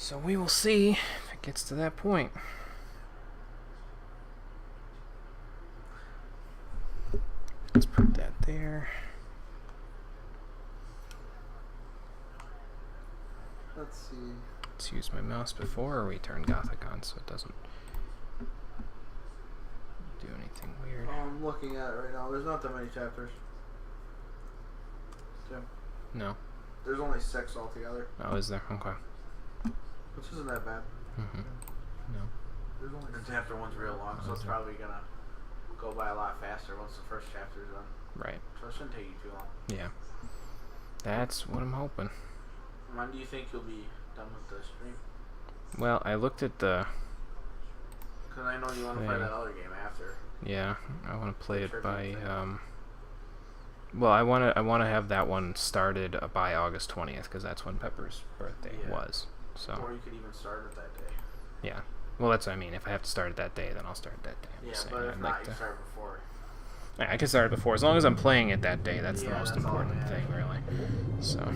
So we will see if it gets to that point. Let's put that there. Let's see. Let's use my mouse before we turn Gothic on so it doesn't do anything weird. I'm looking at it right now. There's not that many chapters. Jim? No. There's only 6 altogether. Oh, is there? Okay. Which isn't that bad. No. There's only And chapter 1's real long, so it's probably gonna go by a lot faster once the first chapter's done. Right. So it shouldn't take you too long. Yeah. That's what I'm hoping. When do you think you'll be done with the stream? Well, I looked at the... Because I know you want to play that other game after. Yeah, I want to play it by... well, I want to have that one started by August 20th, because that's when Pepper's birthday was. So. Or you could even start it that day. Yeah. Well, that's what I mean. If I have to start it that day, then I'll start it that day. Yeah, but if not, you start before. I can start it before. As long as I'm playing it that day, that's the most important thing, really. So... That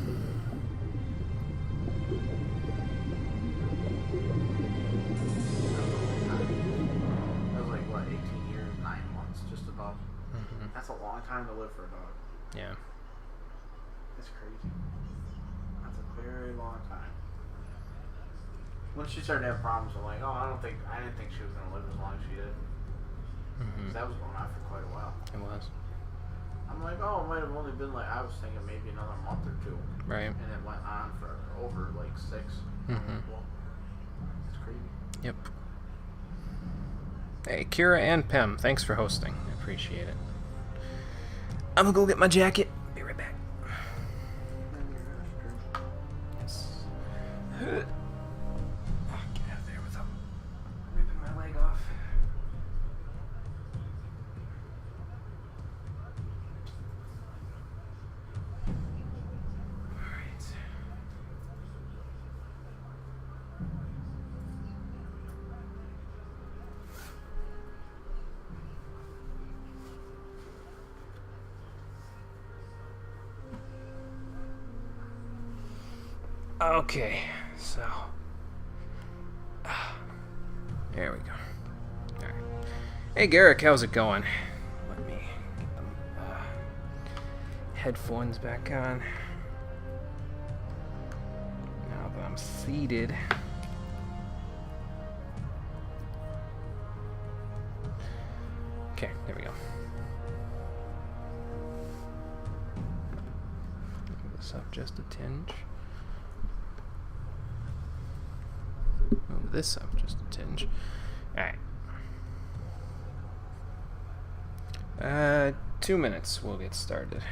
was like, what, 18 years, 9 months, just about. That's a long time to live for a dog. Yeah. That's crazy. That's a very long time. When she started to have problems, I'm like, oh, I didn't think she was going to live as long as she did. Because that was going on for quite a while. It was. I'm like, oh, it might have only been like, I was thinking maybe another month or 2. Right. And it went on for over like 6. Well, it's crazy. Yep. Hey, Kira and Pem, thanks for hosting. I appreciate it. I'm gonna go get my jacket. Be right back. Yes. Get out of there without ripping my leg off. Alright. Okay, so there we go. All right. Hey Garrick, how's it going? Let me get them headphones back on. Now that I'm seated. Okay, there we go. Move this up just a tinge. Move this up just a tinge. Alright. 2 minutes, we'll get started.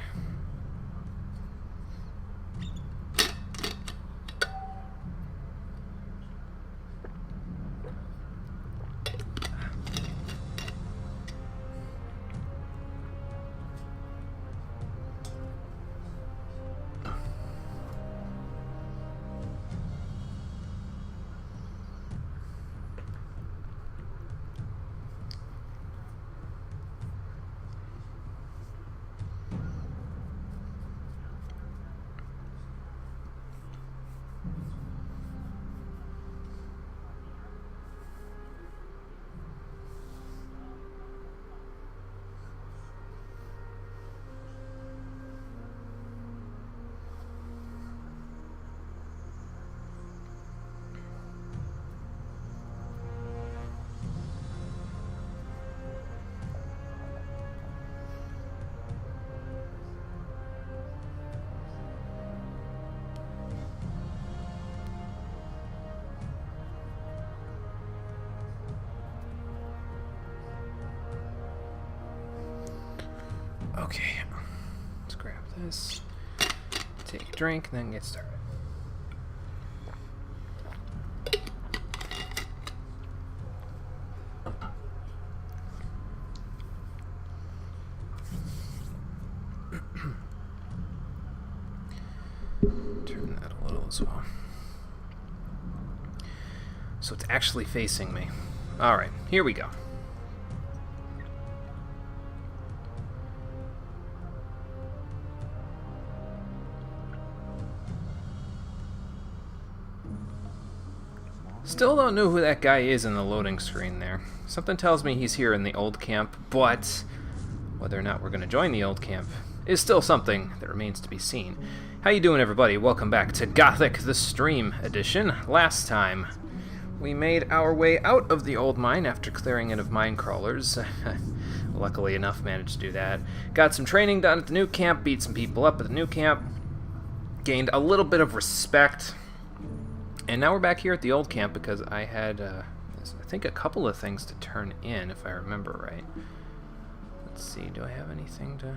Okay, let's grab this, take a drink, and then get started. Turn that a little as well. So it's actually facing me. Alright, here we go. Still don't know who that guy is in the loading screen there. Something tells me he's here in the old camp, but whether or not we're going to join the old camp is still something that remains to be seen. How you doing, everybody? Welcome back to Gothic, the stream edition. Last time, we made our way out of the old mine after clearing it of mine crawlers. Luckily enough, managed to do that. Got some training done at the new camp, beat some people up at the new camp, gained a little bit of respect, and now we're back here at the old camp because I had, I think, a couple of things to turn in, if I remember right. Let's see, do I have anything to...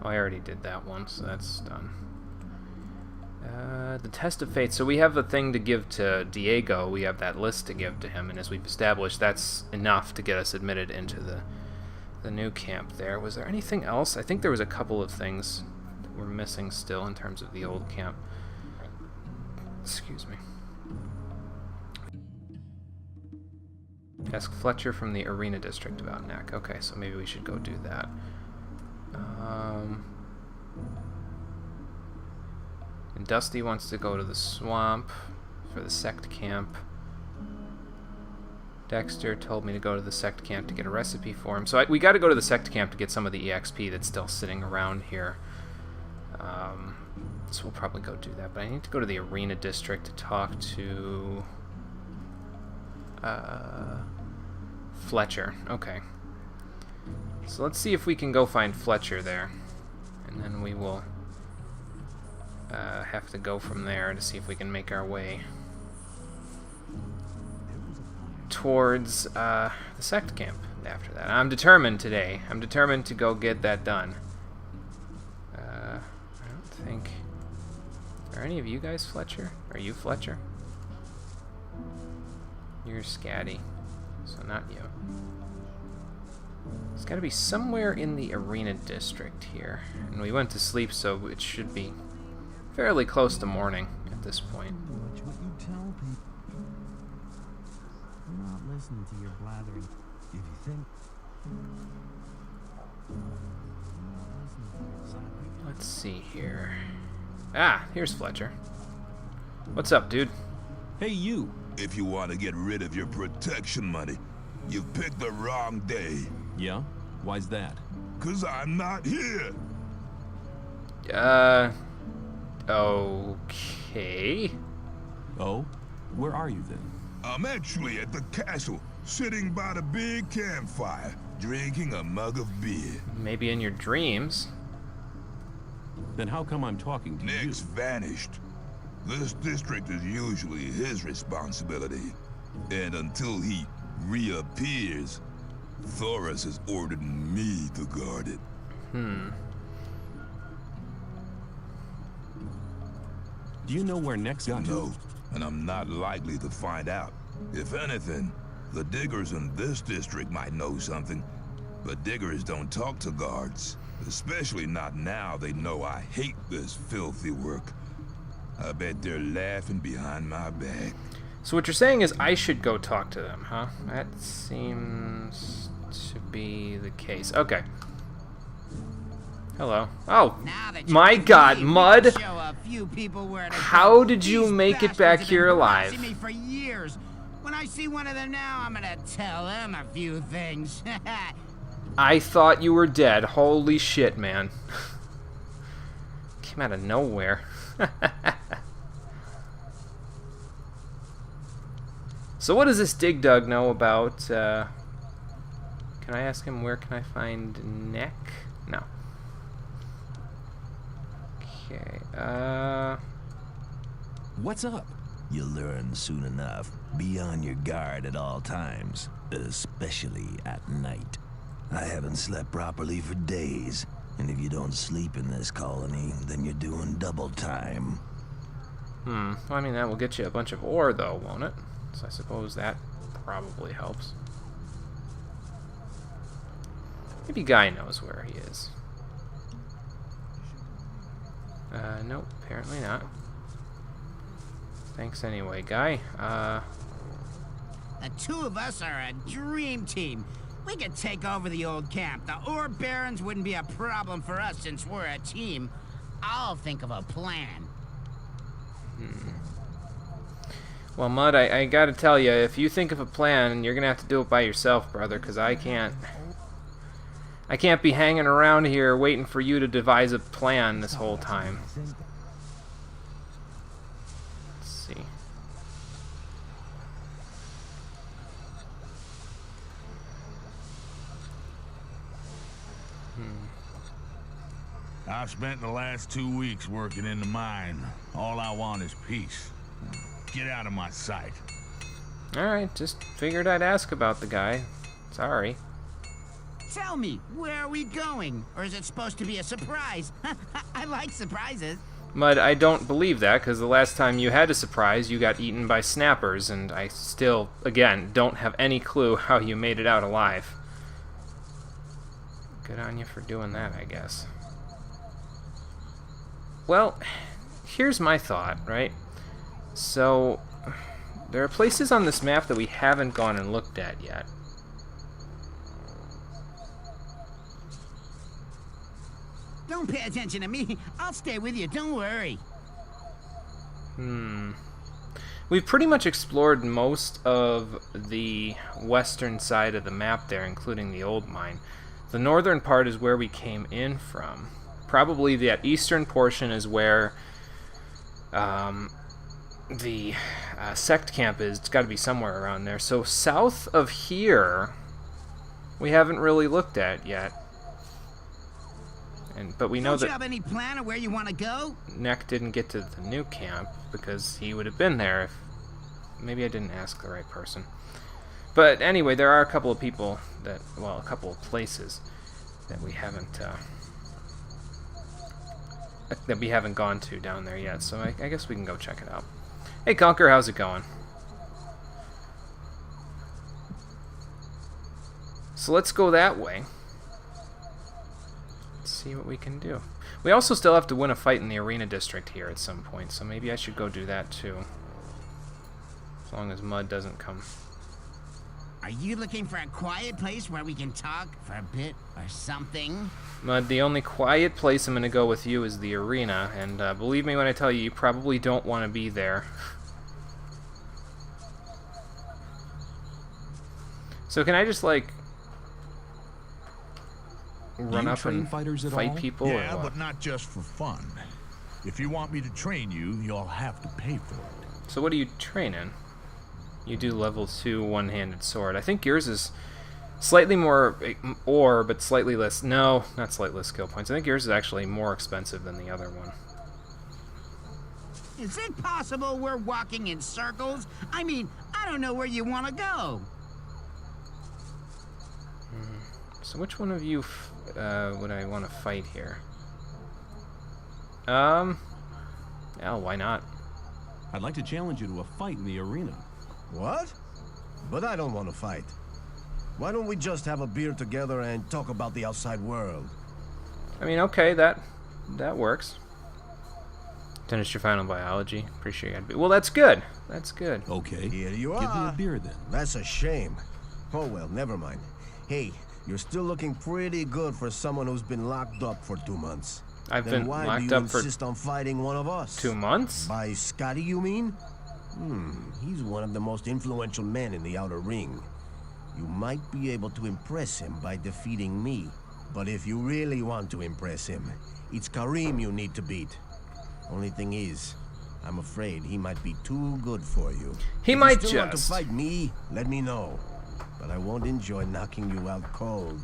Oh, I already did that one, so that's done. The Test of Fate. So we have a thing to give to Diego. We have that list to give to him, and as we've established, that's enough to get us admitted into the new camp there. Was there anything else? I think there was a couple of things that were missing still in terms of the old camp. Excuse me. Ask Fletcher from the Arena District about Neck. Okay, so maybe we should go do that. And Dusty wants to go to the swamp for the sect camp. Dexter told me to go to the sect camp to get a recipe for him. So we got to go to the sect camp to get some of the EXP that's still sitting around here. So we'll probably go do that. But I need to go to the Arena District to talk to Fletcher. Okay. So let's see if we can go find Fletcher there. And then we will have to go from there to see if we can make our way towards the sect camp after that. I'm determined today. I'm determined to go get that done. I don't think... Are any of you guys Fletcher? Are you Fletcher? You're Scatty, so not you. It's got to be somewhere in the Arena District here. And we went to sleep, so it should be fairly close to morning at this point. Watch what you tell people. I'm not listening to your blathering. If you think... Let's see here. Ah, here's Fletcher. What's up, dude? Hey, you. If you want to get rid of your protection money, you've picked the wrong day. Yeah? Why's that? 'Cause I'm not here. Okay. Oh? Where are you then? I'm actually at the castle, sitting by the big campfire, drinking a mug of beer. Maybe in your dreams. Then how come I'm talking to Nick's vanished. This district is usually his responsibility. And until he reappears, Thoris has ordered me to guard it. Do you know where Next got No, and I'm not likely to find out. If anything, the diggers in this district might know something, but diggers don't talk to guards. Especially not now they know I hate this filthy work. I bet they're laughing behind my back. So what you're saying is I should go talk to them, huh? That seems to be the case. Okay. Hello. Oh, my God, Mud! How did you make it back here alive? Me for years. When I see one of them now, I'm gonna tell them a few things. I thought you were dead. Holy shit, man. Came out of nowhere. So what does this Dig Dug know about, can I ask him where can I find Neck? No. Okay, What's up? You'll learn soon enough. Be on your guard at all times, especially at night. I haven't slept properly for days, and if you don't sleep in this colony, then you're doing double time. Well, I mean, that will get you a bunch of ore, though, won't it? So I suppose that probably helps. Maybe Guy knows where he is. Nope, apparently not. Thanks anyway, Guy. The two of us are a dream team. We could take over the old camp. The ore barons wouldn't be a problem for us since we're a team. I'll think of a plan. Well, Mud, I gotta tell you, if you think of a plan, you're gonna have to do it by yourself, brother, because I can't be hanging around here waiting for you to devise a plan this whole time. Let's see. I've spent the last 2 weeks working in the mine. All I want is peace. Get out of my sight. Alright, just figured I'd ask about the guy. Sorry. Tell me, where are we going? Or is it supposed to be a surprise? I like surprises. Mud, I don't believe that, because the last time you had a surprise, you got eaten by snappers, and I still, again, don't have any clue how you made it out alive. Good on you for doing that, I guess. Well, here's my thought, right? So, there are places on this map that we haven't gone and looked at yet. Don't pay attention to me. I'll stay with you, don't worry. We've pretty much explored most of the western side of the map there, including the old mine. The northern part is where we came in from. Probably that eastern portion is where the sect camp is. It's got to be somewhere around there. So south of here, we haven't really looked at yet. But we know Don't that you have any plan of where you want to go? Neck didn't get to the new camp because he would have been there if... Maybe I didn't ask the right person. But anyway, there are a couple of people that... Well, a couple of places that we haven't gone to down there yet. So I guess we can go check it out. Hey, Conker, how's it going? So let's go that way. See what we can do. We also still have to win a fight in the arena district here at some point, so maybe I should go do that too. As long as Mud doesn't come. Are you looking for a quiet place where we can talk for a bit or something? Mud, the only quiet place I'm going to go with you is the arena, and believe me when I tell you, you probably don't want to be there. So can I just, like, run up and fight people? Yeah, but not just for fun. If you want me to train you, you'll have to pay for it. So what do you train in? You do level 2 one-handed sword. I think yours is slightly more ore, but slightly less... No, not slightly less skill points. I think yours is actually more expensive than the other one. Is it possible we're walking in circles? I mean, I don't know where you want to go. So which one of you would I want to fight here? Yeah, why not? I'd like to challenge you to a fight in the arena. What? But I don't want to fight. Why don't we just have a beer together and talk about the outside world? I mean, okay, that works. Finished your final biology. Pretty sure you had to be... Well, that's good. That's good. Okay. Here you Give me are. a beer then. That's a shame. Oh well, never mind. Hey, you're still looking pretty good for someone who's been locked up for 2 months. I've Then been why locked do you up for insist on fighting one of us? 2 months? By Scotty, you mean? He's one of the most influential men in the outer ring. You might be able to impress him by defeating me. But if you really want to impress him, it's Karim you need to beat. Only thing is, I'm afraid he might be too good for you. He might If you still want to just. fight me, let me know. But I won't enjoy knocking you out cold.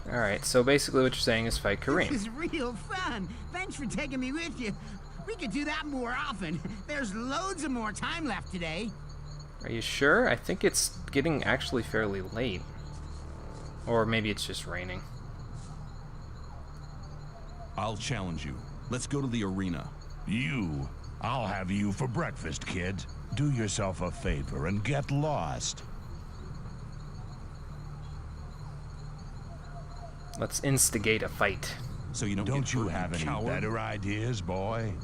Alright, so basically what you're saying is fight Kareem. This is real fun. Thanks for taking me with you. We could do that more often. There's loads of more time left today. Are you sure? I think it's getting actually fairly late. Or maybe it's just raining. I'll challenge you. Let's go to the arena. You? I'll have you for breakfast, kid. Do yourself a favor and get lost. Let's instigate a fight. So you don't Don't get you hurt, have any coward. better ideas, boy?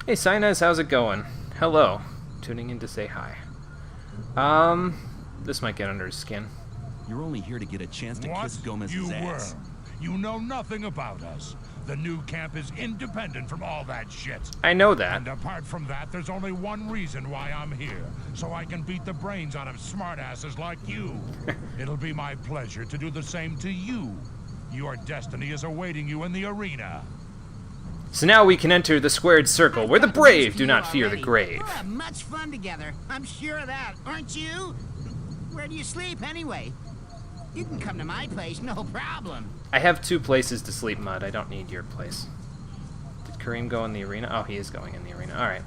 Hey Sinez, how's it going? Hello. Tuning in to say hi. This might get under his skin. You're only here to get a chance to What? kiss Gomez's You ass. worm. You know nothing about us. The new camp is independent from all that shit. I know that. And apart from that, there's only one reason why I'm here. So I can beat the brains out of smartasses like you. It'll be my pleasure to do the same to you. Your destiny is awaiting you in the arena. So now we can enter the squared circle, where the brave do not fear the grave. We'll have much fun together. I'm sure of that, aren't you? Where do you sleep, anyway? You can come to my place, no problem. I have 2 places to sleep, Mud. I don't need your place. Did Kareem go in the arena? Oh, he is going in the arena. Alright.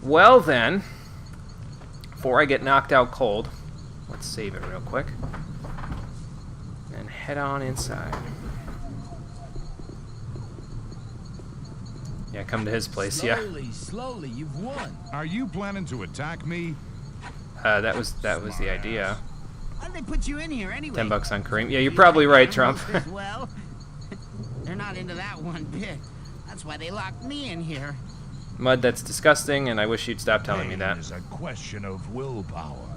Well then, before I get knocked out cold, let's save it real quick. And head on inside. Yeah, come to his place, Slowly, you've won. Are you planning to attack me? That was the idea. Why'd they put you in here, anyway? $10 on Kareem. Yeah, you're probably right, Trump. As well, they're not into that one bit. That's why they locked me in here. Mud, that's disgusting, and I wish you'd stop telling me that. Pain is a question of willpower.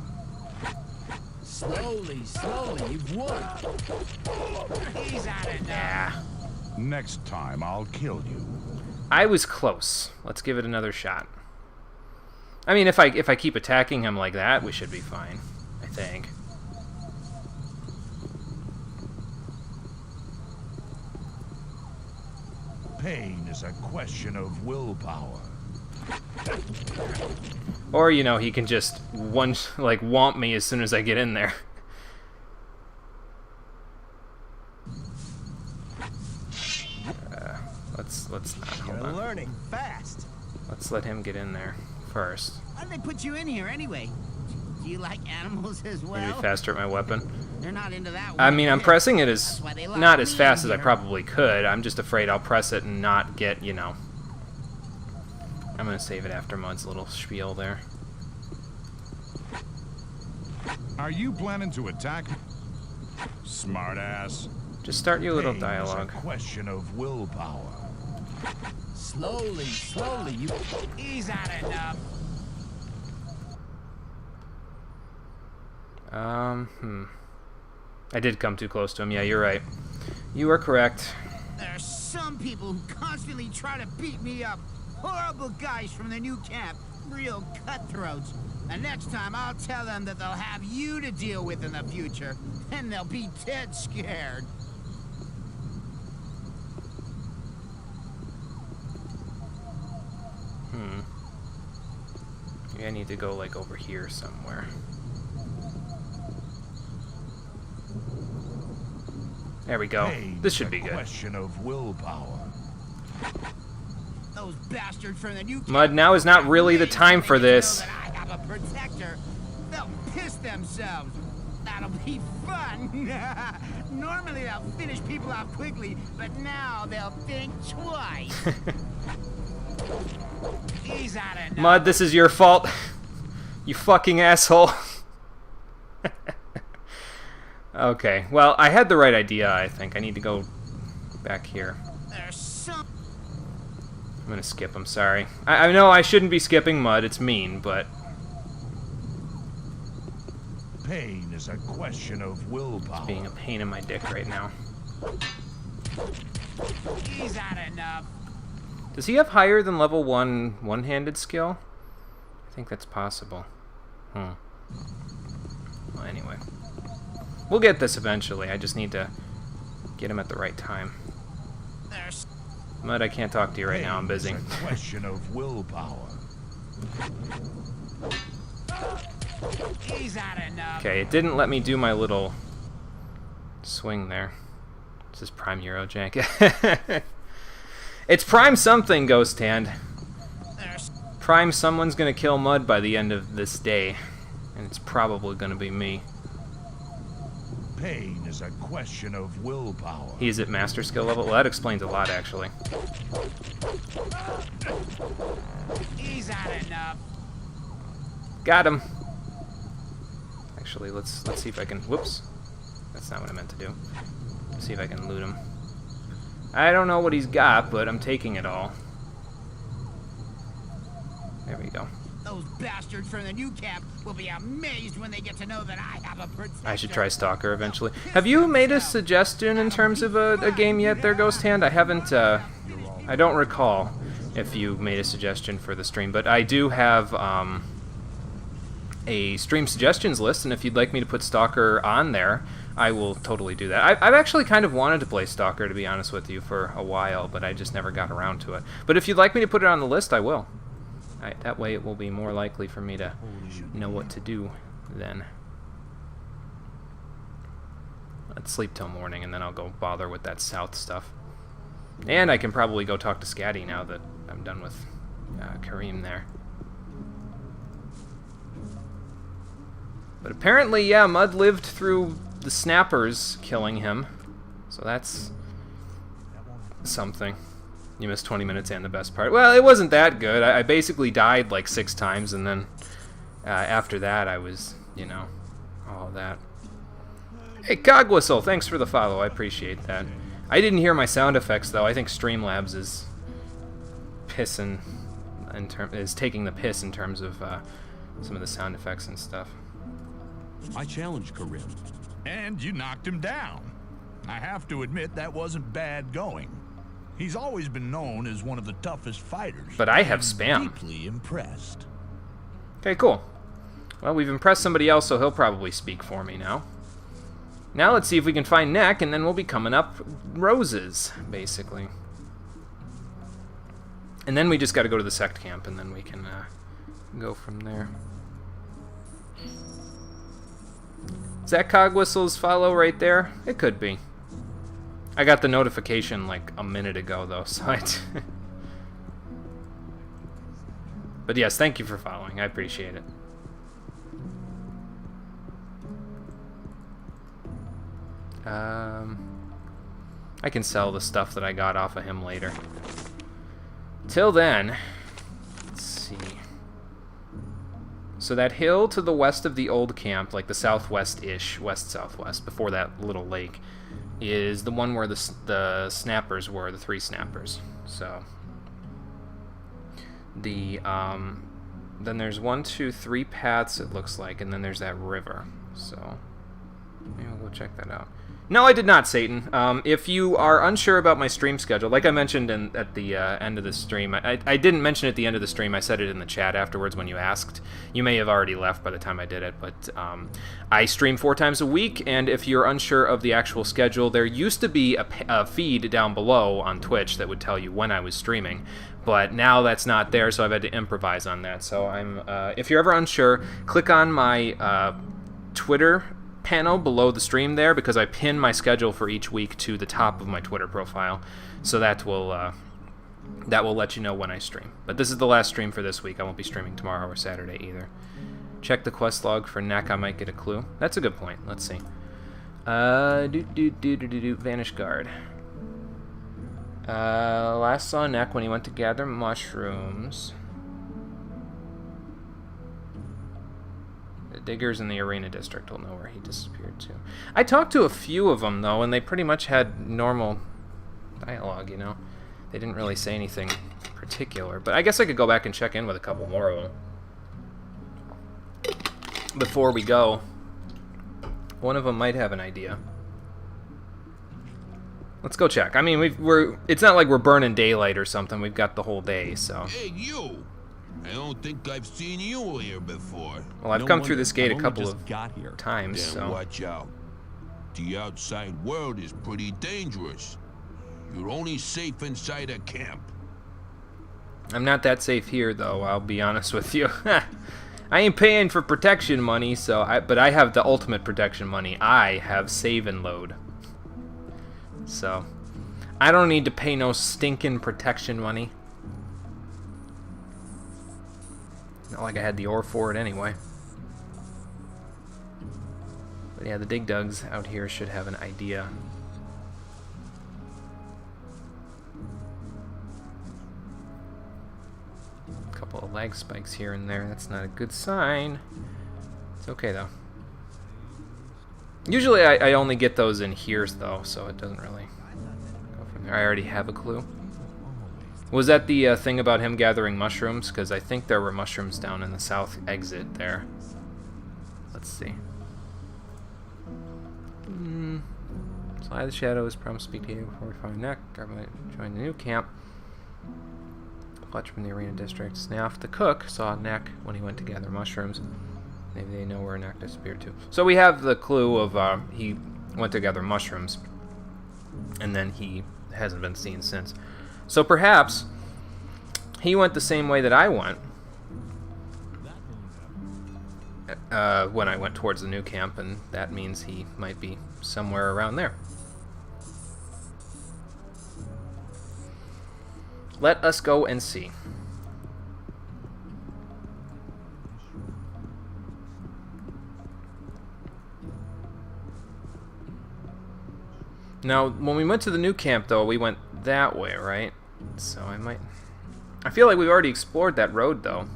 Slowly, you've won. He's out of there. Yeah. Next time, I'll kill you. I was close. Let's give it another shot. I mean, if I keep attacking him like that, we should be fine. I think. Pain is a question of willpower. Or, you know, he can just womp me as soon as I get in there. Let's not. Hold You're on. learning fast. Let's let him get in there first. Why'd they put you in here, anyway? Do you like animals as well? Maybe faster at my weapon. They're not into that one I mean, I'm bit. pressing it That's why they locked not as me fast in as I here. probably could. I'm just afraid I'll press it and not get, you know. I'm gonna save it after Mud's little spiel there. Are you planning to attack me? Smartass. Just start your little Pain dialogue. is a question of willpower. Slowly, you... He's had enough. I did come too close to him. Yeah, you're right. You are correct. There's some people who constantly try to beat me up. Horrible guys from the new camp. Real cutthroats. And next time I'll tell them that they'll have you to deal with in the future. And they'll be dead scared. Maybe I need to go, like, over here somewhere. There we go. Pain This is should a be good. question of willpower. Those bastards from the new camp. Mud, now is not really the time for this. That I have a protector. They'll piss themselves. That'll be fun. Normally they'll finish people off quickly, but now they'll think twice. He's out of Mud, this is your fault. You fucking asshole. Okay, well, I had the right idea, I think. I need to go back here. There's some. I'm gonna skip, I'm sorry. I know I shouldn't be skipping Mud, it's mean, but... Pain is a question of willpower. being a pain in my dick right now. He's had enough. Does he have higher than level 1 one-handed skill? I think that's possible. Well, anyway. We'll get this eventually. I just need to get him at the right time. There's. Mud, I can't talk to you right now. I'm busy. Pain is a question of willpower. He's had enough. Okay, it didn't let me do my little swing there. This is Prime Eurojank. It's Prime something, Ghost Hand. There's. Prime someone's gonna kill Mud by the end of this day. And it's probably gonna be me. Pain is a question of willpower. He's at master skill level? Well, that explains a lot, actually. He's had enough. Got him. Actually, let's see if I can... Whoops. That's not what I meant to do. Let's see if I can loot him. I don't know what he's got, but I'm taking it all. There we go. Those bastards from the new camp will be amazed when they get to know that I have a protector. I should try Stalker eventually. Have you made a suggestion in terms of a game yet there, Ghost Hand? I haven't, I don't recall if you made a suggestion for the stream, but I do have a stream suggestions list, and if you'd like me to put Stalker on there, I will totally do that. I've actually kind of wanted to play Stalker, to be honest with you, for a while, but I just never got around to it. But if you'd like me to put it on the list, I will. That way it will be more likely for me to know what to do then. Let's sleep till morning, and then I'll go bother with that south stuff. And I can probably go talk to Scatty now that I'm done with Kareem there. But apparently, yeah, Mud lived through the snappers killing him. So that's something. You missed 20 minutes and the best part. Well, it wasn't that good. I basically died like 6 times, and then after that I was, you know, all that. Hey, Cogwhistle, thanks for the follow. I appreciate that. I didn't hear my sound effects, though. I think Streamlabs is pissing, is taking the piss in terms of some of the sound effects and stuff. I challenged Karim. And you knocked him down. I have to admit that wasn't bad going. He's always been known as one of the toughest fighters. But I have spam. Deeply impressed. Okay, cool. Well, we've impressed somebody else, so he'll probably speak for me now. Now let's see if we can find Neck, and then we'll be coming up roses, basically. And then we just got to go to the sect camp, and then we can go from there. Is that Cogwhistle's follow right there? It could be. I got the notification like a minute ago, though, so But yes, thank you for following. I appreciate it. I can sell the stuff that I got off of him later. Till then, let's see. So that hill to the west of the old camp, like the southwest-ish, west-southwest, before that little lake, is the one where the snappers were, the 3 snappers. So the then there's 1, 2, 3 paths, it looks like, and then there's that river. So maybe we'll go check that out. No, I did not, Satan. If you are unsure about my stream schedule, like I mentioned at the end of the stream, I didn't mention it at the end of the stream, I said it in the chat afterwards when you asked. You may have already left by the time I did it, but I stream 4 times a week, and if you're unsure of the actual schedule, there used to be a feed down below on Twitch that would tell you when I was streaming, but now that's not there, so I've had to improvise on that. So if you're ever unsure, click on my Twitter panel below the stream there, because I pin my schedule for each week to the top of my Twitter profile, so that will let you know when I stream. But this is the last stream for this week. I won't be streaming tomorrow or Saturday either. Check the quest log for Neck. I might get a clue. That's a good point. Let's see. Vanish Guard. Last saw Neck when he went to gather mushrooms. The diggers in the arena district will know where he disappeared to. I talked to a few of them, though, and they pretty much had normal dialogue, you know? They didn't really say anything particular, but I guess I could go back and check in with a couple more of them. Before we go, one of them might have an idea. Let's go check. I mean, it's not like we're burning daylight or something. We've got the whole day, so... Hey, you! I don't think I've seen you here before. Well, I've come through this gate a couple of times, Then so... watch out. The outside world is pretty dangerous. You're only safe inside a camp. I'm not that safe here, though, I'll be honest with you. I ain't paying for protection money, but I have the ultimate protection money. I have save and load. So, I don't need to pay no stinking protection money. Not like I had the ore for it anyway. But yeah, the Dig Dugs out here should have an idea. A couple of lag spikes here and there. That's not a good sign. It's okay though. Usually I only get those in here's though, so it doesn't really go from there. I already have a clue. Was that the thing about him gathering mushrooms? Because I think there were mushrooms down in the south exit there. Let's see. Slide the shadows, promise to speak to you before we find Neck. I might join the new camp. Fletch from the arena district. Snaff the cook saw Neck when he went to gather mushrooms. Maybe they know where Neck disappeared to. So we have the clue of he went to gather mushrooms, and then he hasn't been seen since. So perhaps he went the same way that I went when I went towards the new camp, and that means he might be somewhere around there. Let us go and see. Now, when we went to the new camp, though, we went that way, right? So I feel like we've already explored that road, though.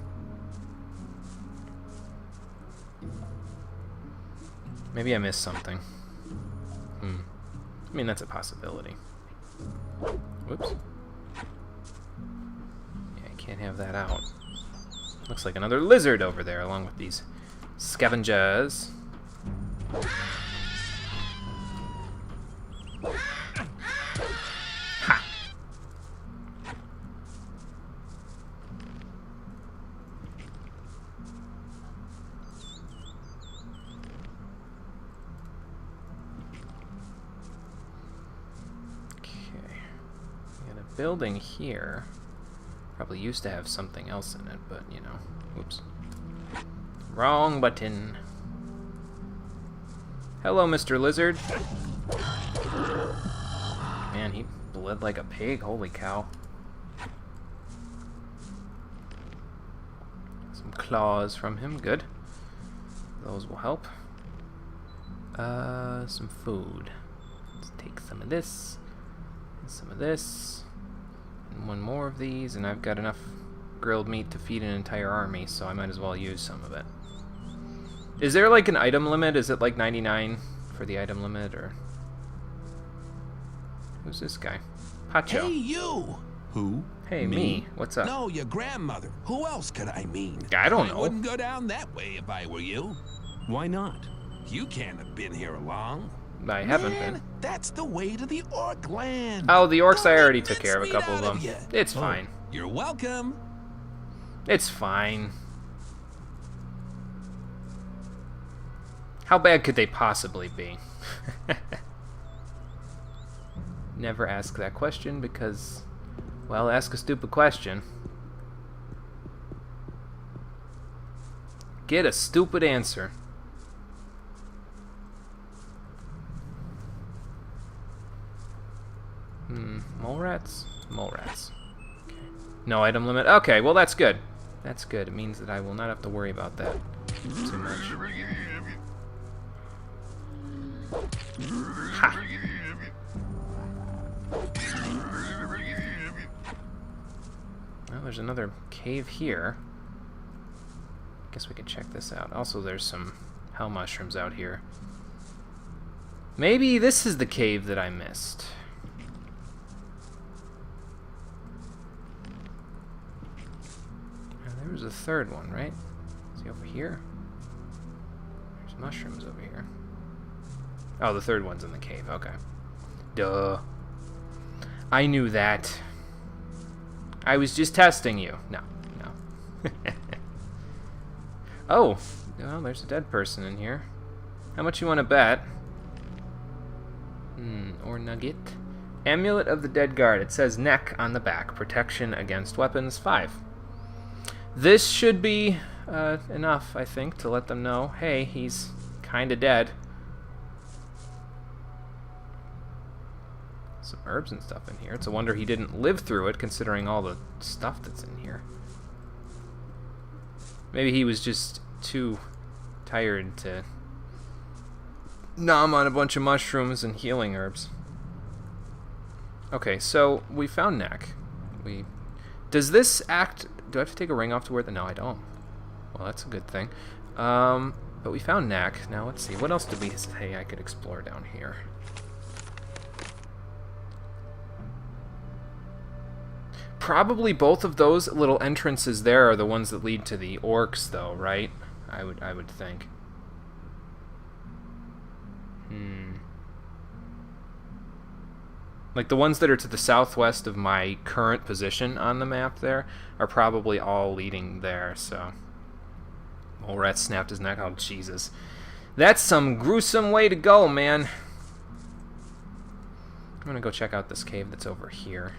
Maybe I missed something. I mean, that's a possibility. Whoops. Yeah, I can't have that out. Looks like another lizard over there, along with these scavengers. Ha! Building here probably used to have something else in it, but you know, whoops. Wrong button. Hello, Mr. Lizard. Man, he bled like a pig. Holy cow. Some claws from him. Good. Those will help. Some food. Let's take some of this and some of this. And one more of these, and I've got enough grilled meat to feed an entire army, so I might as well use some of it. Is there like an item limit? Is it like 99 for the item limit, or... Who's this guy? Pacho. Hey, you! Who? Hey, me. What's up? No, your grandmother. Who else could I mean? I don't know. I wouldn't go down that way if I were you. Why not? You can't have been here long. I haven't Man, been. That's the way to the orc land. Oh, the orcs, Don't I already make took care of a mincemeat couple of out them. ya. It's fine. You're welcome. It's fine. How bad could they possibly be? Never ask that question because, well, ask a stupid question. Get a stupid answer. Mole rats? Mole rats. Okay. No item limit? Okay, well that's good. That's good. It means that I will not have to worry about that too much. Ha! Well, there's another cave here. Guess we could check this out. Also, there's some hell mushrooms out here. Maybe this is the cave that I missed. There was a third one, right? Is he over here? There's mushrooms over here. Oh, the third one's in the cave. Okay. Duh. I knew that. I was just testing you. No, no. Oh, well, there's a dead person in here. How much you want to bet? Or nugget. Amulet of the Dead Guard. It says neck on the back. Protection against weapons 5. This should be enough, I think, to let them know, hey, he's kind of dead. Some herbs and stuff in here. It's a wonder he didn't live through it, considering all the stuff that's in here. Maybe he was just too tired to nom on a bunch of mushrooms and healing herbs. Okay, so we found Neck. Does this act... Do I have to take a ring off to wear the... No, I don't. Well, that's a good thing. But we found Neck. Now, let's see. What else did we say I could explore down here? Probably both of those little entrances there are the ones that lead to the orcs, though, right? I would think. Like, the ones that are to the southwest of my current position on the map there are probably all leading there, so... Mole rat snapped his neck. Oh, Jesus. That's some gruesome way to go, man. I'm gonna go check out this cave that's over here.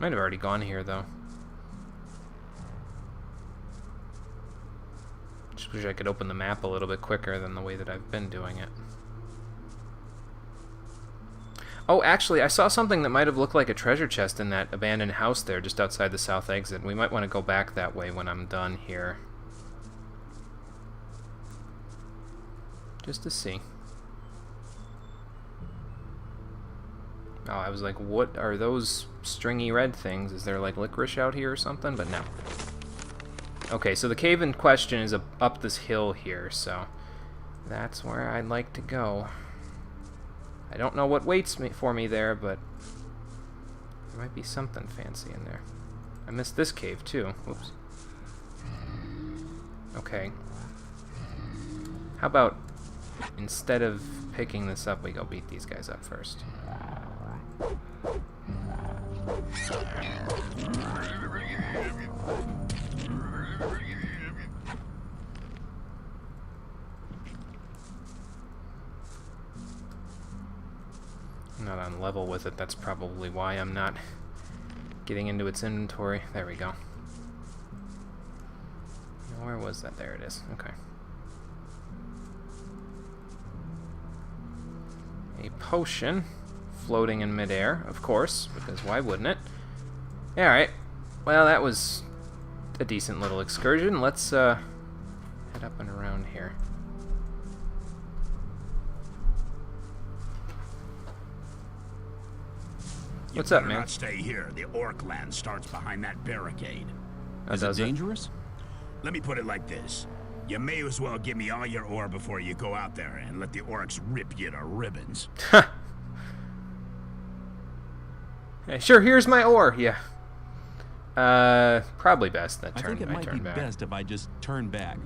Might have already gone here, though. Just wish I could open the map a little bit quicker than the way that I've been doing it. Oh, actually, I saw something that might have looked like a treasure chest in that abandoned house there, just outside the south exit. We might want to go back that way when I'm done here. Just to see. Oh, I was like, what are those stringy red things? Is there like licorice out here or something? But no. Okay, so the cave in question is up this hill here, so that's where I'd like to go. I don't know what waits for me there, but there might be something fancy in there. I missed this cave too. Whoops. Okay. How about instead of picking this up, we go beat these guys up first. I'm not on level with it. That's probably why I'm not getting into its inventory. There we go. Where was that? There it is. Okay. A potion floating in midair, of course, because why wouldn't it? Alright. Well, that was a decent little excursion. Let's head up and around here. What's up, man? Not stay here. The orc land starts behind that barricade. Is it dangerous? Let me put it like this. You may as well give me all your ore before you go out there and let the orcs rip you to ribbons. Hey, sure, here's my ore. Yeah. Probably best that I turn. think it might be best if I just turn back.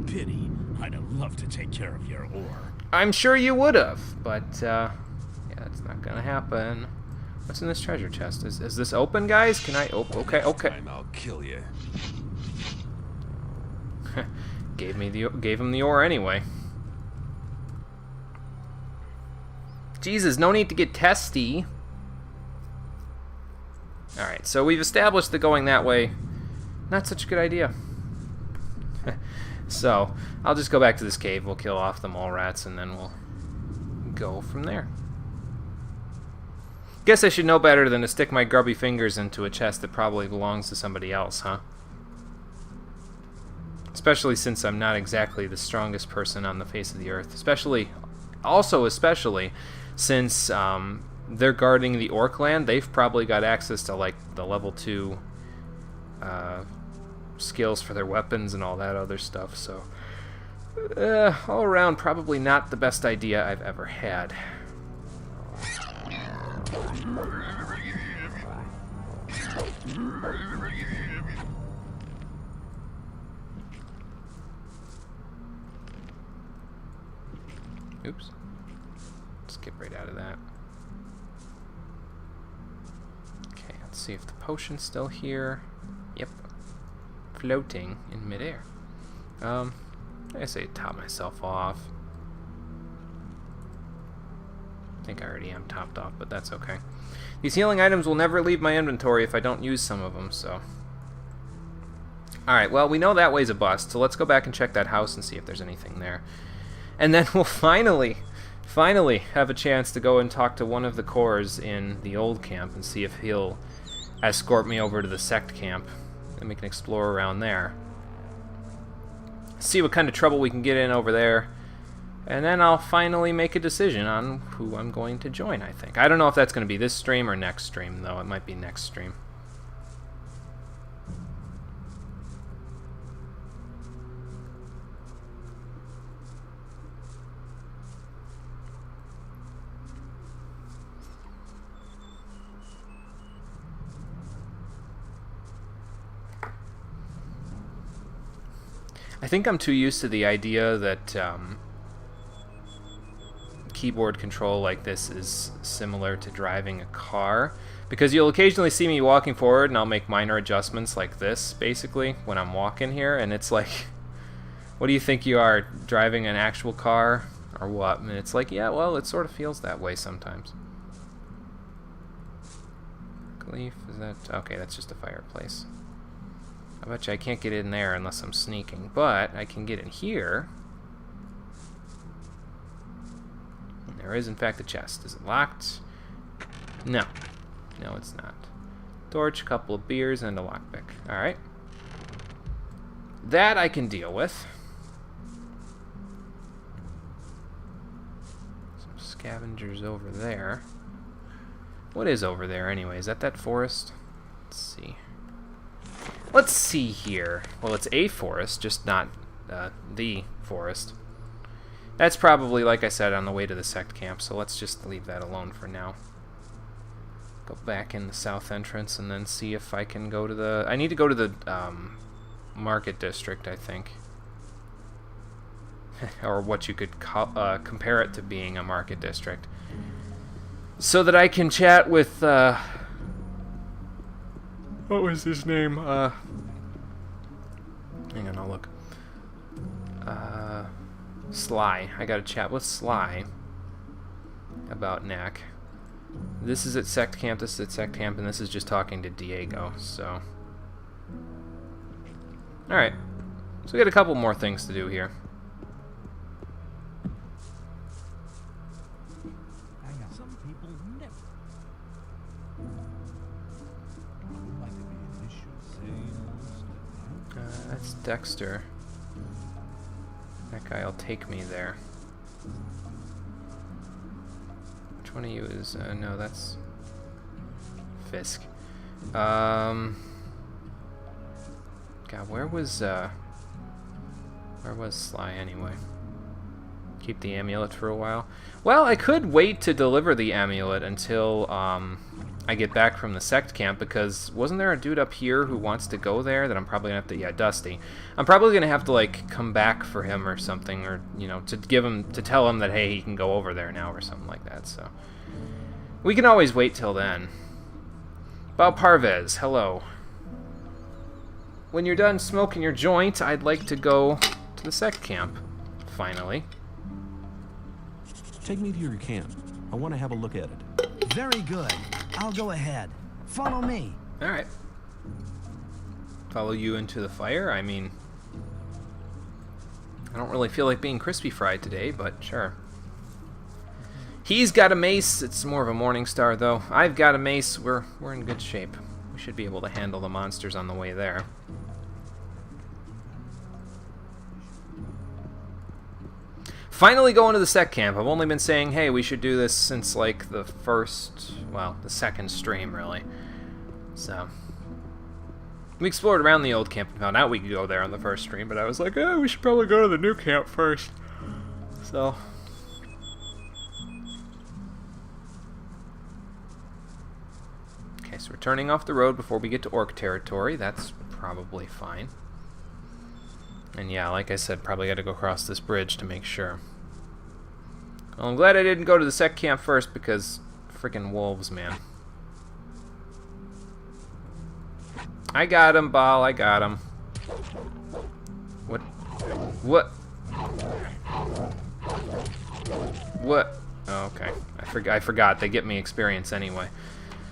Pity. I'd have loved to take care of your ore. I'm sure you would have, but yeah, it's not gonna happen. What's in this treasure chest? Is this open, guys? Can I? Oh, okay, okay. Time I'll kill you. Gave him the ore anyway. Jesus, no need to get testy. Alright, so we've established that going that way, not such a good idea. So, I'll just go back to this cave, we'll kill off the mole rats, and then we'll go from there. Guess I should know better than to stick my grubby fingers into a chest that probably belongs to somebody else, huh? Especially since I'm not exactly the strongest person on the face of the earth. Especially since they're guarding the orc land, they've probably got access to like the level 2 skills for their weapons and all that other stuff. So all around, probably not the best idea I've ever had. Oops. Skip right out of that. Okay, let's see if the potion's still here. Yep. Floating in midair. I guess I top myself off. I think I already am topped off, but that's okay. These healing items will never leave my inventory if I don't use some of them, so... Alright, well, we know that way's a bust, so let's go back and check that house and see if there's anything there. And then we'll finally have a chance to go and talk to one of the cores in the old camp and see if he'll escort me over to the sect camp, and we can explore around there. See what kind of trouble we can get in over there, and then I'll finally make a decision on who I'm going to join, I think. I don't know if that's going to be this stream or next stream, though. It might be next stream. I think I'm too used to the idea that keyboard control like this is similar to driving a car, because you'll occasionally see me walking forward and I'll make minor adjustments like this, basically, when I'm walking here, and it's like, what do you think you are, driving an actual car, or what? And it's like, yeah, well, it sort of feels that way sometimes. Leaf, is that... okay, that's just a fireplace. I bet you I can't get in there unless I'm sneaking, but I can get in here. There is, in fact, a chest. Is it locked? No. No, it's not. Torch, a couple of beers, and a lockpick. Alright. That I can deal with. Some scavengers over there. What is over there, anyway? Is that forest? Let's see. Let's see here. Well, it's a forest, just not the forest. That's probably, like I said, on the way to the sect camp, so let's just leave that alone for now. Go back in the south entrance and then see if I can go to the... I need to go to the market district, I think. Or what you could compare it to being a market district. So that I can chat with... what was his name? Hang on, I'll look. Sly. I gotta chat with Sly about Knack. This is at Sect Camp, this is at Sect Camp, and this is just talking to Diego, so... Alright. So we got a couple more things to do here. Some people never. That's Dexter. That guy'll take me there. Which one of you is... no, that's... Fisk. God, where was Sly anyway? Keep the amulet for a while. Well, I could wait to deliver the amulet until I get back from the sect camp, because wasn't there a dude up here who wants to go there that I'm probably gonna have to... yeah, Dusty. I'm probably gonna have to, like, come back for him or something, or, you know, to tell him that, hey, he can go over there now or something like that, so... we can always wait till then. Bob Parvez, hello. When you're done smoking your joint, I'd like to go to the sect camp, finally. Take me to your camp. I want to have a look at it. Very good. I'll go ahead. Follow me. Alright. Follow you into the fire? I mean... I don't really feel like being crispy fried today, but sure. He's got a mace. It's more of a morning star, though. I've got a mace. We're in good shape. We should be able to handle the monsters on the way there. Finally going to the sect camp. I've only been saying, hey, we should do this since, like, the first... well, the second stream, really. So... we explored around the old camp and found out we could go there on the first stream, but I was like, we should probably go to the new camp first. So... okay, so we're turning off the road before we get to orc territory. That's probably fine. And yeah, like I said, probably got to go across this bridge to make sure. Well, I'm glad I didn't go to the sect camp first, because freaking wolves, man. I got him, Baal. I got him. What? What? What? Oh, okay. I forgot. They get me experience anyway.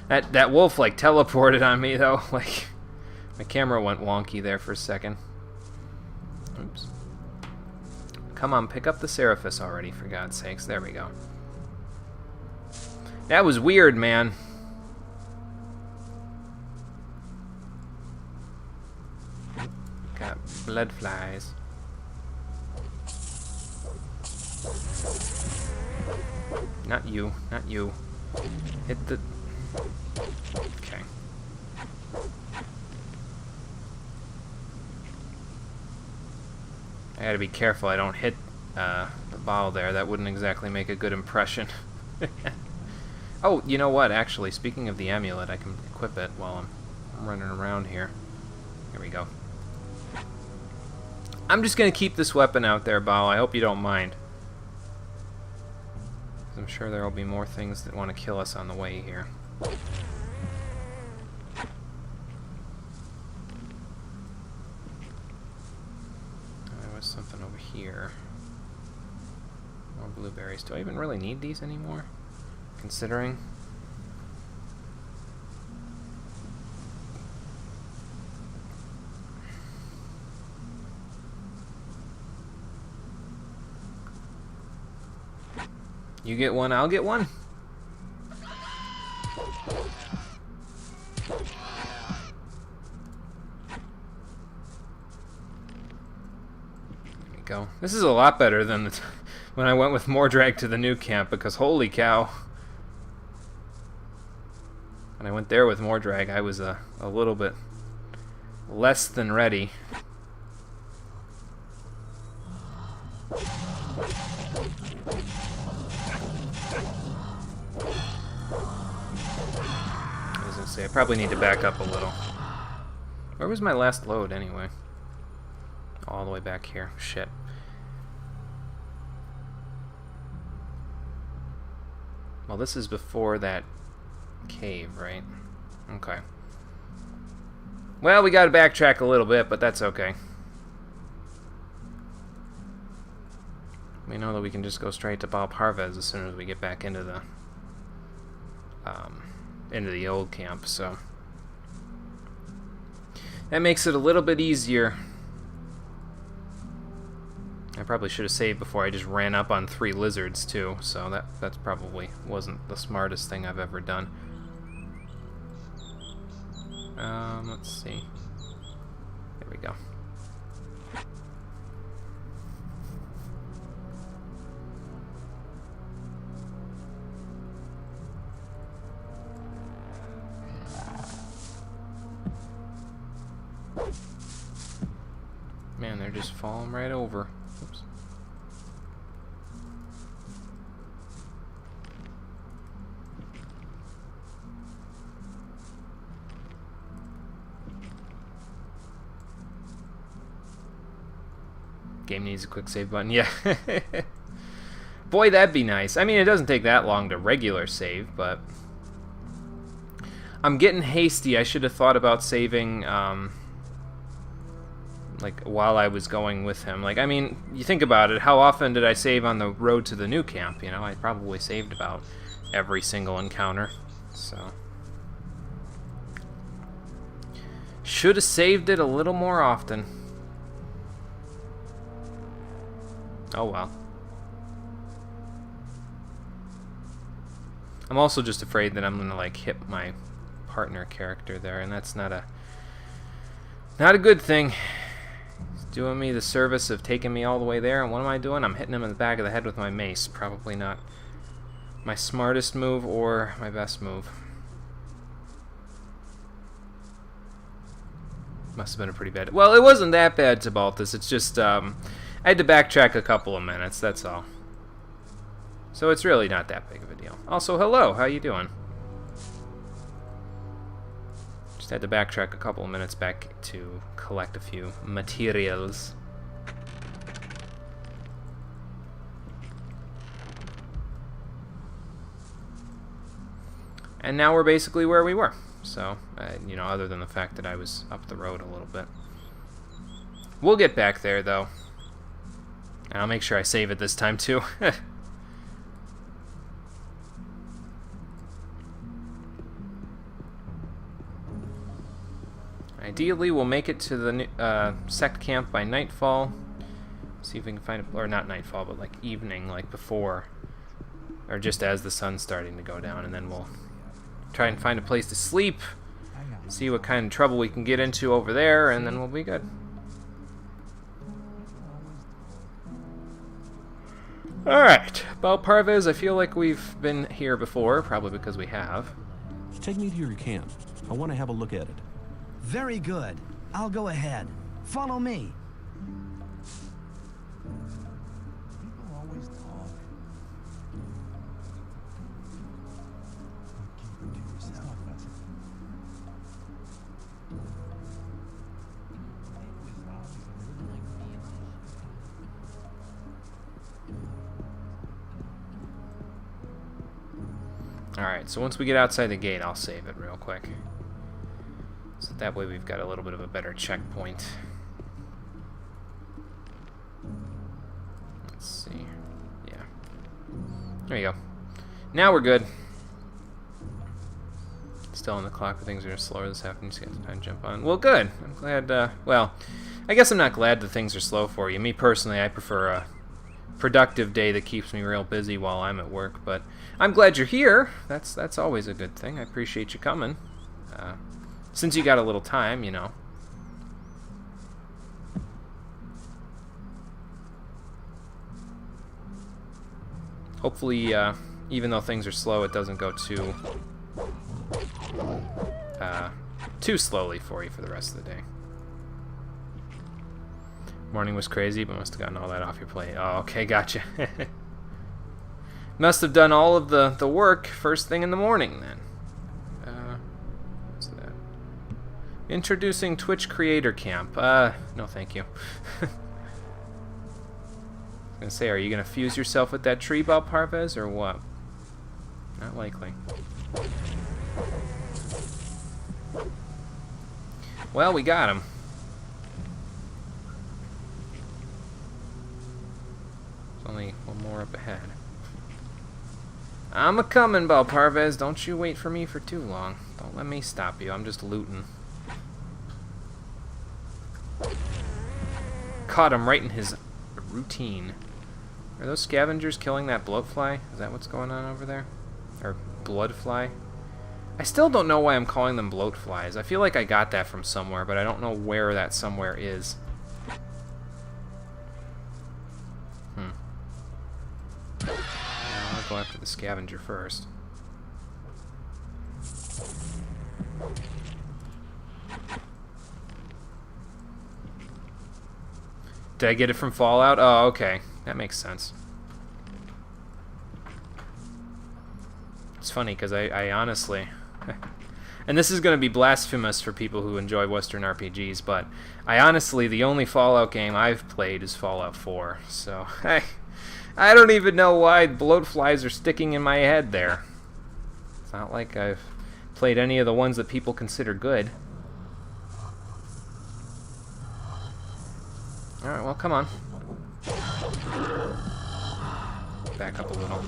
That wolf, like, teleported on me, though. Like, my camera went wonky there for a second. Oops. Come on, pick up the Seraphis already, for God's sakes. There we go. That was weird, man. Got blood flies. Not you, not you. Hit the... okay. I gotta be careful I don't hit the ball there. That wouldn't exactly make a good impression. Oh, you know what? Actually, speaking of the amulet, I can equip it while I'm running around here. Here we go. I'm just gonna keep this weapon out there, Bao. I hope you don't mind. I'm sure there will be more things that want to kill us on the way here. There was something over here. More blueberries. Do I even really need these anymore? Considering. You get one, I'll get one. There we go. This is a lot better than when I went with Mordrag to the new camp, because holy cow. When I went there with Mordrag, I was a little bit less than ready. I probably need to back up a little. Where was my last load anyway? All the way back here. Shit. Well, this is before that cave, right? Okay. Well, we gotta backtrack a little bit, but that's okay. We know that we can just go straight to Bob Harvez as soon as we get back into the old camp, so that makes it a little bit easier. I probably should have saved before I just ran up on 3 lizards too, so that's probably wasn't the smartest thing I've ever done. Let's see. There we go. Man, they're just falling right over. Oops. Game needs a quick save button. Yeah. Boy, that'd be nice. I mean, it doesn't take that long to regular save, but I'm getting hasty. I should have thought about saving like while I was going with him. Like, I mean, you think about it, how often did I save on the road to the new camp? You know, I probably saved about every single encounter. So should have saved it a little more often. Oh well. I'm also just afraid that I'm gonna like hit my partner character there, and that's not a good thing. He's doing me the service of taking me all the way there, and what am I doing? I'm hitting him in the back of the head with my mace. Probably not my smartest move or my best move. Must have been a pretty bad... Well, it wasn't that bad, Tibaltus. It's just, I had to backtrack a couple of minutes, that's all. So it's really not that big of a deal. Also, hello, how you doing? Just had to backtrack a couple of minutes back to collect a few materials. And now we're basically where we were. So, you know, other than the fact that I was up the road a little bit. We'll get back there, though. And I'll make sure I save it this time, too. Ideally, we'll make it to the sect camp by nightfall. See if we can find or not nightfall, but like evening, like before. Or just as the sun's starting to go down, and then we'll try and find a place to sleep, see what kind of trouble we can get into over there, and then we'll be good. Alright, Balparvez, I feel like we've been here before, probably because we have. Take me to your camp. I want to have a look at it. Very good. I'll go ahead. Follow me. People always talk. Keep it to yourself. Alright, so once we get outside the gate, I'll save it real quick. So that way we've got a little bit of a better checkpoint. Let's see. Yeah. There you go. Now we're good. Still on the clock, but things are slower this afternoon, so you have time to jump on. Well, good. I'm glad, well, I guess I'm not glad that things are slow for you. Me personally, I prefer a productive day that keeps me real busy while I'm at work, but I'm glad you're here. That's always a good thing. I appreciate you coming. Since you got a little time, you know. Hopefully, even though things are slow, it doesn't go too slowly for you for the rest of the day. Morning was crazy, but must have gotten all that off your plate. Oh, okay, gotcha. Must have done all of the work first thing in the morning, then. What's that? Introducing Twitch Creator Camp. No thank you. I was gonna say, are you gonna fuse yourself with that tree, Bob Parvez, or what? Not likely. Well, we got him. There's only one more up ahead. I'm a-comin', Bob Parvez. Don't you wait for me for too long. Don't let me stop you. I'm just looting. Caught him right in his routine. Are those scavengers killing that bloatfly? Is that what's going on over there? Or bloodfly? I still don't know why I'm calling them bloatflies. I feel like I got that from somewhere, but I don't know where that somewhere is. I'll go after the scavenger first. Did I get it from Fallout? Oh, okay. That makes sense. It's funny, because I honestly... and this is going to be blasphemous for people who enjoy Western RPGs, but I honestly, the only Fallout game I've played is Fallout 4, so I don't even know why bloatflies are sticking in my head there. It's not like I've played any of the ones that people consider good. Alright, well, come on. Back up a little.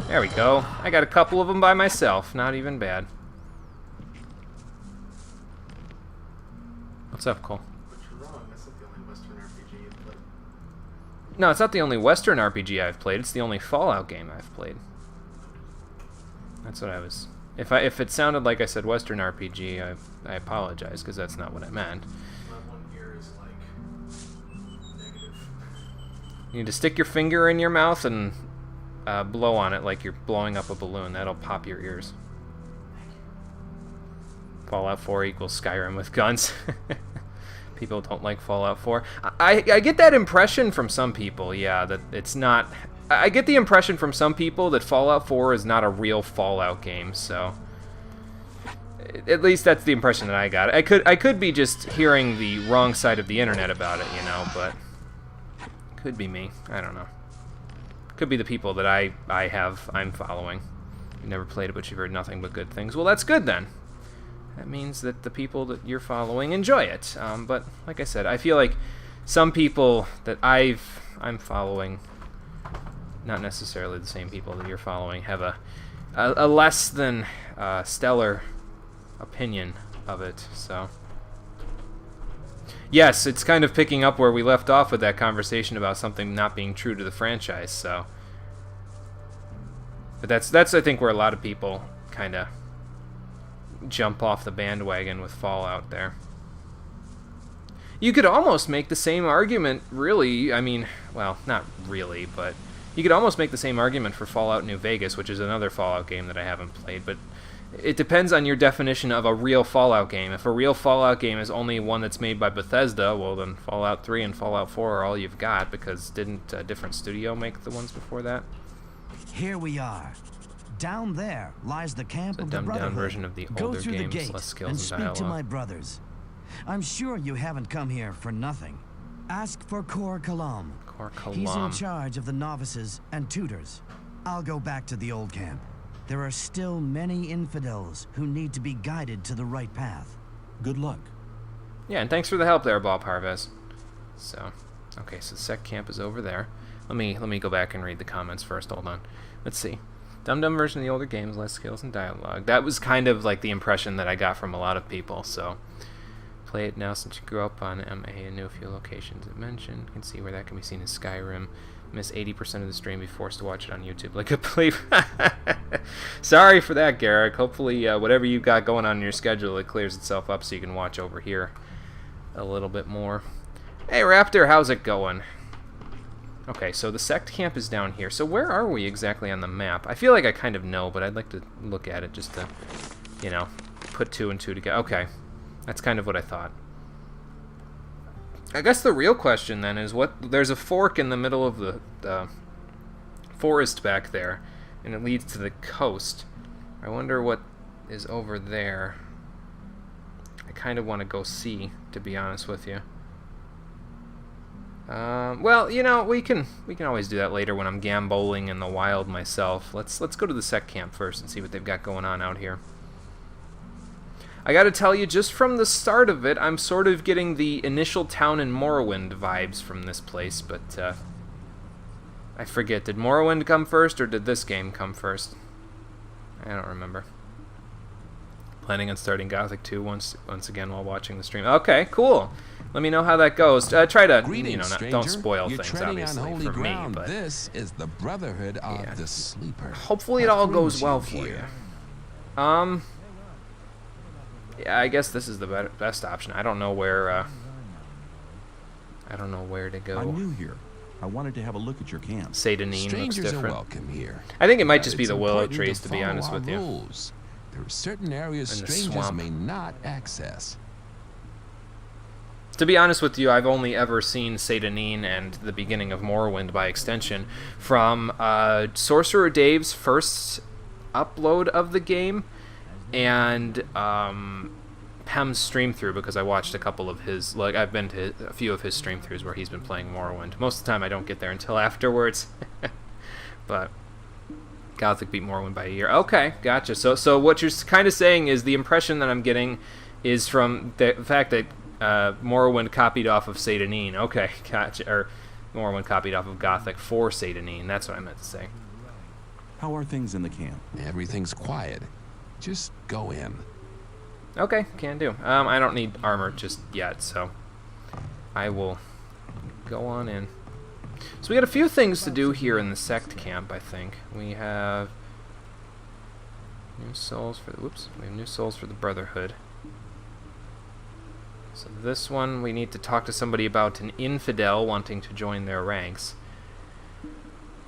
There we go. I got a couple of them by myself. Not even bad. What's up, Cole? But you're wrong. That's not the only Western RPG you've played. No, it's not the only Western RPG I've played. It's the only Fallout game I've played. That's what I was... If it sounded like I said Western RPG, I apologize, because that's not what I meant. My one ear is, like, negative. You need to stick your finger in your mouth and blow on it like you're blowing up a balloon. That'll pop your ears. Fallout 4 equals Skyrim with guns. People don't like Fallout 4. I get that impression from some people, yeah, that it's not... I get the impression from some people that Fallout 4 is not a real Fallout game, so... At least that's the impression that I got. I could be just hearing the wrong side of the internet about it, you know, but... Could be me. I don't know. Could be the people that I'm following. You've never played it, but you've heard nothing but good things. Well, that's good then. That means that the people that you're following enjoy it. But like I said, I feel like some people that I'm following, not necessarily the same people that you're following, have a less than stellar opinion of it. So yes, it's kind of picking up where we left off with that conversation about something not being true to the franchise. So, but that's I think where a lot of people kind of jump off the bandwagon with Fallout there. You could almost make the same argument, really. I mean, well, not really, but you could almost make the same argument for Fallout New Vegas, which is another Fallout game that I haven't played, but it depends on your definition of a real Fallout game. If a real Fallout game is only one that's made by Bethesda, well then Fallout 3 and Fallout 4 are all you've got, because didn't a different studio make the ones before that? Here we are. Down there lies the camp of the Brotherhood. Dumbed down version of the older Go through games, the gate less skills and and speak dialogue. to my brothers. I'm sure you haven't come here for nothing. Ask for Kor Kalam. Kor He's in Kalam. charge of the novices and tutors. I'll go back to the old camp. There are still many infidels who need to be guided to the right path. Good luck. Yeah, and thanks for the help there, Bob Harvez. So, okay, so the sect camp is over there. Let me go back and read the comments first. Hold on. Let's see. Dum-dum version of the older games, less skills and dialogue. That was kind of like the impression that I got from a lot of people, so... Play it now since you grew up on MA and knew a few locations it mentioned. You can see where that can be seen in Skyrim. Miss 80% of the stream, be forced to watch it on YouTube like a play. Sorry for that, Garrick. Hopefully, whatever you've got going on in your schedule, it clears itself up so you can watch over here a little bit more. Hey, Raptor, how's it going? Okay, so the sect camp is down here. So where are we exactly on the map? I feel like I kind of know, but I'd like to look at it just to, you know, put 2 and 2 together. Okay, that's kind of what I thought. I guess the real question then is there's a fork in the middle of the forest back there, and it leads to the coast. I wonder what is over there. I kind of want to go see, to be honest with you. Well, you know, we can always do that later when I'm gamboling in the wild myself. Let's go to the sect camp first and see what they've got going on out here. I gotta tell you, just from the start of it, I'm sort of getting the initial town in Morrowind vibes from this place, but I forget, did Morrowind come first or did this game come first? I don't remember. Planning on starting Gothic 2 once again while watching the stream. Okay, cool. Let me know how that goes. Try to, you know, don't spoil things, obviously, for me. But this is the Brotherhood of the Sleeper. Hopefully it all goes well for you. Yeah, I guess this is the best option. I don't know where to go. I'm new here. I wanted to have a look at your camp. Satanine looks different. Are welcome here. I think it might just be the willow trees, to be honest with you. Rules. There are certain areas strangers may not access. To be honest with you, I've only ever seen Satanine and the beginning of Morrowind by extension from Sorcerer Dave's first upload of the game and Pem's stream through, because I watched a couple of his, like, I've been to a few of his stream throughs where he's been playing Morrowind. Most of the time I don't get there until afterwards. But Gothic beat Morrowind by a year. Okay, gotcha. So what you're kind of saying is the impression that I'm getting is from the fact that Morrowind copied off of Satanine. Okay, gotcha. Or Morrowind copied off of Gothic for Satanine. That's what I meant to say. How are things in the camp? Everything's quiet. Just go in. Okay, can do. I don't need armor just yet, so I will go on in. So we got a few things to do here in the sect camp, I think. We have new souls for the we have new souls for the Brotherhood. So this one we need to talk to somebody about an infidel wanting to join their ranks.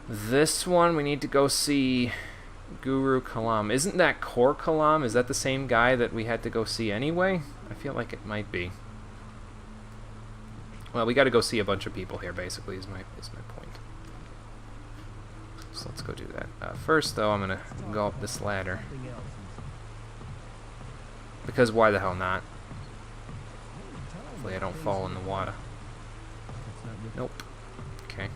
This one we need to go see Guru Kalam. Isn't that Kor Kalam? Is that the same guy that we had to go see anyway? I feel like it might be. Well, we got to go see a bunch of people here, basically, is my point. So let's go do that. First, though, I'm going to go up this ladder. Because why the hell not? Hopefully I don't fall in the water. Nope. Okay.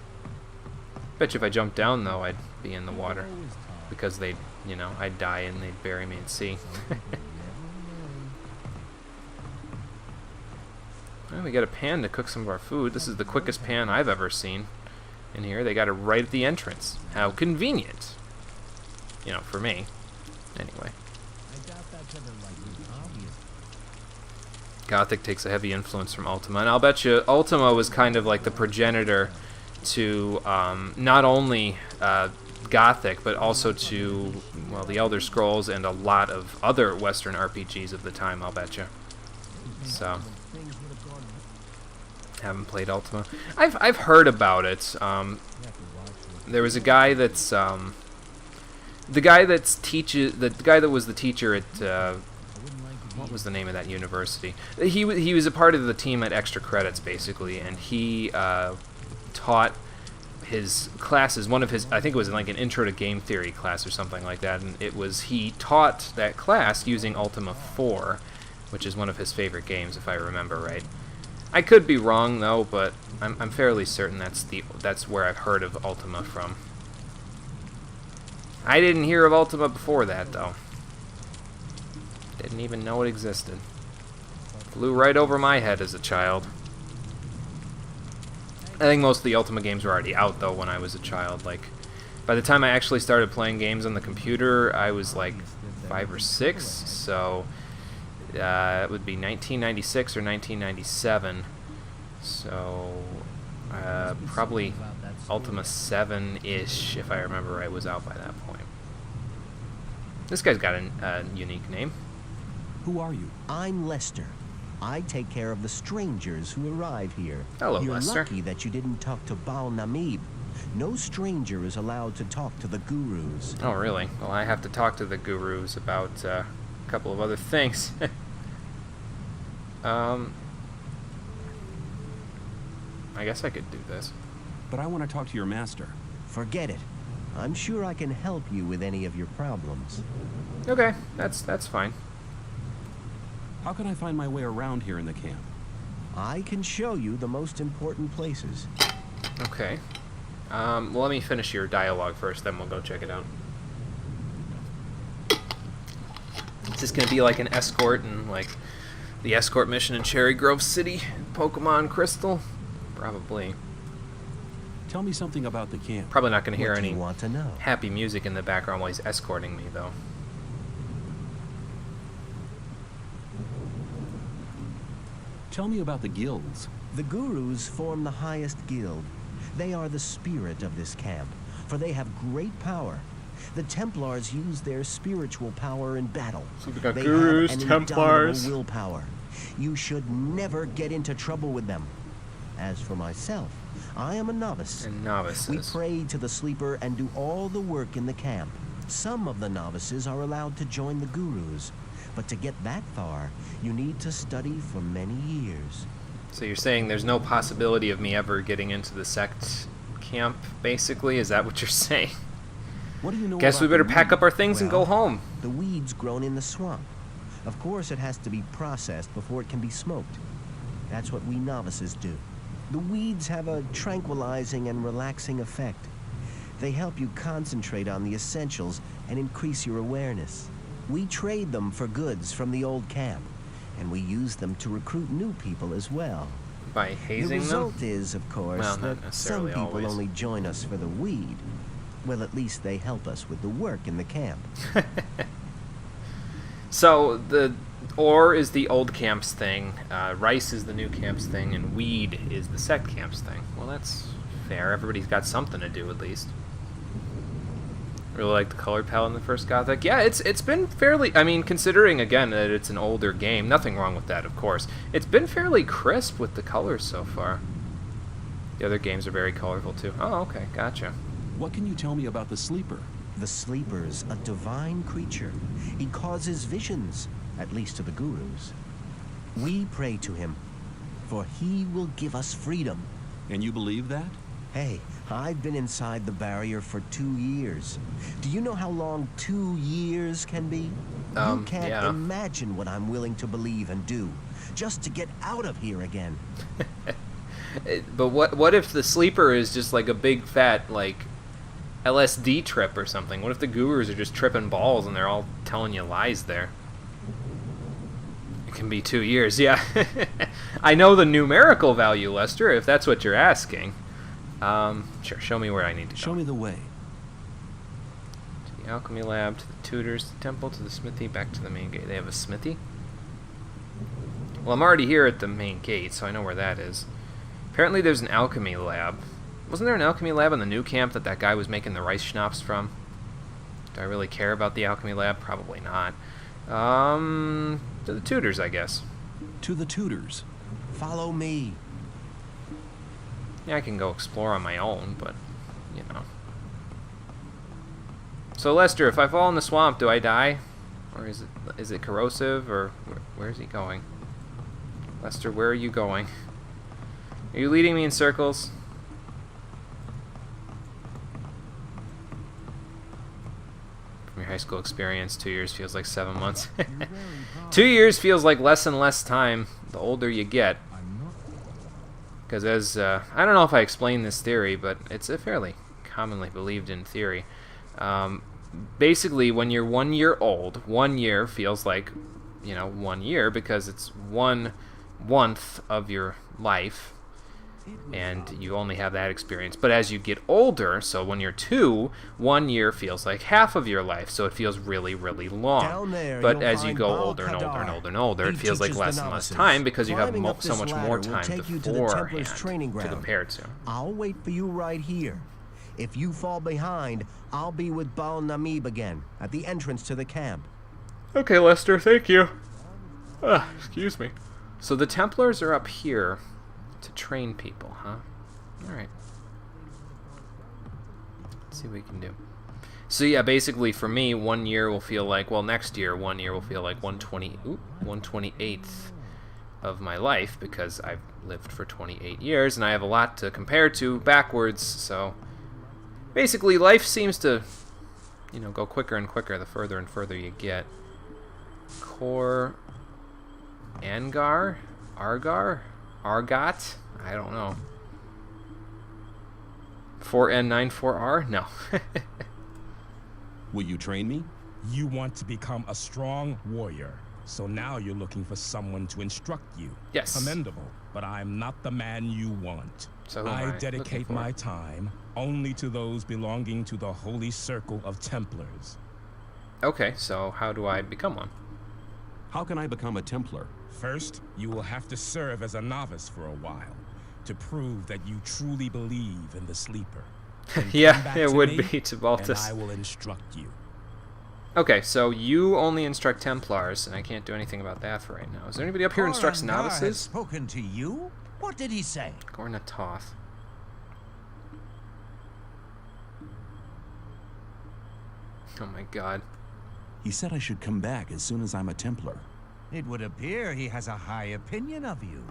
Bet you if I jumped down, though, I'd be in the water. Because they'd, you know, I'd die and they'd bury me at sea. Well, we got a pan to cook some of our food. This is the quickest pan I've ever seen in here. They got it right at the entrance. How convenient. You know, for me. Anyway. Gothic takes a heavy influence from Ultima. And I'll bet you Ultima was kind of like the progenitor to not only Gothic, but also to, well, the Elder Scrolls and a lot of other Western RPGs of the time, I'll bet you. So, haven't played Ultima. I've heard about it. There was a guy that's the guy that was the teacher at what was the name of that university? He was a part of the team at Extra Credits, basically, and he taught his classes, one of his, I think it was like an intro to game theory class or something like that, and he taught that class using Ultima 4, which is one of his favorite games, if I remember right. I could be wrong though, but I'm fairly certain that's where I've heard of Ultima from. I didn't hear of Ultima before that though. Didn't even know it existed. Flew right over my head as a child. I think most of the Ultima games were already out though when I was a child. Like, by the time I actually started playing games on the computer, I was like 5 or 6, so it would be 1996 or 1997. So probably Ultima 7-ish, if I remember right, was out by that point. This guy's got a unique name. Who are you? I'm Lester. I take care of the strangers who arrive here. Hello, You're Lester. lucky that you didn't talk to Baal Namib. No stranger is allowed to talk to the gurus. Oh, really? Well, I have to talk to the gurus about a couple of other things. I guess I could do this. But I want to talk to your master. Forget it. I'm sure I can help you with any of your problems. Okay, that's fine. How can I find my way around here in the camp? I can show you the most important places. Okay. Well, let me finish your dialogue first, then we'll go check it out. Is this going to be like an escort and like the escort mission in Cherry Grove City, Pokemon Crystal? Probably. Tell me something about the camp. Probably not going to hear What do any you want to know? happy music in the background while he's escorting me, though. Tell me about the guilds. The gurus form the highest guild. They are the spirit of this camp, for they have great power. The Templars use their spiritual power in battle. So we got they gurus, have an Templars. indomitable willpower. You should never get into trouble with them. As for myself, I am a novice. And novices. We pray to the sleeper and do all the work in the camp. Some of the novices are allowed to join the gurus, but to get that far, you need to study for many years. So you're saying there's no possibility of me ever getting into the sect camp, basically? Is that what you're saying? What do you know Guess we about better the pack up our things and go Well, home. The weed's grown in the swamp. Of course, it has to be processed before it can be smoked. That's what we novices do. The weeds have a tranquilizing and relaxing effect. They help you concentrate on the essentials and increase your awareness. We trade them for goods from the old camp, and we use them to recruit new people as well. By The hazing them? result is, of course, Well, not that some necessarily people always. only join us for the weed. Well, at least they help us with the work in the camp. So the ore is the old camp's thing, rice is the new camp's thing, and weed is the sect camp's thing. Well, that's fair. Everybody's got something to do, at least. Really like the color palette in the first Gothic. Yeah, it's been fairly, I mean, considering, again, that it's an older game, nothing wrong with that, of course. It's been fairly crisp with the colors so far. The other games are very colorful, too. Oh, okay, gotcha. What can you tell me about the sleeper? The sleeper's a divine creature. He causes visions, at least to the gurus. We pray to him, for he will give us freedom. And you believe that? Hey, I've been inside the barrier for 2 years. Do you know how long 2 years can be? You can't yeah. imagine what I'm willing to believe and do, just to get out of here again. But what if the sleeper is just like a big fat, like, LSD trip or something? What if the gurus are just tripping balls and they're all telling you lies there? It can be 2 years, yeah. I know the numerical value, Lester, if that's what you're asking. Sure, show me where I need to go. Show me the way. To the alchemy lab, to the tutors, the temple, to the smithy, back to the main gate. They have a smithy? Well, I'm already here at the main gate, so I know where that is. Apparently there's an alchemy lab. Wasn't there an alchemy lab in the new camp that guy was making the rice schnapps from? Do I really care about the alchemy lab? Probably not. To the tutors, I guess. To the tutors. Follow me. Yeah, I can go explore on my own, but, you know. So, Lester, if I fall in the swamp, do I die? Or is it corrosive, or where is he going? Lester, where are you going? Are you leading me in circles? From your high school experience, 2 years feels like 7 months. 2 years feels like less and less time the older you get. Because as, I don't know if I explained this theory, but it's a fairly commonly believed in theory. Basically, when you're 1 year old, 1 year feels like, 1 year because it's 1/1 of your life, and you only have that experience. But as you get older, so when you're 2, 1 year feels like half of your life, so it feels really, really long. But as you go older and older and older and older, it feels like less and less time because you have so much more time beforehand to compare to. I'll wait for you right here. If you fall behind, I'll be with Bal Namib again, at the entrance to the camp. Okay, Lester, thank you. Excuse me. So the Templars are up here to train people, huh? Alright. Let's see what we can do. So yeah, basically for me, 1 year will feel like, well, next year, 1 year will feel like 1/28th of my life, because I've lived for 28 years, and I have a lot to compare to backwards, so basically life seems to, go quicker and quicker the further and further you get. Core Angar? Argot? I don't know. 4N94R? No. Will you train me? You want to become a strong warrior, so now you're looking for someone to instruct you. Yes. Commendable, but I'm not the man you want. So I dedicate my time only to those belonging to the Holy Circle of Templars. Okay, so how do I become one? How can I become a Templar? First, you will have to serve as a novice for a while to prove that you truly believe in the Sleeper. Yeah, it would be to Baltus. And I will instruct you. Okay, so you only instruct Templars, and I can't do anything about that for right now. Is there anybody up here who instructs novices? Has spoken to you? What did he say? Gornatoth. Oh my god. He said I should come back as soon as I'm a Templar. It would appear he has a high opinion of you.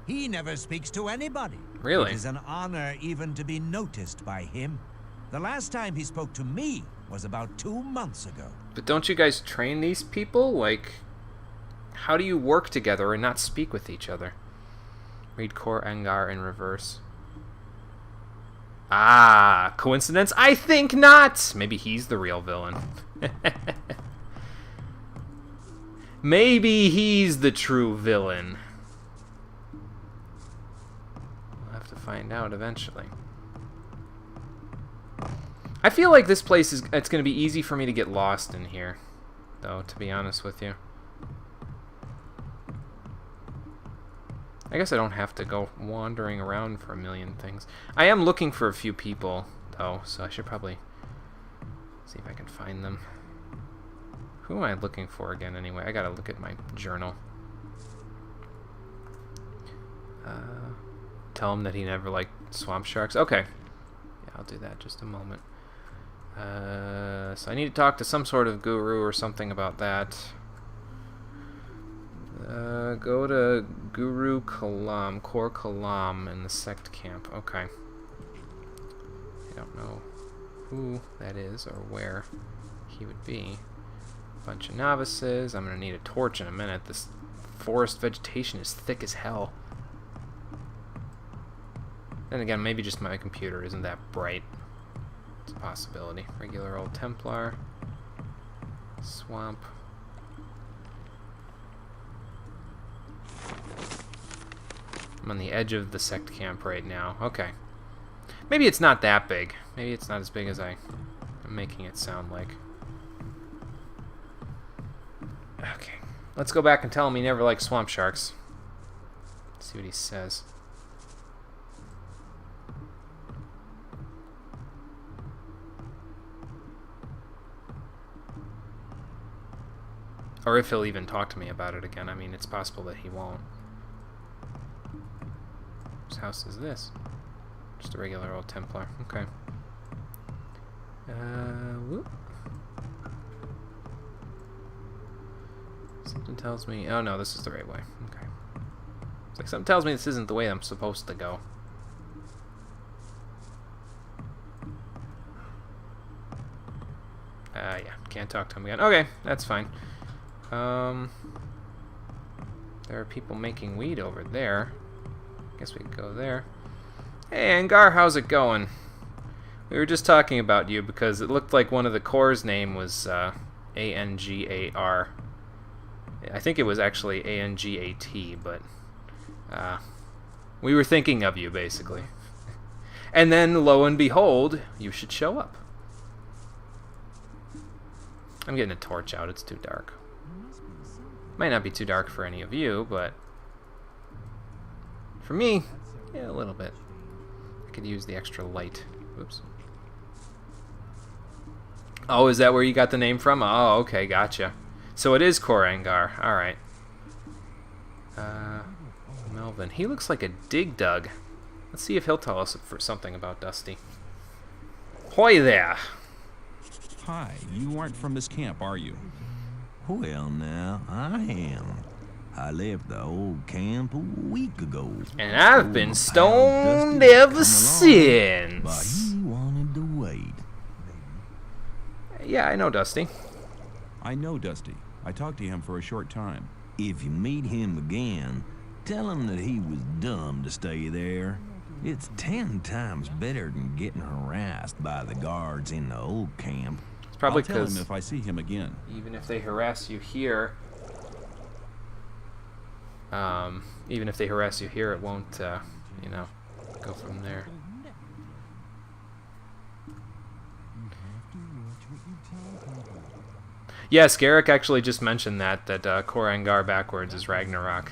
He never speaks to anybody. Really? It is an honor even to be noticed by him. The last time he spoke to me was about 2 months ago. But don't you guys train these people? Like, how do you work together and not speak with each other? Read Core Angar in reverse. Ah, coincidence? I think not! Maybe he's the real villain. Maybe he's the true villain. We'll have to find out eventually. I feel like this place it's going to be easy for me to get lost in here, though, to be honest with you. I guess I don't have to go wandering around for a million things. I am looking for a few people, though, so I should probably see if I can find them. Who am I looking for again, anyway? I gotta look at my journal. Tell him that he never liked swamp sharks. Okay. Yeah, I'll do that just a moment. So I need to talk to some sort of guru or something about that. Go to Guru Kalam, Kor Kalam in the sect camp. Okay. I don't know who that is or where he would be. Bunch of novices. I'm gonna need a torch in a minute. This forest vegetation is thick as hell. Then again, maybe just my computer isn't that bright. It's a possibility. Regular old Templar. Swamp. I'm on the edge of the sect camp right now. Okay. Maybe it's not that big. Maybe it's not as big as I'm making it sound like. Okay. Let's go back and tell him he never liked swamp sharks. Let's see what he says. Or if he'll even talk to me about it again. I mean, it's possible that he won't. Whose house is this? Just a regular old Templar. Okay. Whoop. Something tells me... Oh, no, this is the right way. Okay. It's like something tells me this isn't the way I'm supposed to go. Yeah. Can't talk to him again. Okay, that's fine. There are people making weed over there. Guess we can go there. Hey, Angar, how's it going? We were just talking about you because it looked like one of the Corps' name was A-N-G-A-R. I think it was actually A-N-G-A-T, but we were thinking of you, basically. And then, lo and behold, you should show up. I'm getting a torch out. It's too dark. Might not be too dark for any of you, but for me, yeah, a little bit. I could use the extra light. Oops. Oh, is that where you got the name from? Oh, okay, gotcha. So it is Korangar. Alright. Melvin. He looks like a dig dug. Let's see if he'll tell us something about Dusty. Hoy there! Hi, you aren't from this camp, are you? Well, now, I am. I left the old camp a week ago. And I've been Old stoned pal ever Dusty come along, but since. he wanted to wait. Yeah, I know Dusty. I know Dusty. I talked to him for a short time. If you meet him again, tell him that he was dumb to stay there. It's 10 times better than getting harassed by the guards in the old camp. It's probably I'll tell him because if I see him again. even if they harass you here, it won't, you know, go from there. Yes, Garrick actually just mentioned that Korangar backwards is Ragnarok.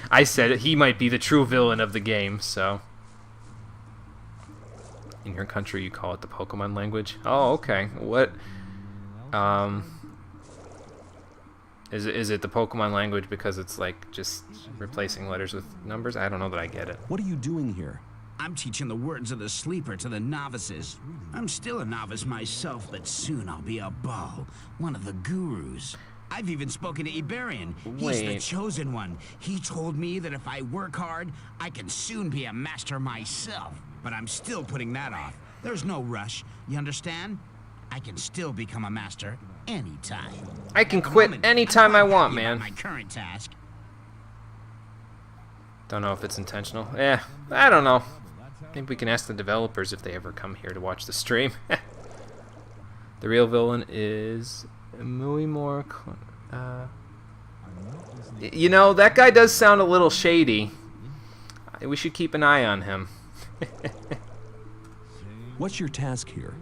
I said it, he might be the true villain of the game, so. In your country, you call it the Pokemon language. Oh, okay. What? Is it the Pokemon language because it's like just replacing letters with numbers? I don't know that I get it. What are you doing here? I'm teaching the words of the sleeper to the novices. I'm still a novice myself, but soon I'll be a Baal, one of the gurus. I've even spoken to Iberian. He's the Wait. chosen one. He told me that if I work hard, I can soon be a master myself. But I'm still putting that off. There's no rush. You understand? I can still become a master anytime. I can quit anytime I want, man. My current task. Don't know if it's intentional. I don't know. Maybe we can ask the developers if they ever come here to watch the stream. The real villain is Muimore. You know, that guy does sound a little shady. We should keep an eye on him. What's your task here?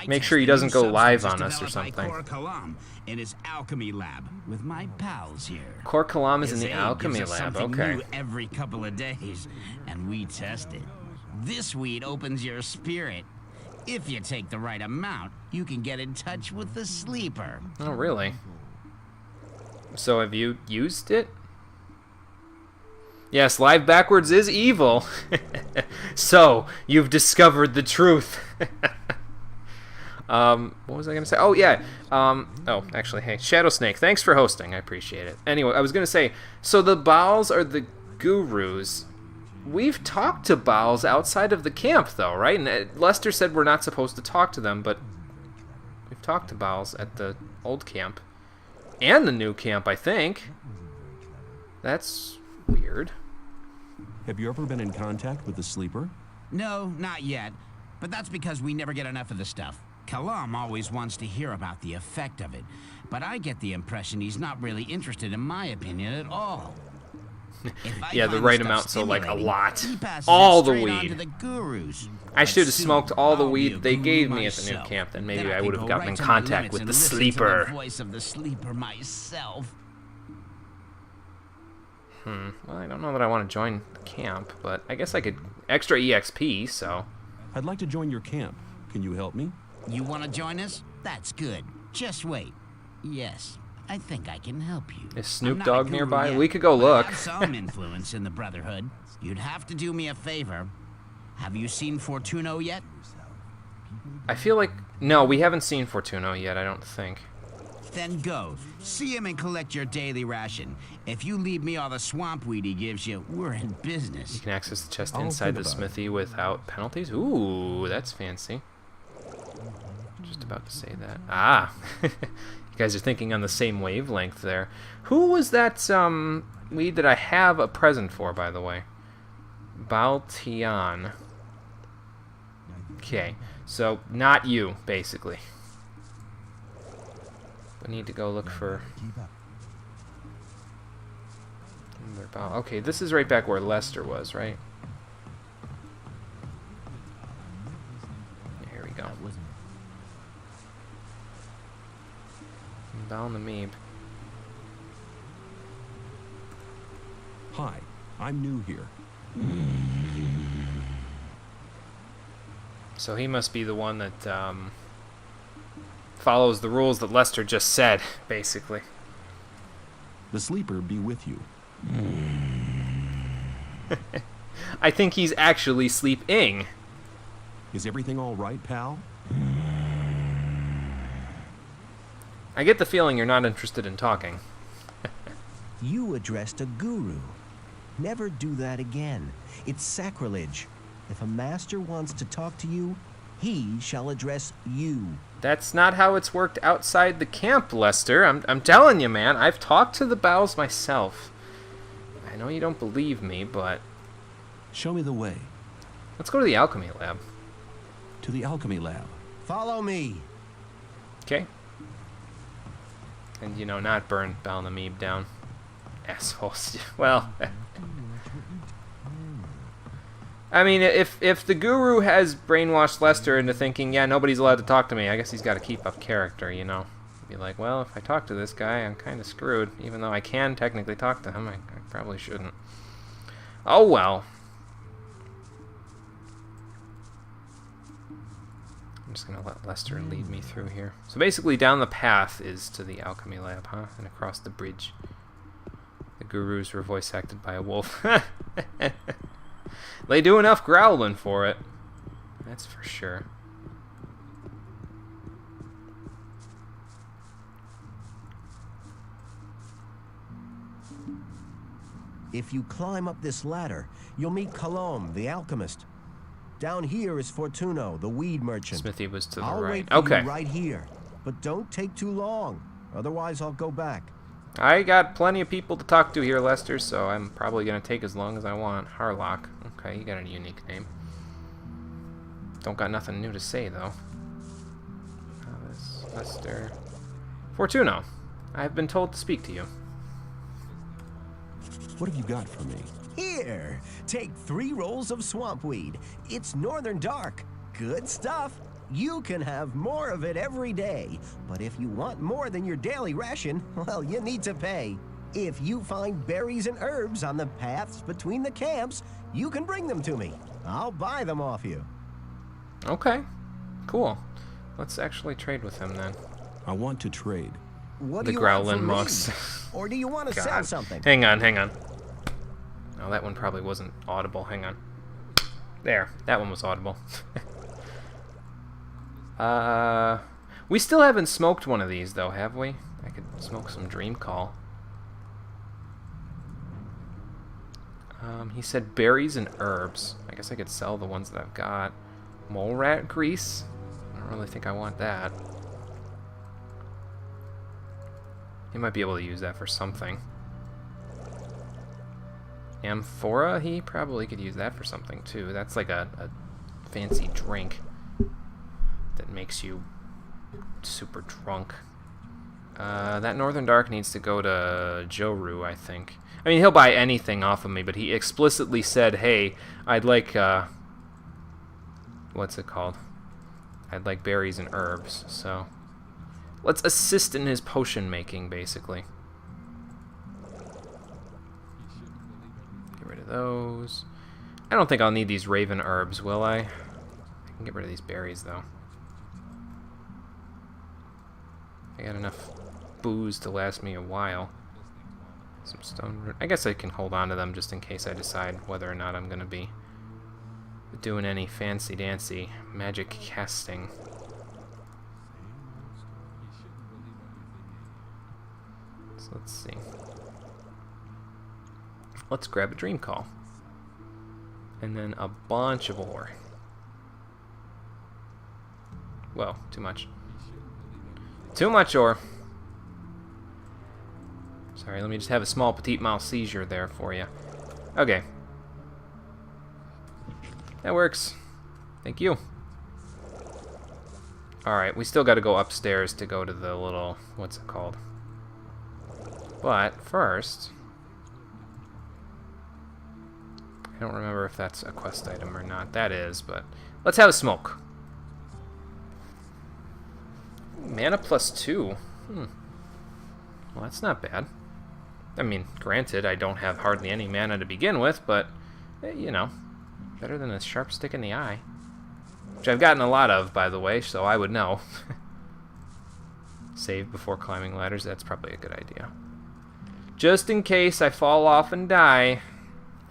Make sure he doesn't go live on us or something. Kalam in his alchemy lab with my pals here. Kor Kalam is in His the aid alchemy gives us lab. something Okay. new every couple of days, and we test it. This weed opens your spirit. If you take the right amount, you can get in touch with the sleeper. Oh, really? So have you used it? Yes, live backwards is evil. So, you've discovered the truth. What was I going to say? Oh, yeah. Oh, actually, hey, Shadow Snake, thanks for hosting. I appreciate it. Anyway, I was going to say, so the Baals are the gurus. We've talked to Baals outside of the camp, though, right? And Lester said we're not supposed to talk to them, but we've talked to Baals at the old camp. And the new camp, I think. That's weird. Have you ever been in contact with the sleeper? No, not yet. But that's because we never get enough of the stuff. Kalam always wants to hear about the effect of it. But I get the impression he's not really interested in my opinion at all. Yeah, the right amount, so like a lot. He passes All it the straight on to weed. the gurus. I should have But soon, smoked all the I'll be a weed they guru gave me at the new myself. camp, then maybe Then I can would have go gotten right in to my contact limits with and the listen to sleeper. the voice of the sleeper myself. Well, I don't know that I want to join the camp, but I guess I could extra EXP, so. I'd like to join your camp. Can you help me? You want to join us? That's good. Just wait. Yes, I think I can help you. Is Snoop I'm not a Dogg guru nearby? yet, We could go but look. I have some influence in the Brotherhood. You'd have to do me a favor. Have you seen Fortuno yet? I feel like... No, we haven't seen Fortuno yet, I don't think. Then go. See him and collect your daily ration. If you leave me all the swamp weed he gives you, we're in business. You can access the chest I'll inside think the about smithy without penalties? Ooh, that's fancy. Just about to say that. Ah! You guys are thinking on the same wavelength there. Who was that, weed that I have a present for, by the way. Baltian. Okay, so not you, basically. We need to go look for... Okay, this is right back where Lester was, right? Here we go. Down the Meeb. Hi, I'm new here. So he must be the one that follows the rules that Lester just said, basically. The sleeper be with you. I think he's actually sleeping. Is everything all right, pal? I get the feeling you're not interested in talking. You addressed a guru. Never do that again. It's sacrilege. If a master wants to talk to you, he shall address you. That's not how it's worked outside the camp, Lester. I'm telling you, man. I've talked to the Bows myself. I know you don't believe me, but... Show me the way. Let's go to the alchemy lab. To the alchemy lab. Follow me. Okay. And, you know, not burn Balnamib down. Assholes. Well... I mean, if the guru has brainwashed Lester into thinking, yeah, nobody's allowed to talk to me, I guess he's got to keep up character, you know? Be like, well, if I talk to this guy, I'm kind of screwed. Even though I can technically talk to him, I probably shouldn't. Oh, well. I'm just going to let Lester lead me through here. So basically, down the path is to the alchemy lab, huh? And across the bridge. The gurus were voice acted by a wolf. They do enough growling for it. That's for sure. If you climb up this ladder, you'll meet Colombe, the alchemist. Down here is Fortuno, the weed merchant. Smithy was to the I'll right. wait for Okay. you right here, but don't take too long. Otherwise, I'll go back. I got plenty of people to talk to here, Lester, so I'm probably going to take as long as I want. Harlock. Okay, you got a unique name. Don't got nothing new to say, though. Alice, Lester. Fortuno. I've been told to speak to you. What have you got for me? Here, take 3 rolls of swamp weed. It's northern dark. Good stuff. You can have more of it every day. But if you want more than your daily ration, well, you need to pay. If you find berries and herbs on the paths between the camps, you can bring them to me. I'll buy them off you. Okay. Cool. Let's actually trade with him, then. I want to trade. What The do you want growling from me? monks. Or do you want to sell something? Hang on, hang on. Oh, that one probably wasn't audible. Hang on. There. That one was audible. We still haven't smoked one of these, though, have we? I could smoke some Dream Call. He said berries and herbs. I guess I could sell the ones that I've got. Mole rat grease? I don't really think I want that. He might be able to use that for something. Amphora? He probably could use that for something, too. That's like a fancy drink that makes you super drunk. That Northern Dark needs to go to Joru, I think. I mean, he'll buy anything off of me, but he explicitly said, hey, I'd like, what's it called? I'd like berries and herbs, so... Let's assist in his potion making, basically. Get rid of those. I don't think I'll need these raven herbs, will I? I can get rid of these berries, though. I got enough booze to last me a while. Some stone root. I guess I can hold on to them just in case I decide whether or not I'm going to be doing any fancy-dancy magic casting. So let's see. Let's grab a Dream Call. And then a bunch of ore. Whoa, too much. Too much ore. Sorry, let me just have a small petite mouse seizure there for you. Okay. That works. Thank you. Alright, we still got to go upstairs to go to the little... what's it called? But, first... I don't remember if that's a quest item or not. That is, but... let's have a smoke. Mana +2. Well, that's not bad. I mean, granted, I don't have hardly any mana to begin with, but, you know, better than a sharp stick in the eye. Which I've gotten a lot of, by the way, so I would know. Save before climbing ladders, that's probably a good idea. Just in case I fall off and die,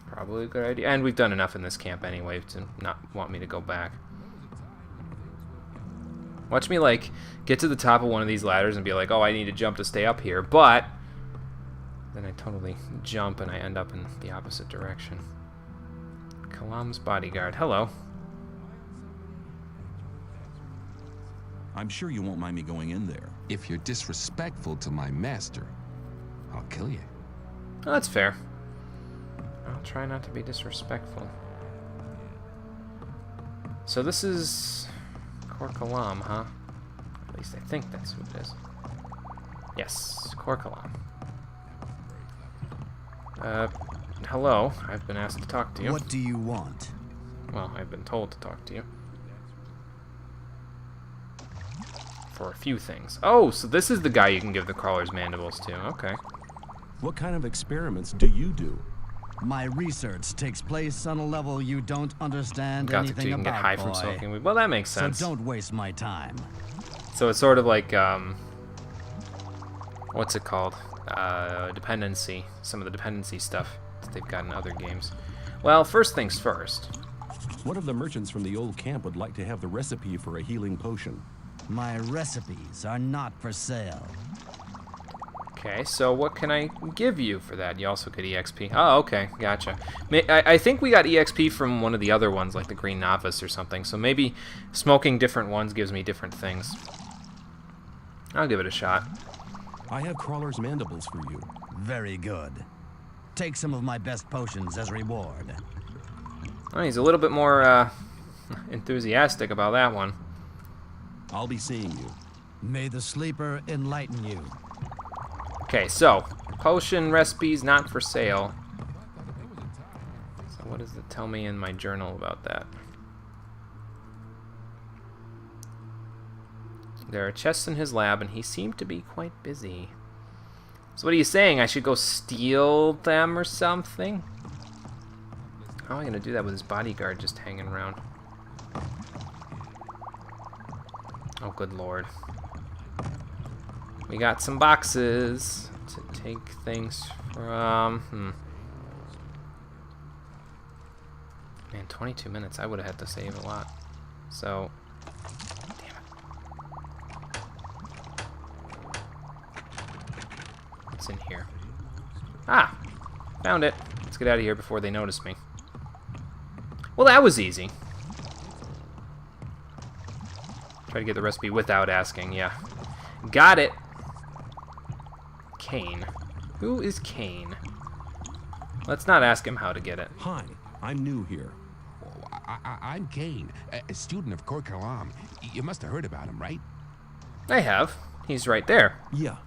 probably a good idea. And we've done enough in this camp anyway to not want me to go back. Watch me, like, get to the top of one of these ladders and be like, oh, I need to jump to stay up here, but then I totally jump and I end up in the opposite direction. Kalam's bodyguard. Hello. I'm sure you won't mind me going in there. If you're disrespectful to my master, I'll kill you. Oh, that's fair. I'll try not to be disrespectful. So this is Kor Kalam, huh? At least I think that's who it is. Yes, Kor Kalam. Hello. I've been asked to talk to you. What do you want? Well, I've been told to talk to you. For a few things. Oh, so this is the guy you can give the crawler's mandibles to. Okay. What kind of experiments do you do? My research takes place on a level you don't understand Gothic, anything you can about, get high boy. from smoking weed. Well, that makes sense. So don't waste my time. So it's sort of like, what's it called? Dependency. Some of the dependency stuff that they've got in other games. Well, first things first. One of the merchants from the old camp would like to have the recipe for a healing potion. My recipes are not for sale. Okay, so what can I give you for that? You also get EXP. Oh, okay, gotcha. I think we got EXP from one of the other ones, like the Green Novice or something, so maybe smoking different ones gives me different things. I'll give it a shot. I have crawler's mandibles for you. Very good. Take some of my best potions as reward. Oh, he's a little bit more enthusiastic about that one. I'll be seeing you. May the sleeper enlighten you. Okay, so potion recipes not for sale. So what does it tell me in my journal about that? There are chests in his lab, and he seemed to be quite busy. So what are you saying? I should go steal them or something? How am I going to do that with his bodyguard just hanging around? Oh, good lord. We got some boxes to take things from. Man, 22 minutes. I would have had to save a lot. So, damn it. What's in here? Ah! Found it. Let's get out of here before they notice me. Well, that was easy. Try to get the recipe without asking, yeah. Got it! Kane. Who is Kane? Let's not ask him how to get it. Hi, I'm new here. I'm Kane, a student of Kor Kalam. You must have heard about him, right? I have. He's right there. Yeah.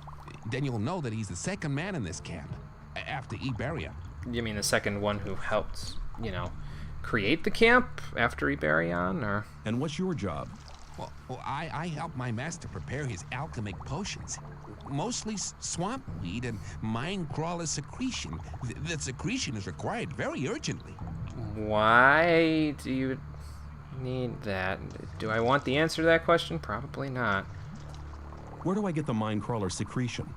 Then you'll know that he's the second man in this camp, after Iberion. You mean the second one who helped, you know, create the camp after Iberion, or? And what's your job? Well, I help my master prepare his alchemic potions. Mostly swamp weed and mine crawler secretion. That secretion is required very urgently. Why do you need that? Do I want the answer to that question? Probably not. Where do I get the mine crawler secretion?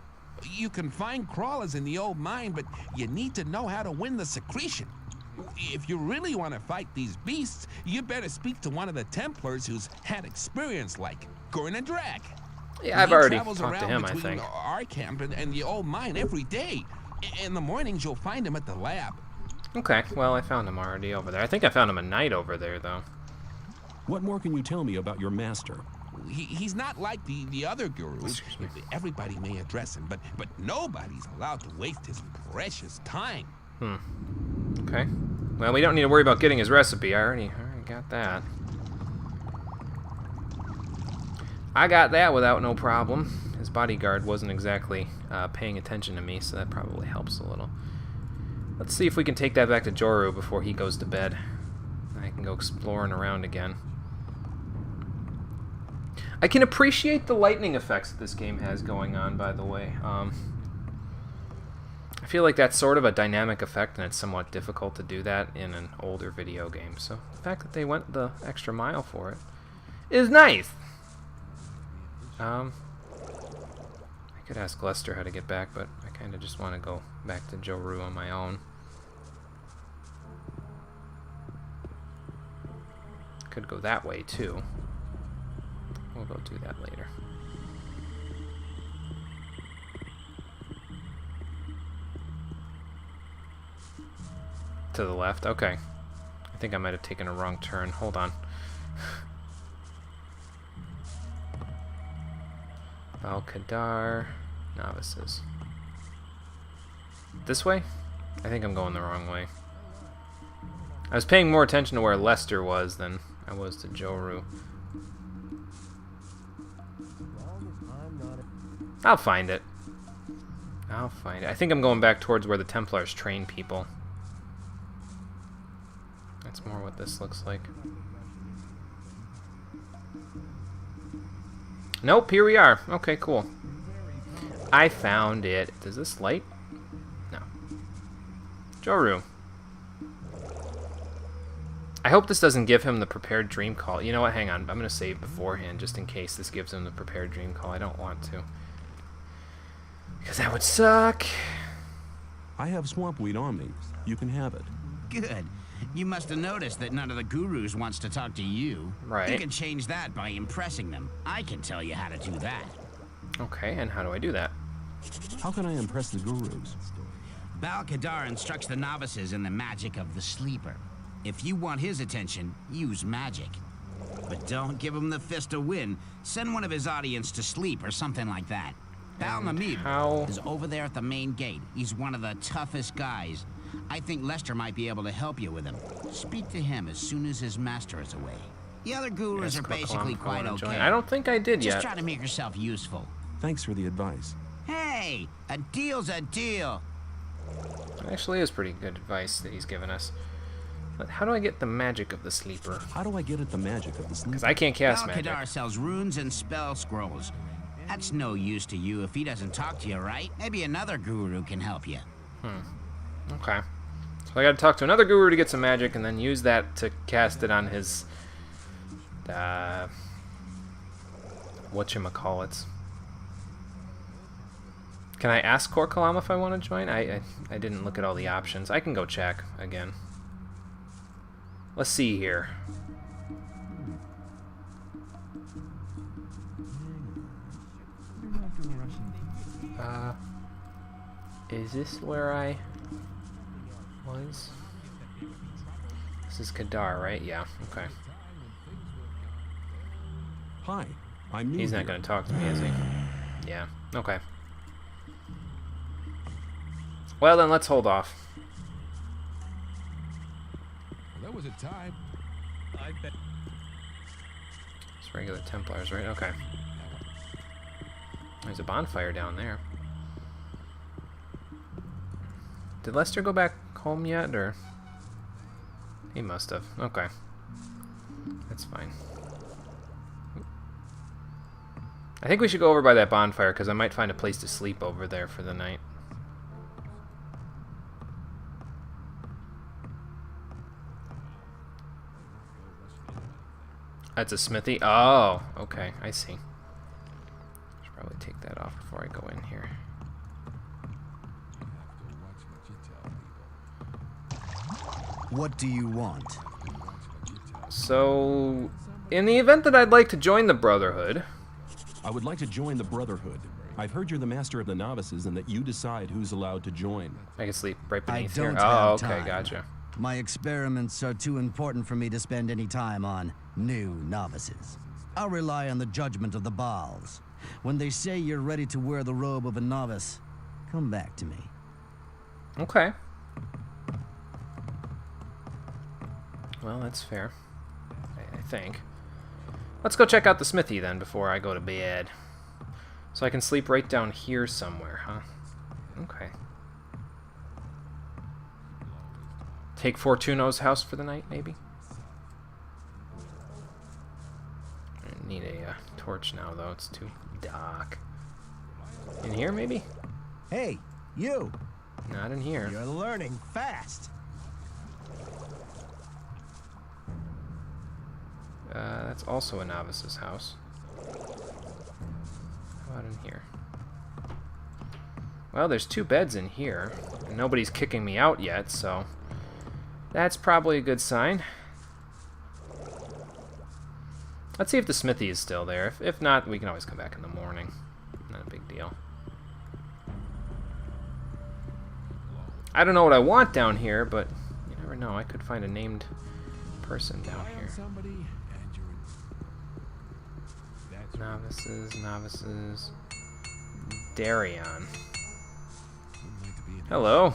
You can find crawlers in the old mine, but you need to know how to win the secretion. If you really want to fight these beasts, you better speak to one of the Templars who's had experience like Gurn and Drag. Yeah, I've already talked to him, I think. Our camp and the old mine every day. In the mornings, you'll find him at the lab. Okay, well, I found him already over there. I think I found him a night over there, though. What more can you tell me about your master? He's not like the other gurus. Everybody may address him, but nobody's allowed to waste his precious time. Okay. Well, we don't need to worry about getting his recipe. I already got that. I got that without no problem. His bodyguard wasn't exactly paying attention to me, so that probably helps a little. Let's see if we can take that back to Joru before he goes to bed. I can go exploring around again. I can appreciate the lightning effects that this game has going on, by the way. I feel like that's sort of a dynamic effect, and it's somewhat difficult to do that in an older video game. So the fact that they went the extra mile for it is nice. I could ask Lester how to get back, but I kind of just want to go back to Joru on my own. Could go that way too. We'll go do that later. To the left? Okay. I think I might have taken a wrong turn. Hold on. Al-Qadar, novices. This way? I think I'm going the wrong way. I was paying more attention to where Lester was than I was to Joru. I'll find it. I'll find it. I think I'm going back towards where the Templars train people. That's more what this looks like. Nope, here we are. Okay, cool. I found it. Does this light? No. Joru. I hope this doesn't give him the prepared dream call. You know what? Hang on. I'm going to save beforehand just in case this gives him the prepared dream call. I don't want to. Because that would suck. I have swamp weed on me. You can have it. Good. You must have noticed that none of the gurus wants to talk to you. Right. You can change that by impressing them. I can tell you how to do that. Okay, and how do I do that? How can I impress the gurus? Bal-Qadar instructs the novices in the magic of the sleeper. If you want his attention, use magic. But don't give him the fist to win. Send one of his audience to sleep or something like that. Bal-Namib is over there at the main gate. He's one of the toughest guys. I think Lester might be able to help you with him. Speak to him as soon as his master is away. The other gurus are basically quite okay. I don't think I did yet. Just try to make yourself useful. Thanks for the advice. Hey, a deal's a deal. It actually is pretty good advice that he's given us. But how do I get the magic of the sleeper? How do I get at the magic of the sleeper? Because I can't cast magic. Bal-Qadar sells runes and spell scrolls. That's no use to you if he doesn't talk to you, right? Maybe another guru can help you. Okay. So I gotta talk to another guru to get some magic and then use that to cast it on his... whatchamacallits. Can I ask Korkalam if I want to join? I didn't look at all the options. I can go check again. Let's see here. Is this where I was? This is Qadar, right? Yeah, okay. Hi, I'm new. He's not going to talk to me, is he? Yeah, okay. Well, then let's hold off. Well, there was a time. I bet. It's regular Templars, right? Okay. There's a bonfire down there. Did Lester go back home yet, or? He must have. Okay. That's fine. I think we should go over by that bonfire, because I might find a place to sleep over there for the night. That's a smithy? Oh, okay. I see. Should probably take that off before I go in here. What do you want? So, in the event that I'd like to join the Brotherhood... I would like to join the Brotherhood. I've heard you're the master of the novices and that you decide who's allowed to join. I can sleep right beneath here. have Oh, okay, time. gotcha. My experiments are too important for me to spend any time on new novices. I'll rely on the judgment of the Baals. When they say you're ready to wear the robe of a novice, come back to me. Okay. Well, that's fair. I think. Let's go check out the smithy then before I go to bed. So I can sleep right down here somewhere, huh? Okay. Take Fortuno's house for the night, maybe? I need a torch now, though. It's too dark. In here, maybe? Hey, you! Not in here. You're learning fast. That's also a novice's house. How about in here? Well, there's 2 beds in here, and nobody's kicking me out yet, so that's probably a good sign. Let's see if the smithy is still there. If not, we can always come back in the morning. Not a big deal. I don't know what I want down here, but you never know. I could find a named person down here. Novices. Darion. Hello.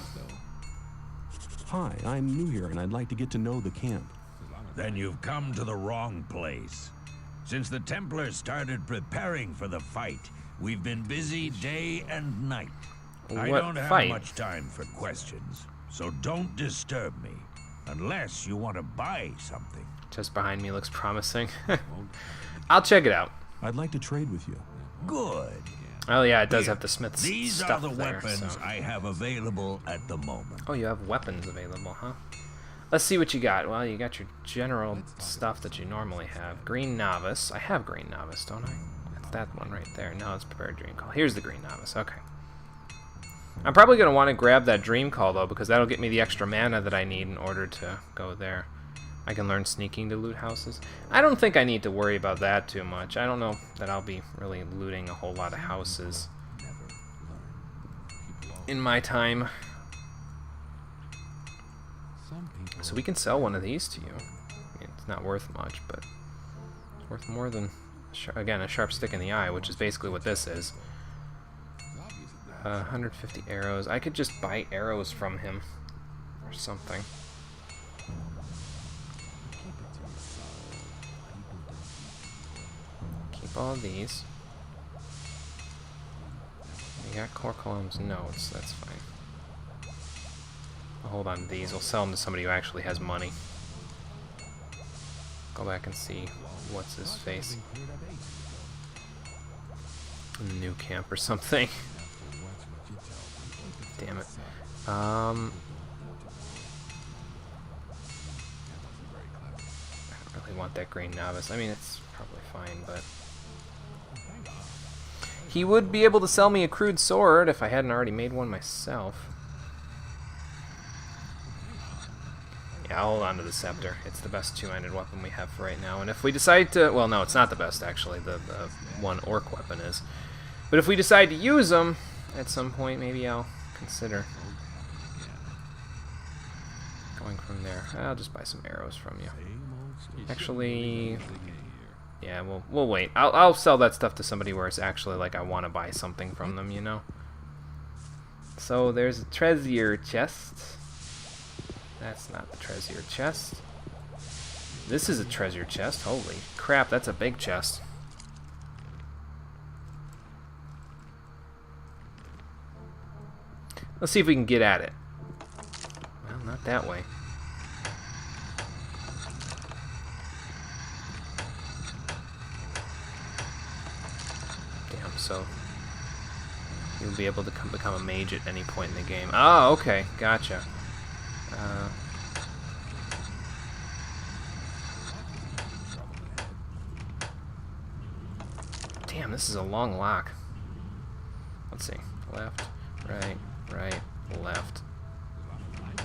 Hi, I'm new here, and I'd like to get to know the camp. Then you've come to the wrong place. Since the Templars started preparing for the fight, we've been busy day and night. I don't have much time for questions, so don't disturb me. Unless you want to buy something. Just behind me looks promising. I'll check it out. I'd like to trade with you. Good. Oh yeah, it does have the smith's These stuff are the there, weapons so. I have available at the moment. Oh, you have weapons available, huh? Let's see what you got. Well, you got your general stuff that you normally have. Green Novice. I have Green Novice, don't I? That's that one right there. No, it's Prepared Dream Call. Here's the Green Novice. Okay. I'm probably going to want to grab that Dream Call, though, because that'll get me the extra mana that I need in order to go there. I can learn sneaking to loot houses. I don't think I need to worry about that too much. I don't know that I'll be really looting a whole lot of houses in my time. So we can sell one of these to you. I mean, it's not worth much, but it's worth more than, again, a sharp stick in the eye, which is basically what this is. 150 arrows. I could just buy arrows from him or something. Keep all of these. You got Corcolum's notes. That's fine. I'll hold on to these. We'll sell them to somebody who actually has money. Go back and see what's his face. New camp or something. Damn it. I don't really want that Green Novice. I mean, it's probably fine, but he would be able to sell me a crude sword if I hadn't already made one myself. Yeah, I'll hold on to the scepter. It's the best two-handed weapon we have for right now. And if we decide to... Well, no, it's not the best, actually. The one orc weapon is. But if we decide to use them at some point, maybe I'll consider going from there. I'll just buy some arrows from you. Actually... Yeah, we'll wait. I'll sell that stuff to somebody where it's actually like I want to buy something from them, you know? So there's a treasure chest. That's not the treasure chest. This is a treasure chest. Holy crap, that's a big chest. Let's see if we can get at it. Well, not that way. Damn, so you'll be able to become a mage at any point in the game. Oh, okay, gotcha. Damn, this is a long lock. Let's see. Left, right, left,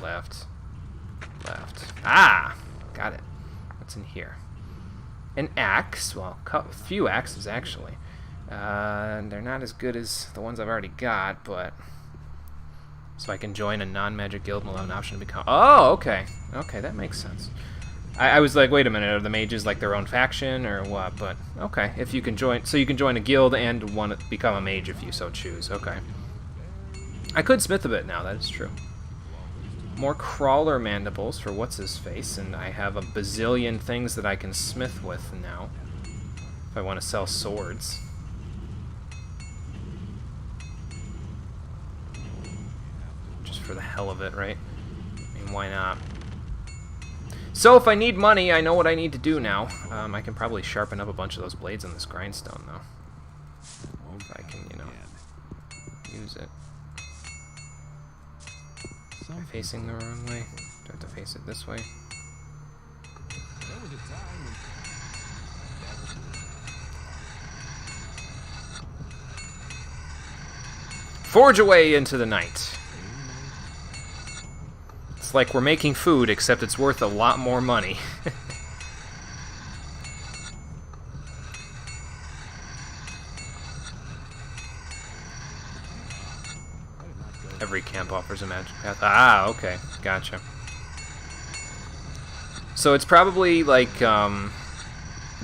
left. Ah! Got it. What's in here? An axe. Well, a few axes, actually. They're not as good as the ones I've already got, but... So I can join a non-magic guild and allow an option to become... Oh, okay. Okay, that makes sense. I was like, wait a minute, are the mages like their own faction or what? But okay, if you can join, so you can join a guild and become a mage if you so choose. Okay. I could smith a bit now, that is true. More crawler mandibles for what's his face, and I have a bazillion things that I can smith with now. If I want to sell swords. Just for the hell of it, right? I mean, why not? So if I need money, I know what I need to do now. I can probably sharpen up a bunch of those blades on this grindstone, though. If I can, you know, use it. Am I facing the wrong way? Do I have to face it this way? Forge away into the night. It's like we're making food, except it's worth a lot more money. Every camp offers a magic path. Ah, okay. Gotcha. So it's probably like, the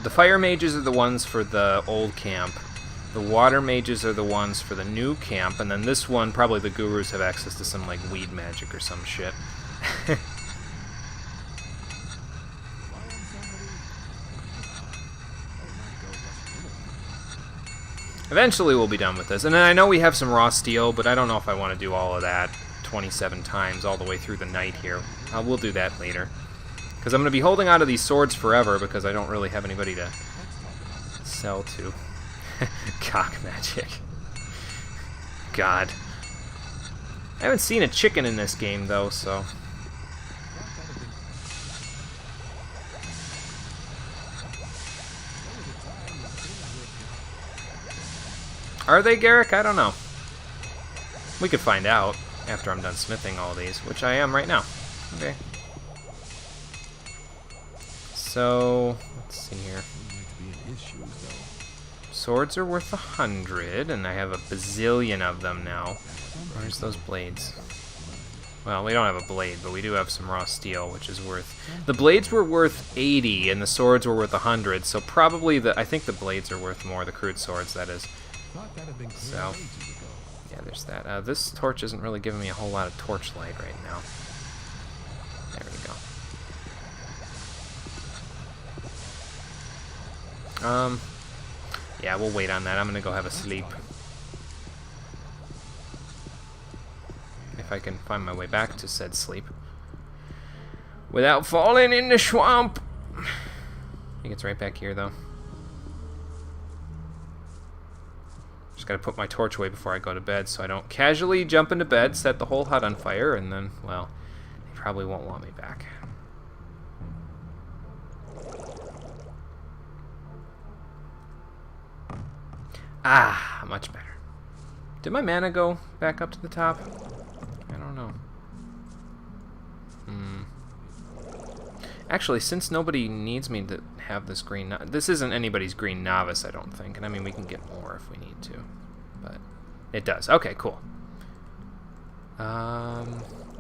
fire mages are the ones for the old camp. The water mages are the ones for the new camp. And then this one, probably the gurus have access to some, like, weed magic or some shit. Eventually we'll be done with this. And then I know we have some raw steel, but I don't know if I want to do all of that 27 times all the way through the night here. We'll do that later. Because I'm going to be holding on to these swords forever because I don't really have anybody to sell to. Cock magic. God. I haven't seen a chicken in this game, though, so... Are they, Garrick? I don't know. We could find out after I'm done smithing all these, which I am right now. Okay. So, let's see here. Swords are worth 100, and I have a bazillion of them now. Where's those blades? Well, we don't have a blade, but we do have some raw steel, which is worth... The blades were worth 80, and the swords were worth 100, so probably I think the blades are worth more, the crude swords, that is. So, yeah, there's that. This torch isn't really giving me a whole lot of torchlight right now. There we go. Yeah, we'll wait on that. I'm gonna go have a sleep. If I can find my way back to said sleep. Without falling in the swamp! I think it's right back here, though. Just gotta put my torch away before I go to bed so I don't casually jump into bed, set the whole hut on fire, and then, well, they probably won't want me back. Ah, much better. Did my mana go back up to the top? I don't know. Actually, since nobody needs me to have this green... This isn't anybody's green novice, I don't think. And I mean, we can get more if we need to. But it does. Okay, cool. Let's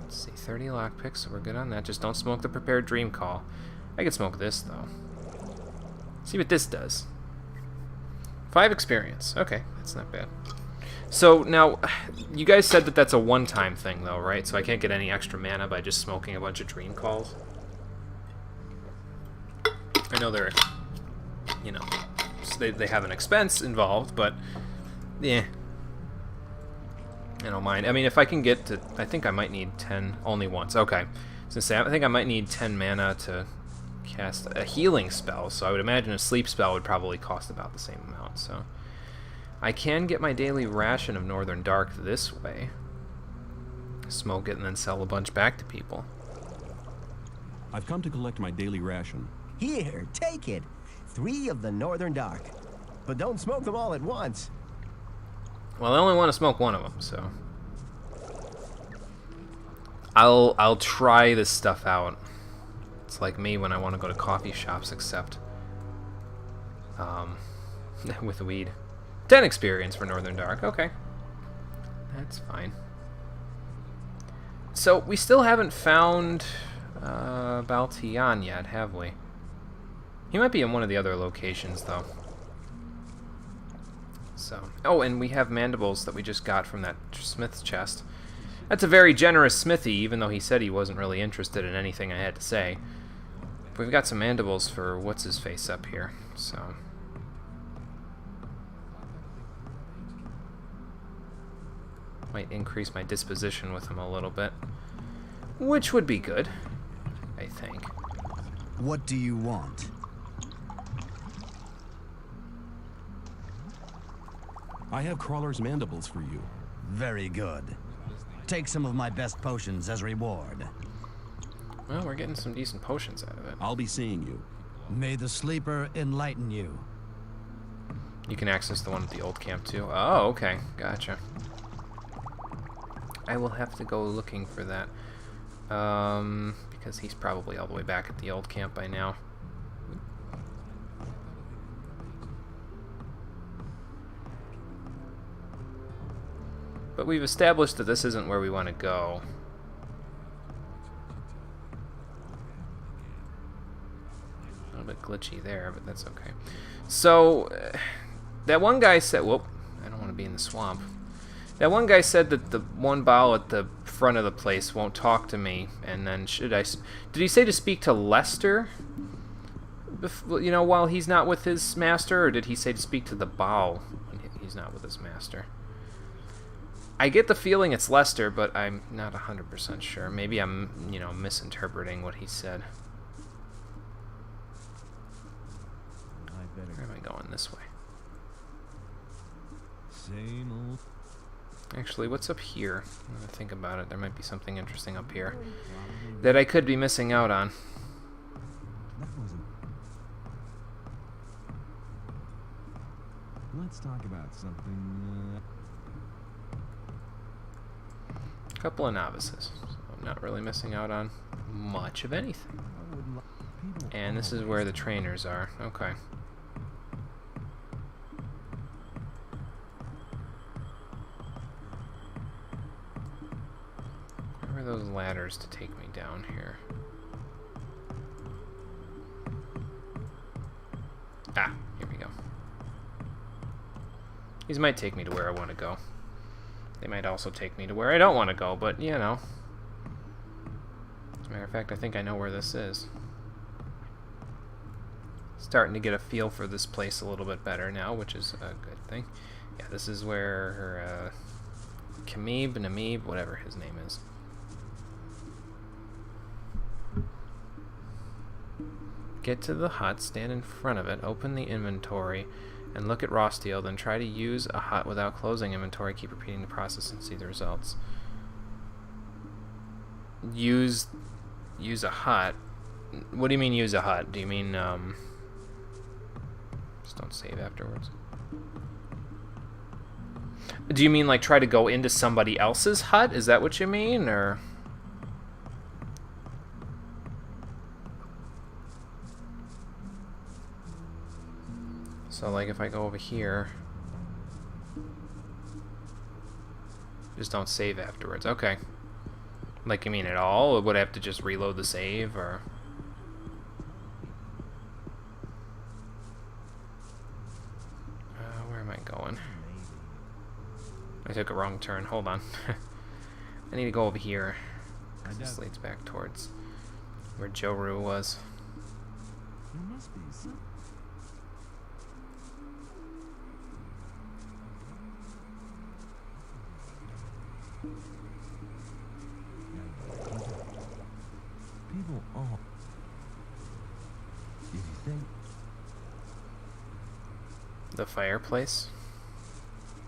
see. 30 lockpicks, so we're good on that. Just don't smoke the prepared dream call. I could smoke this, though. See what this does. 5 experience. Okay, that's not bad. So, now, you guys said that that's a one-time thing, though, right? So I can't get any extra mana by just smoking a bunch of dream calls? I know they're, you know, they have an expense involved, but, yeah. I don't mind. I mean, if I can get to... I think I might need 10 only once. Okay. I was gonna say, I think I might need 10 mana to cast a healing spell, so I would imagine a sleep spell would probably cost about the same amount, so... I can get my daily ration of Northern Dark this way. Smoke it and then sell a bunch back to people. I've come to collect my daily ration. Here, take it. 3 of the Northern Dark. But don't smoke them all at once. Well, I only want to smoke one of them, so... I'll try this stuff out. It's like me when I want to go to coffee shops, except... with weed. 10 experience for Northern Dark. Okay. That's fine. So, we still haven't found Baltian yet, have we? He might be in one of the other locations, though. So, oh, and we have mandibles that we just got from that smith's chest. That's a very generous smithy, even though he said he wasn't really interested in anything I had to say. But we've got some mandibles for what's-his-face up here, so... Might increase my disposition with him a little bit. Which would be good, I think. What do you want? I have Crawler's mandibles for you. Very good. Take some of my best potions as reward. Well, we're getting some decent potions out of it. I'll be seeing you. May the sleeper enlighten you. You can access the one at the old camp, too. Oh, okay. Gotcha. I will have to go looking for that. Because he's probably all the way back at the old camp by now. But we've established that this isn't where we want to go. A little bit glitchy there, but that's okay. So, that one guy said... Whoop, I don't want to be in the swamp. That one guy said that the one bow at the front of the place won't talk to me, and then should I... Did he say to speak to Lester? You know, while he's not with his master, or did he say to speak to the bow when he's not with his master? I get the feeling it's Lester, but I'm not 100% sure. Maybe I'm, you know, misinterpreting what he said. Where am I going? This way. Same old. Actually, what's up here? I'm gonna think about it. There might be something interesting up here that I could be missing out on. Let's talk about something. A couple of novices. So I'm not really missing out on much of anything. And this is where the trainers are. Okay. Where are those ladders to take me down here? Ah, here we go. These might take me to where I want to go. They might also take me to where I don't want to go, but, you know. As a matter of fact, I think I know where this is. Starting to get a feel for this place a little bit better now, which is a good thing. Yeah, this is where Kamib, Namib, whatever his name is. Get to the hut, stand in front of it, open the inventory, and look at Rostiel, then try to use a hut without closing inventory. Keep repeating the process and see the results. Use a hut? What do you mean use a hut? Do you mean, just don't save afterwards? Do you mean, like, try to go into somebody else's hut? Is that what you mean, or...? So, like, if I go over here... Just don't save afterwards. Okay. Like, you mean at all? Or would I have to just reload the save, or... where am I going? I took a wrong turn. Hold on. I need to go over here. This leads back towards where Joru was. There must be some. People all. Did you think? The fireplace?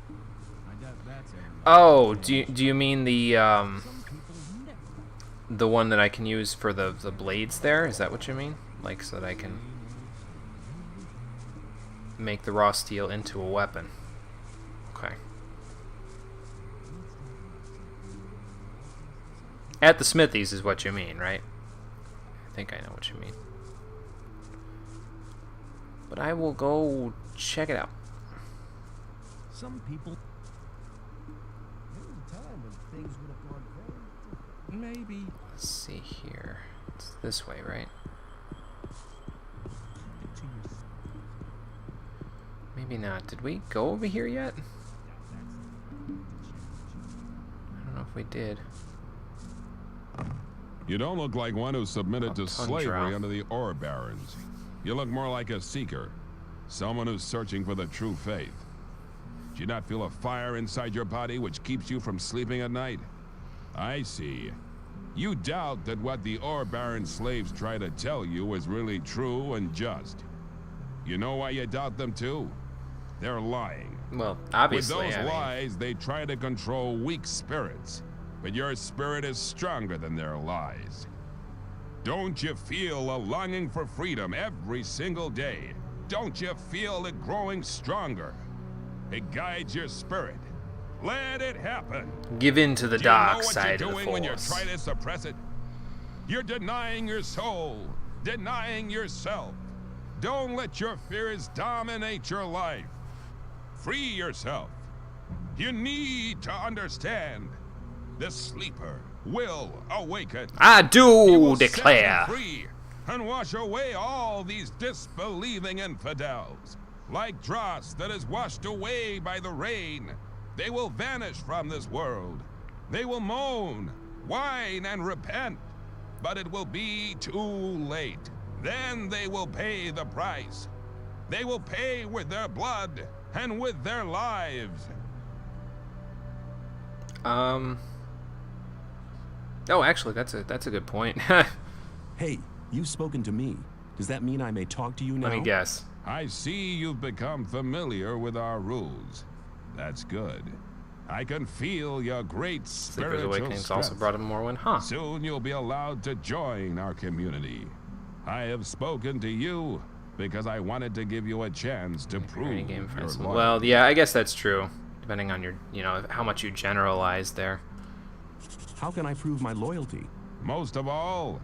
I doubt that's everyone. Oh, do you mean the one that I can use for the blades there? Is that what you mean? Like, so that I can make the raw steel into a weapon. Okay. At the smithies is what you mean, right? I think I know what you mean. But I will go check it out. Some people. There was a time when things would have gone very different. Maybe. Let's see here. It's This way, right? Maybe not. Did we go over here yet? I don't know if we did. You don't look like one who submitted to Tundra. slavery under the ore barons. You look more like a seeker. Someone who's searching for the true faith. Do you not feel a fire inside your body which keeps you from sleeping at night? I see. You doubt that what the ore baron slaves try to tell you is really true and just. You know why you doubt them too? They're lying. Well, obviously. With those lies, they try to control weak spirits. But your spirit is stronger than their lies. Don't you feel a longing for freedom every single day? Don't you feel it growing stronger? It guides your spirit. Let it happen. Give in to the dark side of the Do you know what you're doing when you Force. try to suppress it? You're denying your soul, denying yourself. Don't let your fears dominate your life. Free yourself. You need to understand. The sleeper will awaken. I He do will declare. set you free and wash away all these disbelieving infidels. Like dross that is washed away by the rain, they will vanish from this world. They will moan, whine, and repent, but it will be too late. Then they will pay the price. They will pay with their blood and with their lives. Oh, actually, that's a good point. Hey, you've spoken to me. Does that mean I may talk to you now? Let me guess. I see you've become familiar with our rules. That's good. I can feel your great Sleeper's spiritual Awakening's also strength. brought him more win, huh? Soon you'll be allowed to join our community. I have spoken to you because I wanted to give you a chance to prove Game your friends. loyalty. Well, yeah, I guess that's true. Depending on your, how much you generalize there. How can I prove my loyalty? Most of all,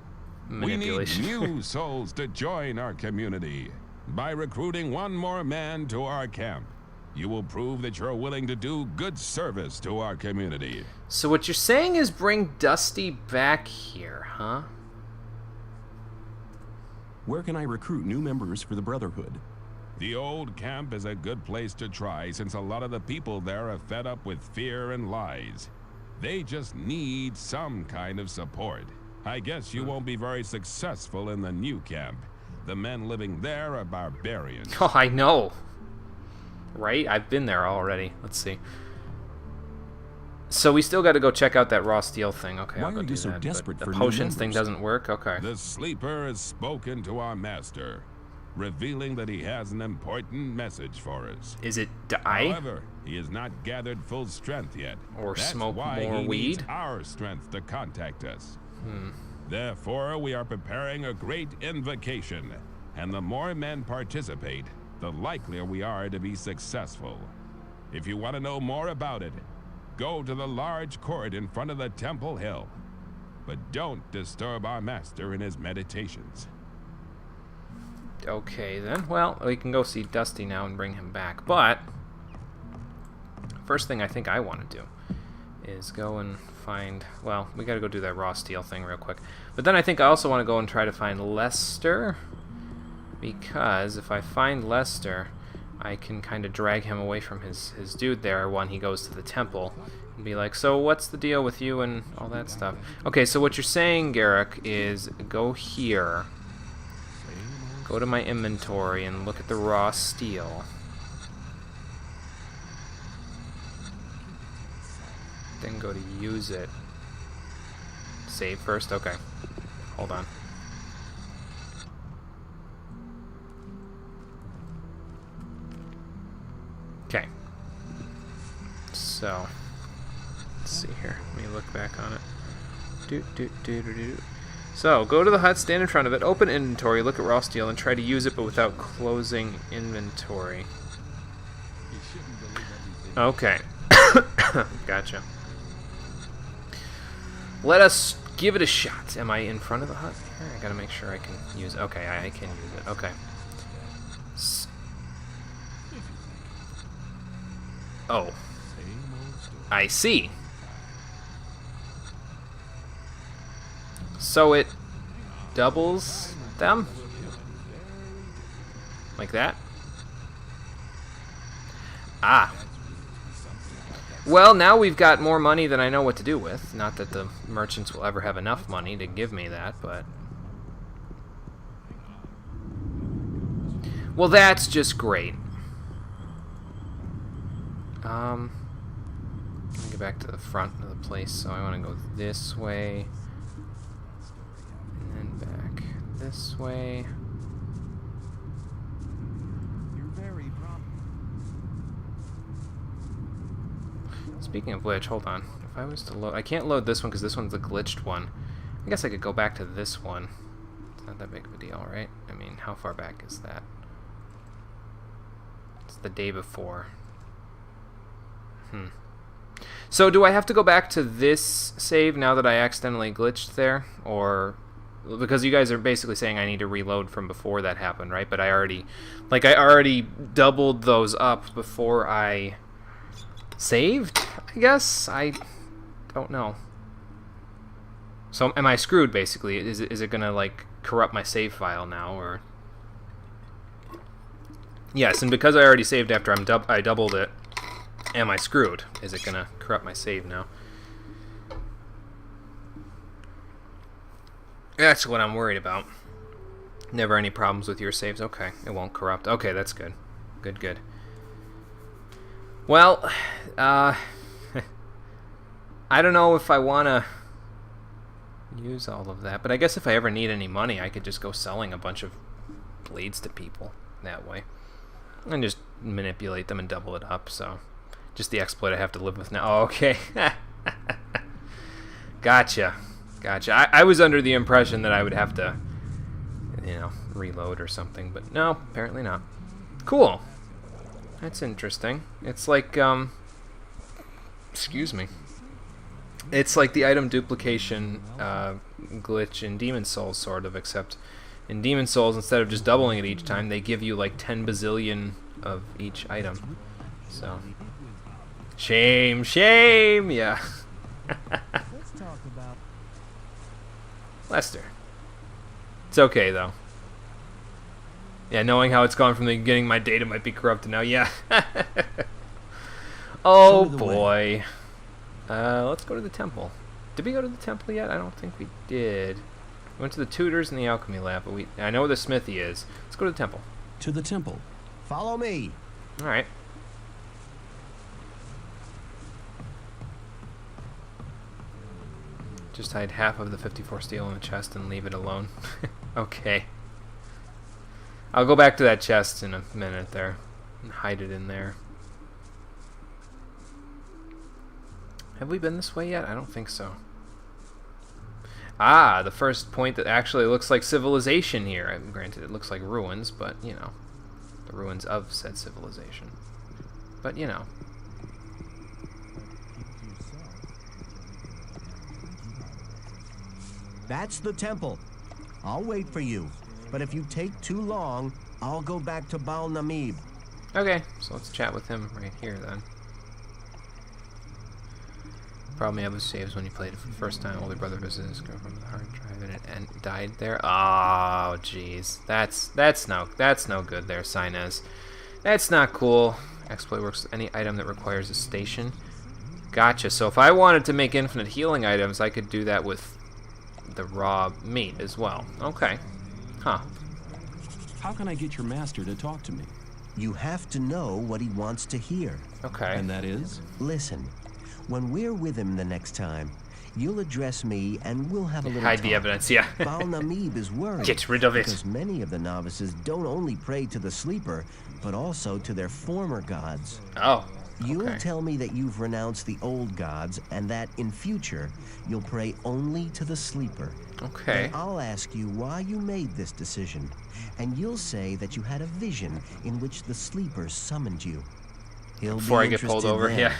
we need Manipulation. new souls to join our community. By recruiting one more man to our camp, you will prove that you're willing to do good service to our community. So what you're saying is bring Dusty back here, huh? Where can I recruit new members for the Brotherhood? The old camp is a good place to try since a lot of the people there are fed up with fear and lies. They just need some kind of support. I guess you won't be very successful in the new camp. The men living there are barbarians. Oh, I know. Right? I've been there already. Let's see. So we still got to go check out that raw steel thing. Okay, I'll go do that. But the potions thing doesn't work? Okay. The sleeper has spoken to our master, revealing that he has an important message for us. Is it die? However, he has not gathered full strength yet. Or That's smoke why more he weed? needs our strength to contact us. Therefore, we are preparing a great invocation, and the more men participate, the likelier we are to be successful. If you want to know more about it, go to the large court in front of the Temple Hill. But don't disturb our master in his meditations. Okay, then. Well, we can go see Dusty now and bring him back. But first thing I think I want to do is go and find... Well, we got to go do that raw steel thing real quick. But then I think I also want to go and try to find Lester. Because if I find Lester, I can kind of drag him away from his dude there when he goes to the temple. And be like, so what's the deal with you and all that stuff? Okay, so what you're saying, Garrick, is go here. Go to my inventory and look at the raw steel. Then go to use it. Save first? Okay. Hold on. Okay. So, let's see here. Let me look back on it. So, go to the hut, stand in front of it, open inventory, look at raw steel, and try to use it, but without closing inventory. Okay. Gotcha. Let us give it a shot. Am I in front of the hut here? I gotta make sure I can use it. Okay, I can use it. Okay. Oh. I see. So it doubles them. Like that. Ah. Well, now we've got more money than I know what to do with. Not that the merchants will ever have enough money to give me that, but... Well, that's just great. Let me get back to the front of the place, so I want to go this way. And then back this way. Speaking of which, hold on. If I was to load... I can't load this one because this one's the glitched one. I guess I could go back to this one. It's not that big of a deal, right? I mean, how far back is that? It's the day before. So do I have to go back to this save now that I accidentally glitched there? Or... Because you guys are basically saying I need to reload from before that happened, right? But I already... Like, I already doubled those up before I... saved, I guess? I don't know. So am I screwed, basically? Is it gonna, like, corrupt my save file now, or... Yes, and because I already saved after I doubled it, am I screwed? Is it gonna corrupt my save now? That's what I'm worried about. Never any problems with your saves? Okay, it won't corrupt. Okay, that's good. Good. Well, I don't know if I want to use all of that, but I guess if I ever need any money, I could just go selling a bunch of blades to people that way. And just manipulate them and double it up, so... Just the exploit I have to live with now. Oh, okay. Gotcha. I was under the impression that I would have to, you know, reload or something, but no, apparently not. Cool. That's interesting. It's like, excuse me. It's like the item duplication glitch in Demon Souls, sort of, except in Demon Souls, instead of just doubling it each time, they give you like 10 bazillion of each item. So, shame, yeah. Let's talk about Lester. It's okay, though. Yeah, knowing how it's gone from the beginning, my data might be corrupted now. Yeah. Oh, boy. Let's go to the temple. Did we go to the temple yet? I don't think we did. We went to the tutors and the alchemy lab, but I know where the smithy is. Let's go to the temple. To the temple. Follow me. All right. Just hide half of the 54 steel in the chest and leave it alone. Okay. I'll go back to that chest in a minute there and hide it in there. Have we been this way yet? I don't think so. Ah, the first point that actually looks like civilization here. I mean, granted, it looks like ruins, but, you know, the ruins of said civilization. But, you know. That's the temple. I'll wait for you. But if you take too long, I'll go back to Bal Namib. Okay, so let's chat with him right here then. Problem you have with saves when you played it for the first time. Older brother visited his girlfriend with a hard drive and died there. Oh, jeez. That's no good there, Sinez. That's not cool. Exploit works with any item that requires a station. Gotcha. So if I wanted to make infinite healing items, I could do that with the raw meat as well. Okay. Huh. How can I get your master to talk to me? You have to know what he wants to hear. Okay. And that is? Listen, when we're with him the next time, you'll address me and we'll have a little hide talk. the evidence, yeah. Bal Namib is worried. Get rid of it. Because many of the novices don't only pray to the sleeper, but also to their former gods. Oh. You'll tell me that you've renounced the old gods and that in future you'll pray only to the sleeper. Okay. Then I'll ask you why you made this decision, and you'll say that you had a vision in which the sleeper summoned you. He'll Before be I get pulled interested over, then. yeah.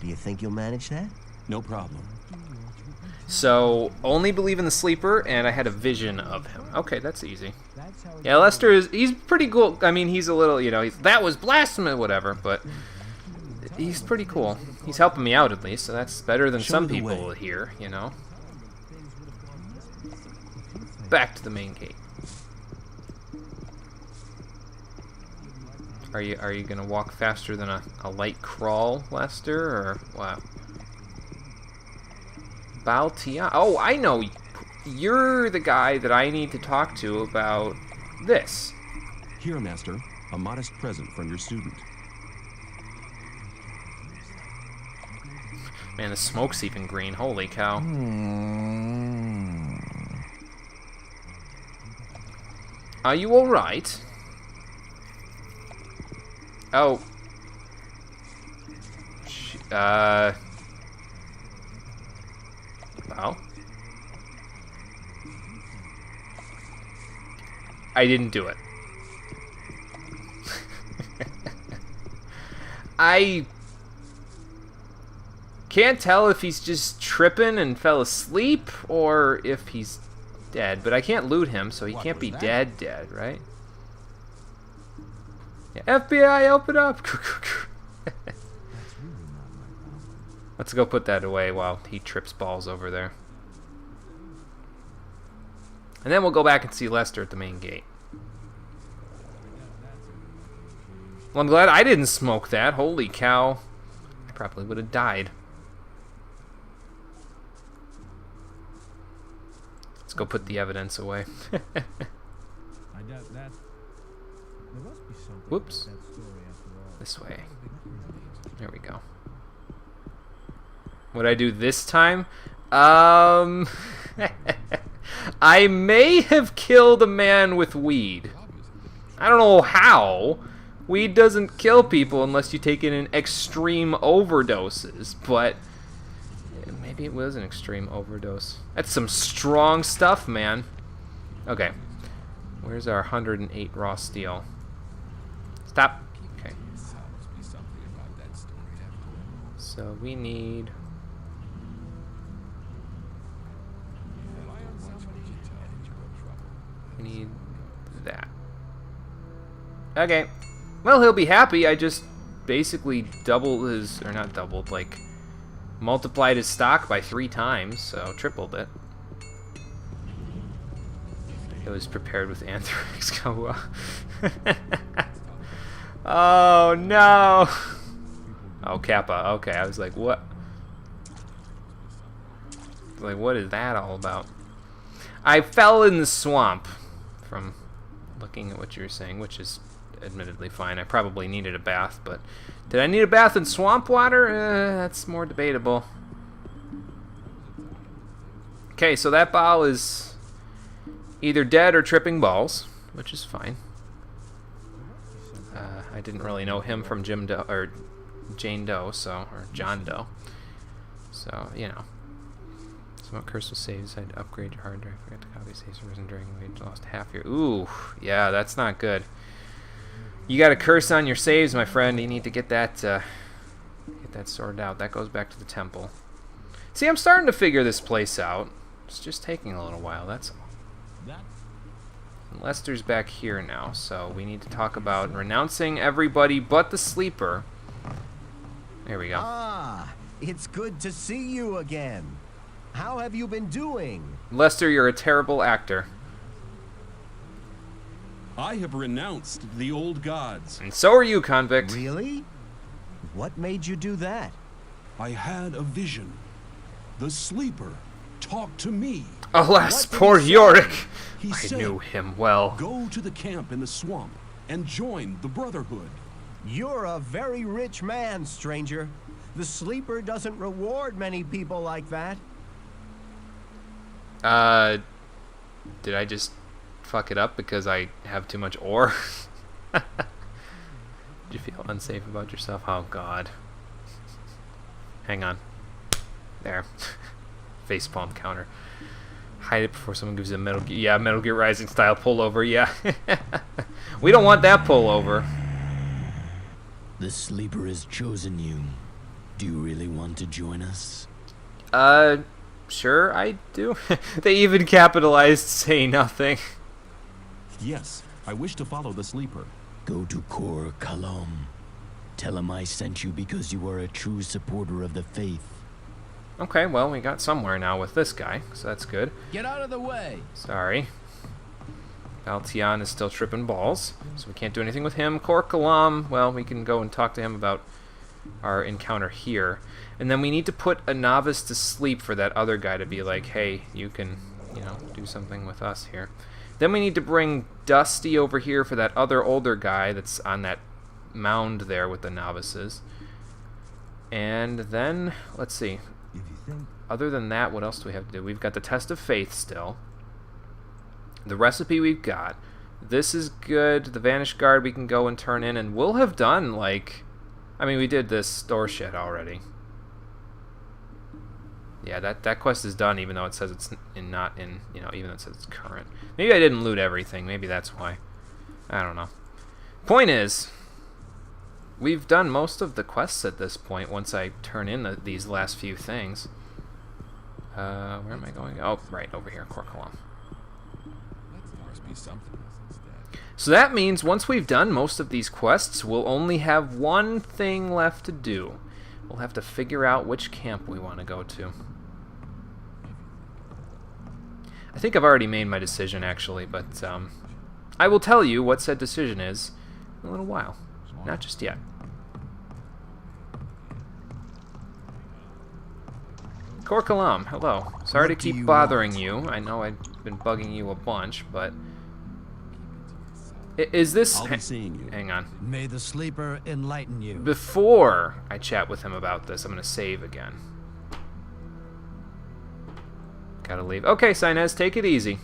Do you think you'll manage that? No problem. So, only believe in the sleeper, and I had a vision of him. Okay, that's easy. Yeah, Lester he's pretty cool. I mean, he's a little, you know, that was blasphemy, whatever, but he's pretty cool. He's helping me out, at least, so that's better than some people here, you know. back to the main gate. Are you gonna walk faster than a light crawl, Lester, or what? Baltia? Oh, I know. You're the guy that I need to talk to about this. Here, Master, a modest present from your student. Man, the smoke's even green. Holy cow. Are you alright? Oh. Well. I didn't do it. I can't tell if he's just tripping and fell asleep or if he's dead, but I can't loot him, so he can't be dead, right? Yeah, FBI, open up! Let's go put that away while he trips balls over there. And then we'll go back and see Lester at the main gate. Well, I'm glad I didn't smoke that. Holy cow. I probably would have died. Let's go put the evidence away. Whoops. This way. There we go. What'd I do this time? I may have killed a man with weed. I don't know how. Weed doesn't kill people unless you take it in extreme overdoses, but maybe it was an extreme overdose. That's some strong stuff, man. Okay. Where's our 108 raw steel? Stop. Okay. So we need... We need that. Okay. Well, he'll be happy. I just basically doubled his... Or not doubled, like... multiplied his stock by 3 times, so tripled it. It was prepared with anthrax. Oh no! Oh, Kappa. Okay, I was like, what? Like, what is that all about? I fell in the swamp from looking at what you were saying, which is admittedly fine. I probably needed a bath, but did I need a bath in swamp water? That's more debatable. Okay, so that ball is either dead or tripping balls, which is fine. I didn't really know him from Jane Doe, so, or John Doe. So, you know. What curse will save? Decide to upgrade your hard drive. Forget to copy saves risen during wage. Lost half your... Ooh, yeah, that's not good. You got a curse on your saves, my friend. You need to get that sorted out. That goes back to the temple. See, I'm starting to figure this place out. It's just taking a little while, that's all. And Lester's back here now, so we need to talk about renouncing everybody but the sleeper. There we go. Ah, it's good to see you again. How have you been doing? Lester, you're a terrible actor. I have renounced the old gods. And so are you, convict. Really? What made you do that? I had a vision. The sleeper talked to me. Alas, poor Yorick. I knew him well. Go to the camp in the swamp and join the Brotherhood. You're a very rich man, stranger. The sleeper doesn't reward many people like that. Did I just fuck it up because I have too much ore? Did you feel unsafe about yourself? Oh, God. Hang on. There. Facepalm counter. Hide it before someone gives you a Metal Gear. Yeah, Metal Gear Rising style pullover, yeah. We don't want that pullover. The sleeper has chosen you. Do you really want to join us? Sure, I do. They even capitalized say nothing. Yes, I wish to follow the sleeper. Go to Kor Kalom. Tell him I sent you because you are a true supporter of the faith. Okay, well, we got somewhere now with this guy, so that's good. Get out of the way. Sorry. Baltian is still tripping balls, so we can't do anything with him. Korkalam, well, we can go and talk to him about our encounter here. And then we need to put a novice to sleep for that other guy to be like, hey, you can, you know, do something with us here. Then we need to bring Dusty over here for that other older guy that's on that mound there with the novices. And then, let's see. Other than that, what else do we have to do? We've got the Test of Faith still. The recipe we've got. This is good. The Vanish Guard we can go and turn in, and we'll have done, like... I mean, we did this store shit already. Yeah, that quest is done, even though it says it's not in, you know, even though it says it's current. Maybe I didn't loot everything. Maybe that's why. I don't know. Point is, we've done most of the quests at this point once I turn in these last few things. Where am I going? Oh, right, over here, Korkalam. So that means once we've done most of these quests, we'll only have one thing left to do. We'll have to figure out which camp we want to go to. I think I've already made my decision, actually, but I will tell you what said decision is in a little while. Not just yet. Korkalam, hello. Sorry to keep bothering you. I know I've been bugging you a bunch, but... Is this... I'll be seeing you. Hang on. May the sleeper enlighten you. Before I chat with him about this, I'm going to save again. Gotta leave. Okay, Sinez, take it easy.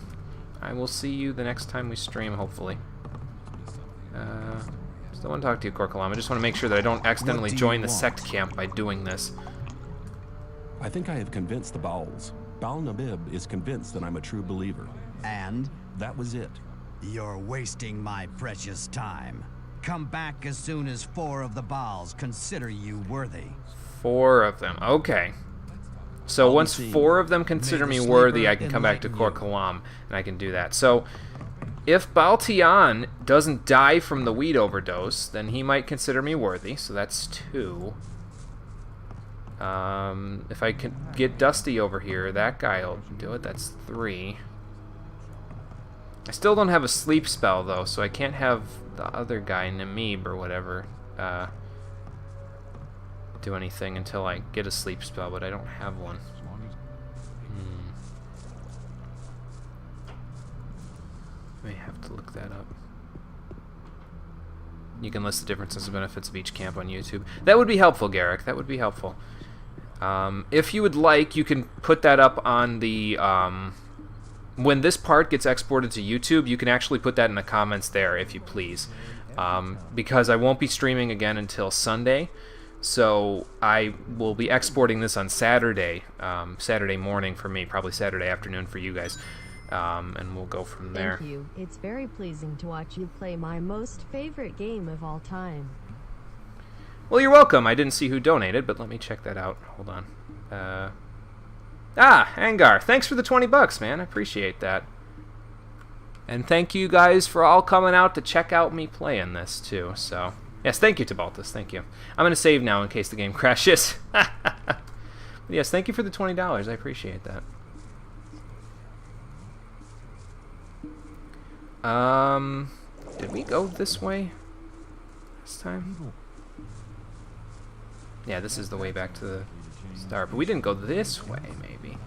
I will see you the next time we stream, hopefully. Still want to talk to you, Korkalam. I just want to make sure that I don't accidentally join the sect camp by doing this. I think I have convinced the Bowls. Baal Nabib is convinced that I'm a true believer. And? That was it. You're wasting my precious time. Come back as soon as 4 of the Baals consider you worthy. 4 of them. Okay. So once 4 of them consider me worthy, I can come back to Korkalam, and I can do that. So if Baltian doesn't die from the weed overdose, then he might consider me worthy. So that's 2. If I can get Dusty over here, that guy will do it. That's 3. I still don't have a sleep spell, though, so I can't have the other guy, Namib or whatever, do anything until I get a sleep spell, but I don't have one. May have to look that up. You can list the differences and benefits of each camp on YouTube. That would be helpful, Garrick. That would be helpful. If you would like, you can put that up on the... when this part gets exported to YouTube, you can actually put that in the comments there, if you please. Because I won't be streaming again until Sunday. So I will be exporting this on Saturday. Saturday morning for me, probably Saturday afternoon for you guys. And we'll go from there. Thank you. It's very pleasing to watch you play my most favorite game of all time. Well, you're welcome. I didn't see who donated, but let me check that out. Hold on. Angar, thanks for the 20 bucks, man. I appreciate that. And thank you guys for all coming out to check out me playing this, too. So, yes, thank you, Tabaltus. Thank you. I'm going to save now in case the game crashes. But yes, thank you for the $20. I appreciate that. Did we go this way this time? Yeah, this is the way back to the start, but we didn't go this way, maybe.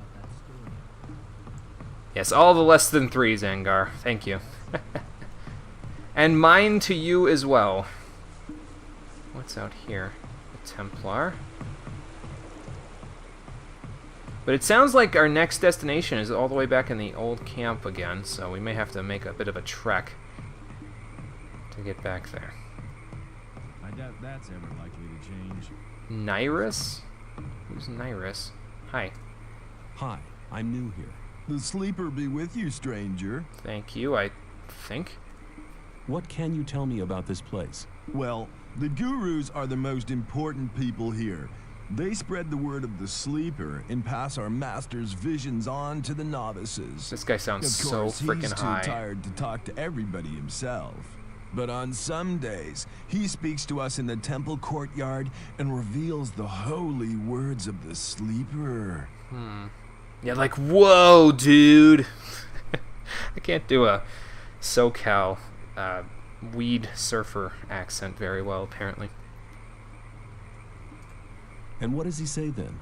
Yes, all the less than 3s, Angar. Thank you. And mine to you as well. What's out here? A Templar. But it sounds like our next destination is all the way back in the old camp again, so we may have to make a bit of a trek to get back there. I doubt that's ever likely to change. Nyrus? Who's Nyrus? Hi. Hi, I'm new here. The sleeper be with you, stranger. Thank you, I think. What can you tell me about this place? Well, the gurus are the most important people here. They spread the word of the sleeper and pass our master's visions on to the novices. This guy sounds so freaking high. He's too tired to talk to everybody himself. But on some days, he speaks to us in the temple courtyard and reveals the holy words of the sleeper. Yeah, like, whoa, dude. I can't do a SoCal weed surfer accent very well, apparently. And what does he say then?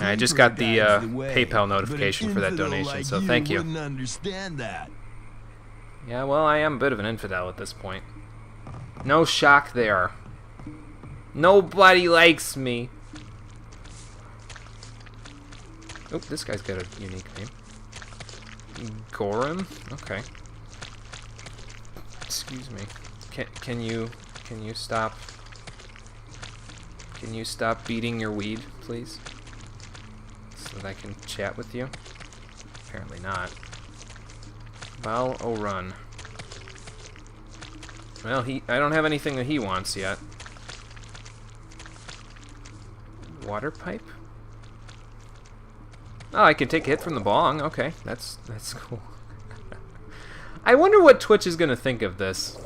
I just got the PayPal notification for that donation, so thank you. Wouldn't understand that. Yeah, well, I am a bit of an infidel at this point. No shock there. Nobody likes me. Oh, this guy's got a unique name. Gorum? Okay. Excuse me. Can you stop? Can you stop beating your weed, please? So that I can chat with you? Apparently not. Bal O'Run. Well, I don't have anything that he wants yet. Water pipe? Oh, I can take a hit from the bong. Okay, that's cool. I wonder what Twitch is gonna think of this.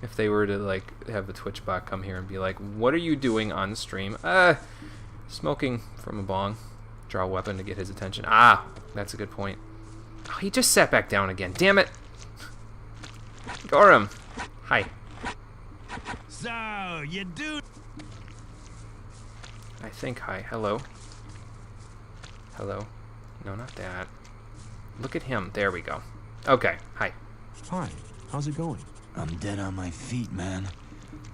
If they were to like have the Twitch bot come here and be like, "What are you doing on stream?" Smoking from a bong. Draw a weapon to get his attention. Ah, that's a good point. Oh, he just sat back down again. Damn it. Gorum. Hi. So, you do... I think hi. Hello. Hello. No, not that. Look at him. There we go. Okay. Hi. Hi. How's it going? I'm dead on my feet, man.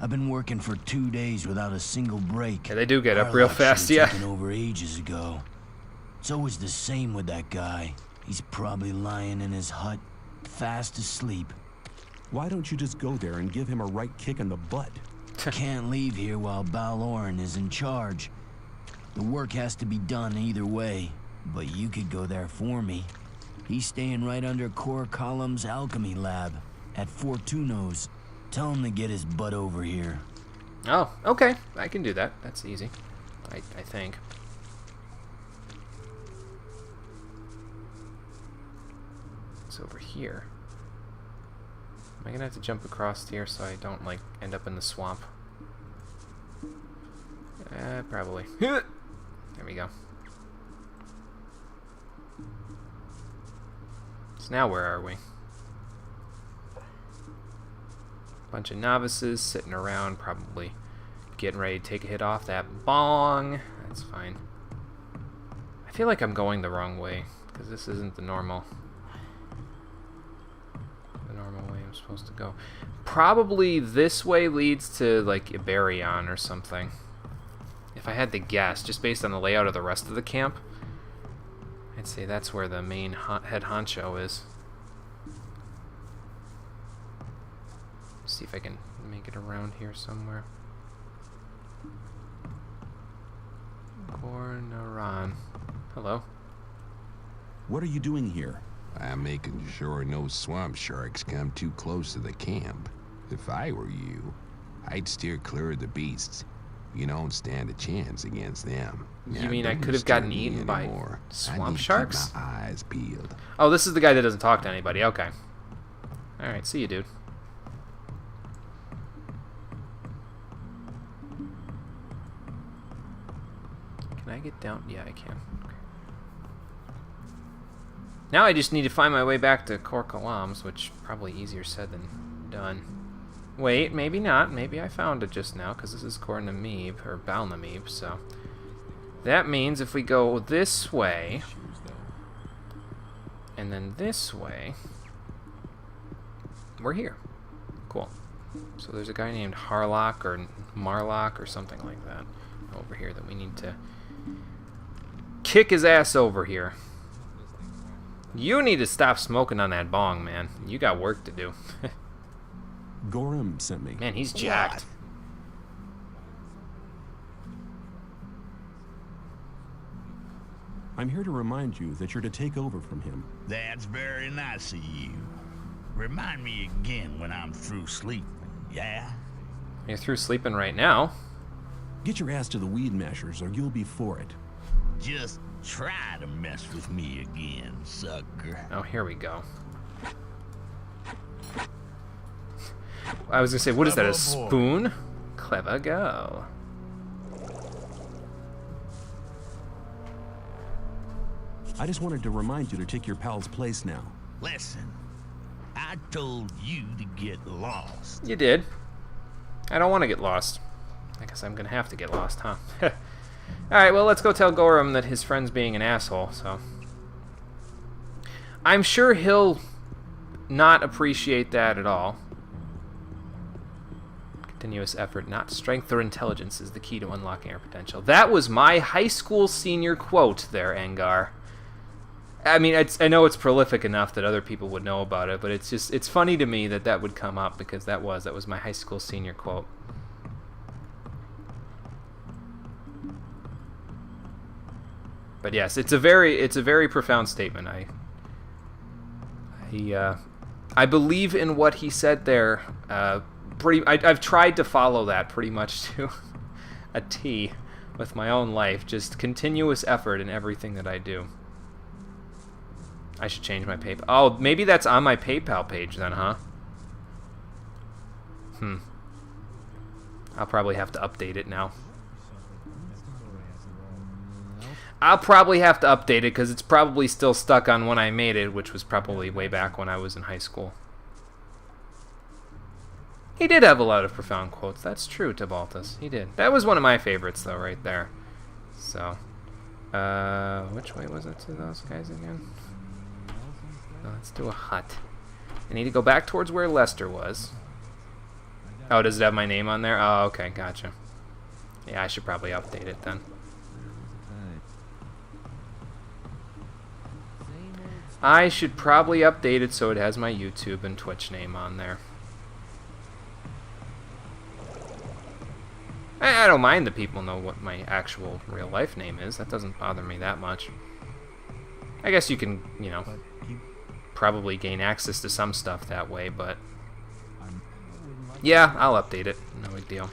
I've been working for 2 days without a single break. Yeah, they do get up real fast, yeah. Taken over ages ago. It's always the same with that guy. He's probably lying in his hut, fast asleep. Why don't you just go there and give him a right kick in the butt? Can't leave here while Balorn is in charge. The work has to be done either way, but you could go there for me. He's staying right under Core Column's alchemy lab at Fortuno's. Tell him to get his butt over here. Oh, okay. I can do that. That's easy. I think. It's over here. Am I gonna have to jump across here so I don't, like, end up in the swamp? Probably. There we go. So now where are we? Bunch of novices sitting around, probably getting ready to take a hit off that bong. That's fine. I feel like I'm going the wrong way, because this isn't the normal way I'm supposed to go. Probably this way leads to, like, Iberion or something. If I had to guess, just based on the layout of the rest of the camp, I'd say that's where the main head honcho is. See if I can make it around here somewhere. Cornaran. Hello. What are you doing here? I'm making sure no swamp sharks come too close to the camp. If I were you, I'd steer clear of the beasts. You don't stand a chance against them. You mean I could have gotten eaten by swamp sharks? Keep my eyes peeled. Oh, this is the guy that doesn't talk to anybody. Okay. Alright, see you, dude. Can I get down? Yeah, I can. Okay. Now I just need to find my way back to Corcalams, which probably easier said than done. Wait, maybe not. Maybe I found it just now, because this is Cornamib, or Balnamib, so... That means if we go this way, and then this way, we're here. Cool. So there's a guy named Harlock, or Marlock, or something like that, over here that we need to kick his ass over here. You need to stop smoking on that bong, man. You got work to do. Gorum sent me. Man, he's jacked. I'm here to remind you that you're to take over from him. That's very nice of you. Remind me again when I'm through sleeping, yeah? You're through sleeping right now. Get your ass to the weed mashers or you'll be for it. Just try to mess with me again, sucker. Oh, here we go. I was gonna say, what is that, a spoon? Clever girl. I just wanted to remind you to take your pal's place now. Listen, I told you to get lost. You did. I don't want to get lost. I guess I'm going to have to get lost, huh? Alright, well, let's go tell Gorham that his friend's being an asshole, so... I'm sure he'll not appreciate that at all. Continuous effort, not strength or intelligence, is the key to unlocking our potential. That was my high school senior quote there, Engar. I mean, I know it's prolific enough that other people would know about it, but it's funny to me that that would come up, because that was my high school senior quote. But yes, it's a very profound statement. I believe in what he said there. I've tried to follow that pretty much to a T with my own life. Just continuous effort in everything that I do. I should change my PayPal. Oh, maybe that's on my PayPal page then, huh? I'll probably have to update it now. I'll probably have to update it because it's probably still stuck on when I made it, which was probably way back when I was in high school. He did have a lot of profound quotes. That's true, Tibaltus. He did. That was one of my favorites, though, right there. So, which way was it to those guys again? Let's do a hut. I need to go back towards where Lester was. Oh, does it have my name on there? Oh, okay, gotcha. Yeah, I should probably update it then. I should probably update it so it has my YouTube and Twitch name on there. I don't mind that people know what my actual real life name is. That doesn't bother me that much. I guess you can, you know, probably gain access to some stuff that way, but... yeah, I'll update it. No big deal.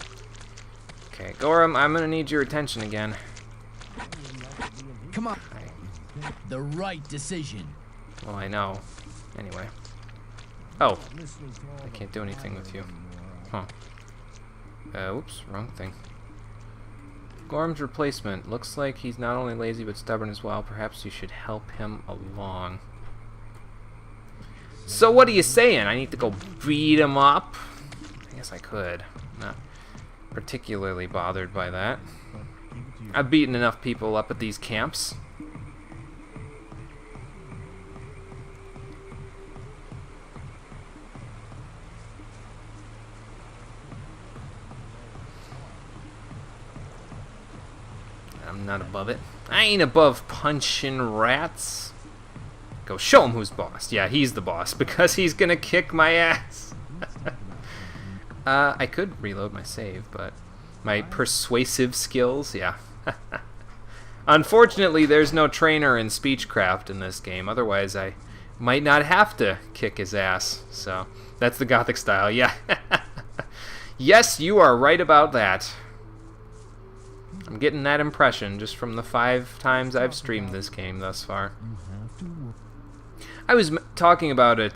Okay, Gorham, I'm gonna need your attention again. Come on. The right decision. Well, I know. Anyway. Oh. I can't do anything with you. Huh. Oops, wrong thing. Gorham's replacement. Looks like he's not only lazy but stubborn as well. Perhaps you should help him along. So what are you saying? I need to go beat him up? I guess I could. Not particularly bothered by that. I've beaten enough people up at these camps. I'm not above it. I ain't above punching rats. Go show him who's boss. Yeah, he's the boss because he's gonna kick my ass. I could reload my save, but my persuasive skills, yeah. Unfortunately, there's no trainer in speechcraft in this game. Otherwise, I might not have to kick his ass. So that's the Gothic style, yeah. Yes, you are right about that. I'm getting that impression just from the 5 times I've streamed this game thus far. I was talking about it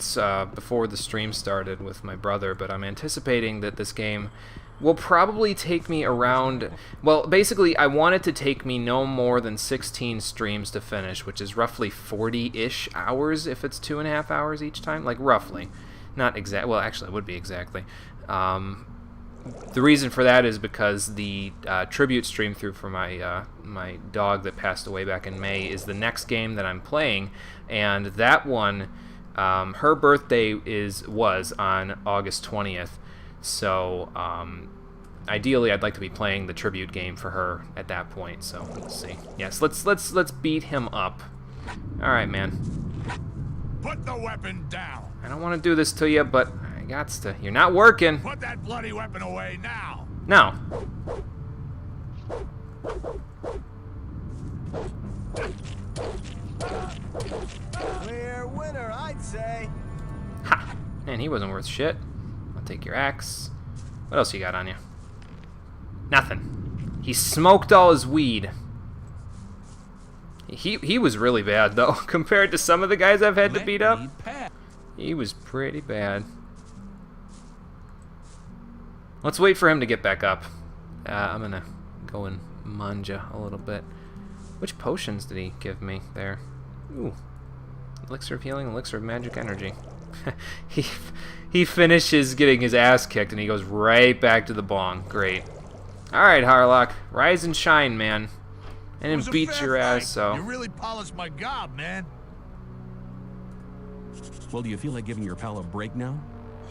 before the stream started with my brother, but I'm anticipating that this game will probably take me around... well, basically, I want it to take me no more than 16 streams to finish, which is roughly 40-ish hours if it's 2.5 hours each time. Like, roughly. Not exact. Well, actually, it would be exactly. The reason for that is because the tribute stream through for my my dog that passed away back in May is the next game that I'm playing, and that one, her birthday was on August 20th, so ideally I'd like to be playing the tribute game for her at that point. So let's see. Yes, let's beat him up. All right, man. Put the weapon down. I don't want to do this to you, but I gots to. You're not working. Put that bloody weapon away now. No. Clear winner, I'd say. Ha! Man, he wasn't worth shit. I'll take your axe. What else you got on you? Nothing. He smoked all his weed. He was really bad, though, compared to some of the guys I've had to beat up. He was pretty bad. Let's wait for him to get back up. I'm gonna go and manja a little bit. Which potions did he give me there? Ooh. Elixir of healing, elixir of magic energy. he finishes getting his ass kicked and he goes right back to the bong. Great. Alright, Harlock. Rise and shine, man. I didn't beat your ass, so... You really polished my gob, man. Well, do you feel like giving your pal a break now?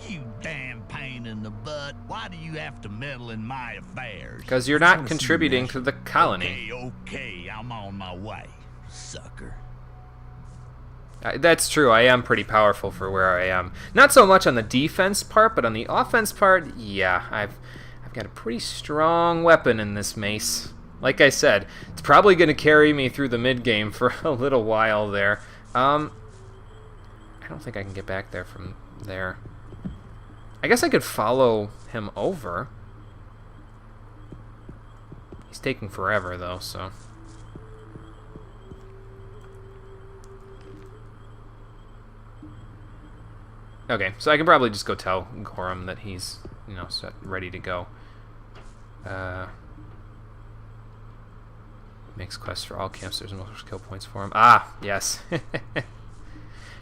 You damn pain in the butt. Why do you have to meddle in my affairs? Because you're not contributing to the colony. Okay, I'm on my way, sucker. That's true. I am pretty powerful for where I am. Not so much on the defense part, but on the offense part, yeah. I've got a pretty strong weapon in this mace. Like I said, it's probably going to carry me through the mid-game for a little while there. I don't think I can get back there from there. I guess I could follow him over. He's taking forever, though, so... Okay, so I can probably just go tell Gorham that he's, you know, set, ready to go. Makes quests for all camps. There's no skill points for him. Ah, yes.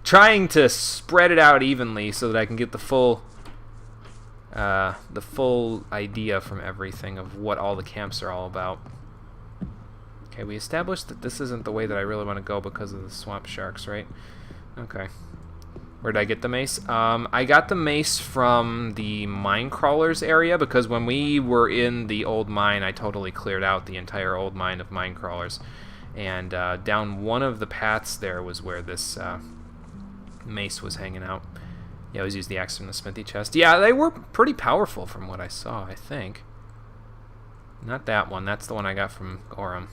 Trying to spread it out evenly so that I can get the full idea from everything of what all the camps are all about. Okay, we established that this isn't the way that I really want to go because of the swamp sharks, right? Okay. Where did I get the mace? I got the mace from the mine crawlers area because when we were in the old mine, I totally cleared out the entire old mine of mine crawlers. And down one of the paths there was where this mace was hanging out. You always use the axe from the smithy chest. Yeah, they were pretty powerful from what I saw, I think. Not that one. That's the one I got from Gorham.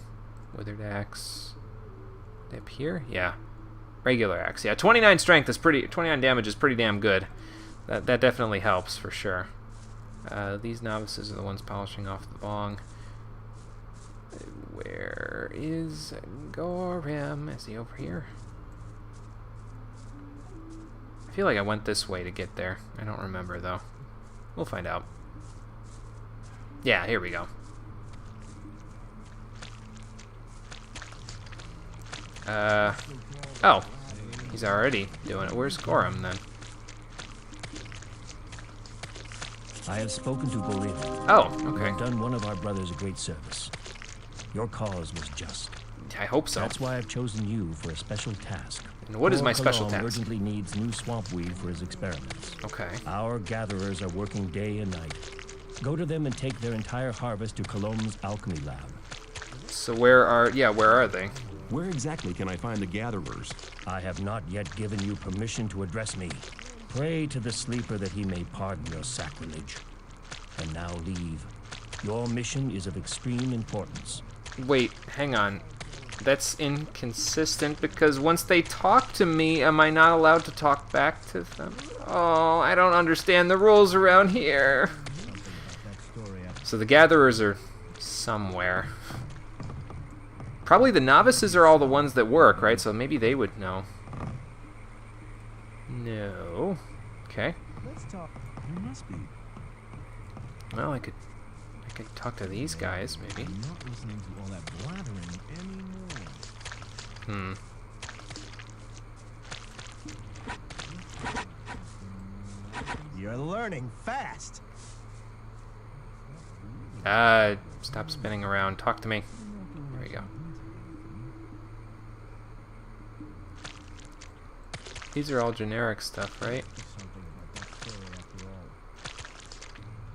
Withered axe. Up here? Yeah. Regular axe. Yeah, 29 strength is pretty... 29 damage is pretty damn good. That definitely helps, for sure. These novices are the ones polishing off the bong. Where is Gorham? Is he over here? I feel like I went this way to get there. I don't remember, though. We'll find out. Yeah, here we go. Oh. He's already doing it. Where's Gorham, then? I have spoken to Gorham. Oh, okay. You have done one of our brothers a great service. Your cause was just. I hope so. That's why I've chosen you for a special task. And what is my special task? Urgently needs new swamp weed for his experiments. Okay. Our gatherers are working day and night. Go to them and take their entire harvest to Colombe's alchemy lab. So where are they? Where exactly can I find the gatherers? I have not yet given you permission to address me. Pray to the sleeper that he may pardon your sacrilege. And now leave. Your mission is of extreme importance. Wait, hang on. That's inconsistent because once they talk to me, am I not allowed to talk back to them? Oh, I don't understand the rules around here. So the gatherers are somewhere. Probably the novices are all the ones that work, right? So maybe they would know. No. Okay. Let's talk. You must be. Well, I could talk to these guys, maybe. I'm not listening to all that blathering anymore. You're learning fast. Stop spinning around. Talk to me. There we go. These are all generic stuff, right?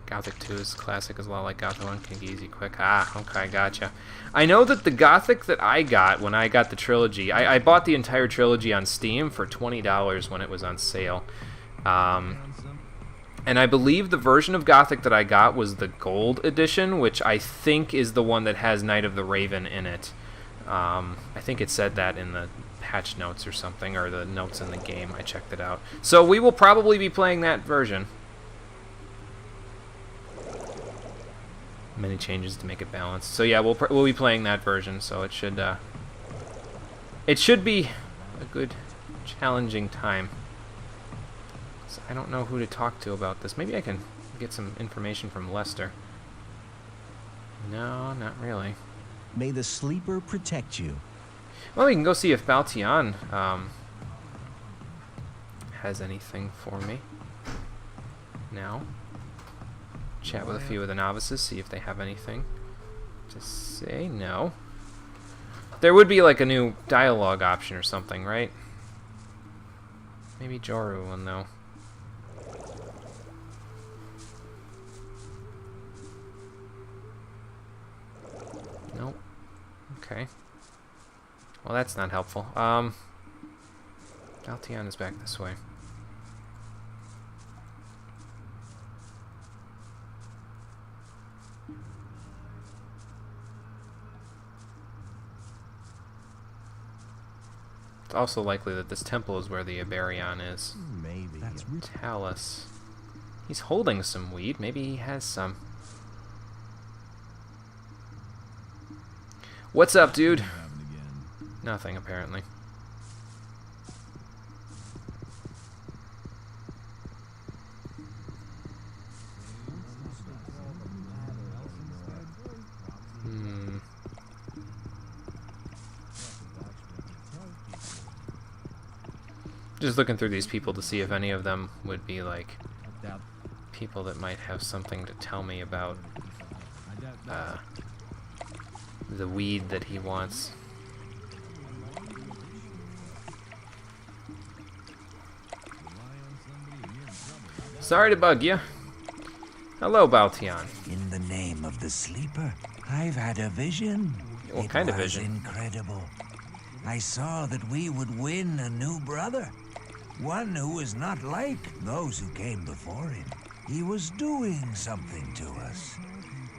Gothic 2 is classic, is a lot like Gothic 1, can get easy quick. Ah, okay, gotcha. I know that the Gothic that I got when I got the trilogy, I bought the entire trilogy on Steam for $20 when it was on sale. And I believe the version of Gothic that I got was the Gold Edition, which I think is the one that has Night of the Raven in it. I think it said that in the patch notes or something, or the notes in the game. I checked it out. So we will probably be playing that version. Many changes to make it balanced. So yeah, we'll be playing that version. So it should be a good, challenging time. So I don't know who to talk to about this. Maybe I can get some information from Lester. No, not really. May the sleeper protect you. Well, we can go see if Baltion has anything for me. Now, chat with a few of the novices, see if they have anything to say. No. There would be like a new dialogue option or something, right? Maybe Joru will know. Nope. Okay. Well, that's not helpful. Altion is back this way. It's also likely that this temple is where the Iberion is. Maybe. That's Talus. He's holding some weed. Maybe he has some. What's up, dude? Nothing, apparently. Just looking through these people to see if any of them would be like people that might have something to tell me about the weed that he wants. Sorry to bug you. Hello, Baltion. In the name of the sleeper, I've had a vision. What kind of vision? Incredible. I saw that we would win a new brother. One who was not like those who came before him. He was doing something to us.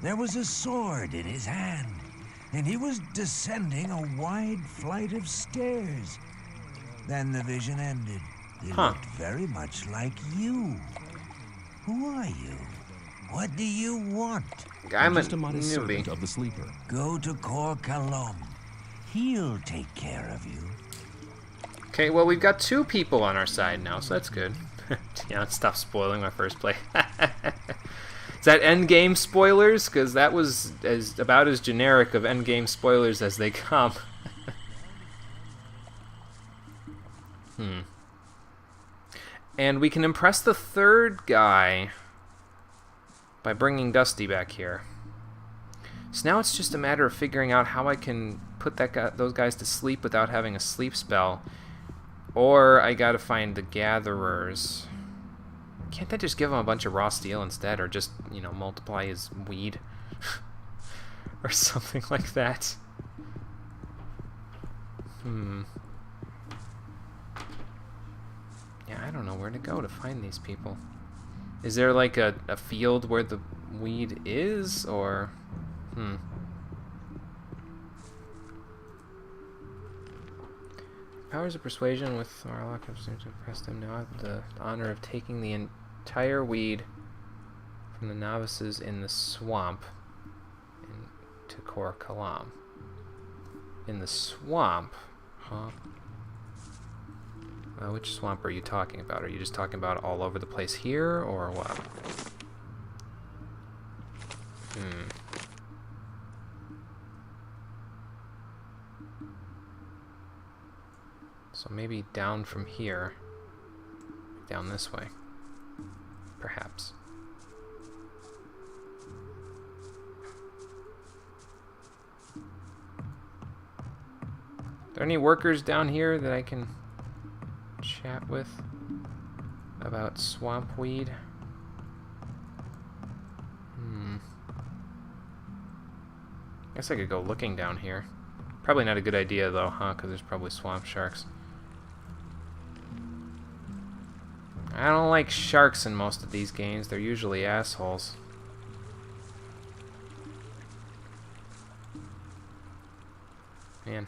There was a sword in his hand, and he was descending a wide flight of stairs. Then the vision ended. He looked very much like you. Who are you? What do you want? I'm just a modest servant of the sleeper. Go to Cor Kalom. He'll take care of you. Okay, well, we've got 2 people on our side now, so that's good. Yeah, stop spoiling my first play. Is that endgame spoilers? Because that was about as generic of endgame spoilers as they come. And we can impress the 3rd guy by bringing Dusty back here. So now it's just a matter of figuring out how I can put those guys to sleep without having a sleep spell. Or I gotta find the gatherers. Can't I just give him a bunch of raw steel instead? Or just, you know, multiply his weed? Or something like that. Yeah, I don't know where to go to find these people. Is there like a field where the weed is? Or... Powers of persuasion with Warlock have seemed to impress them. Now I have the honor of taking the entire weed from the novices in the swamp to Cor Kalom. In the swamp? Huh? Which swamp are you talking about? Are you just talking about all over the place here, or what? So maybe down from here, down this way, perhaps. Are there any workers down here that I can chat with about swamp weed? Guess I could go looking down here. Probably not a good idea though, huh? Because there's probably swamp sharks. I don't like sharks in most of these games. They're usually assholes. Man,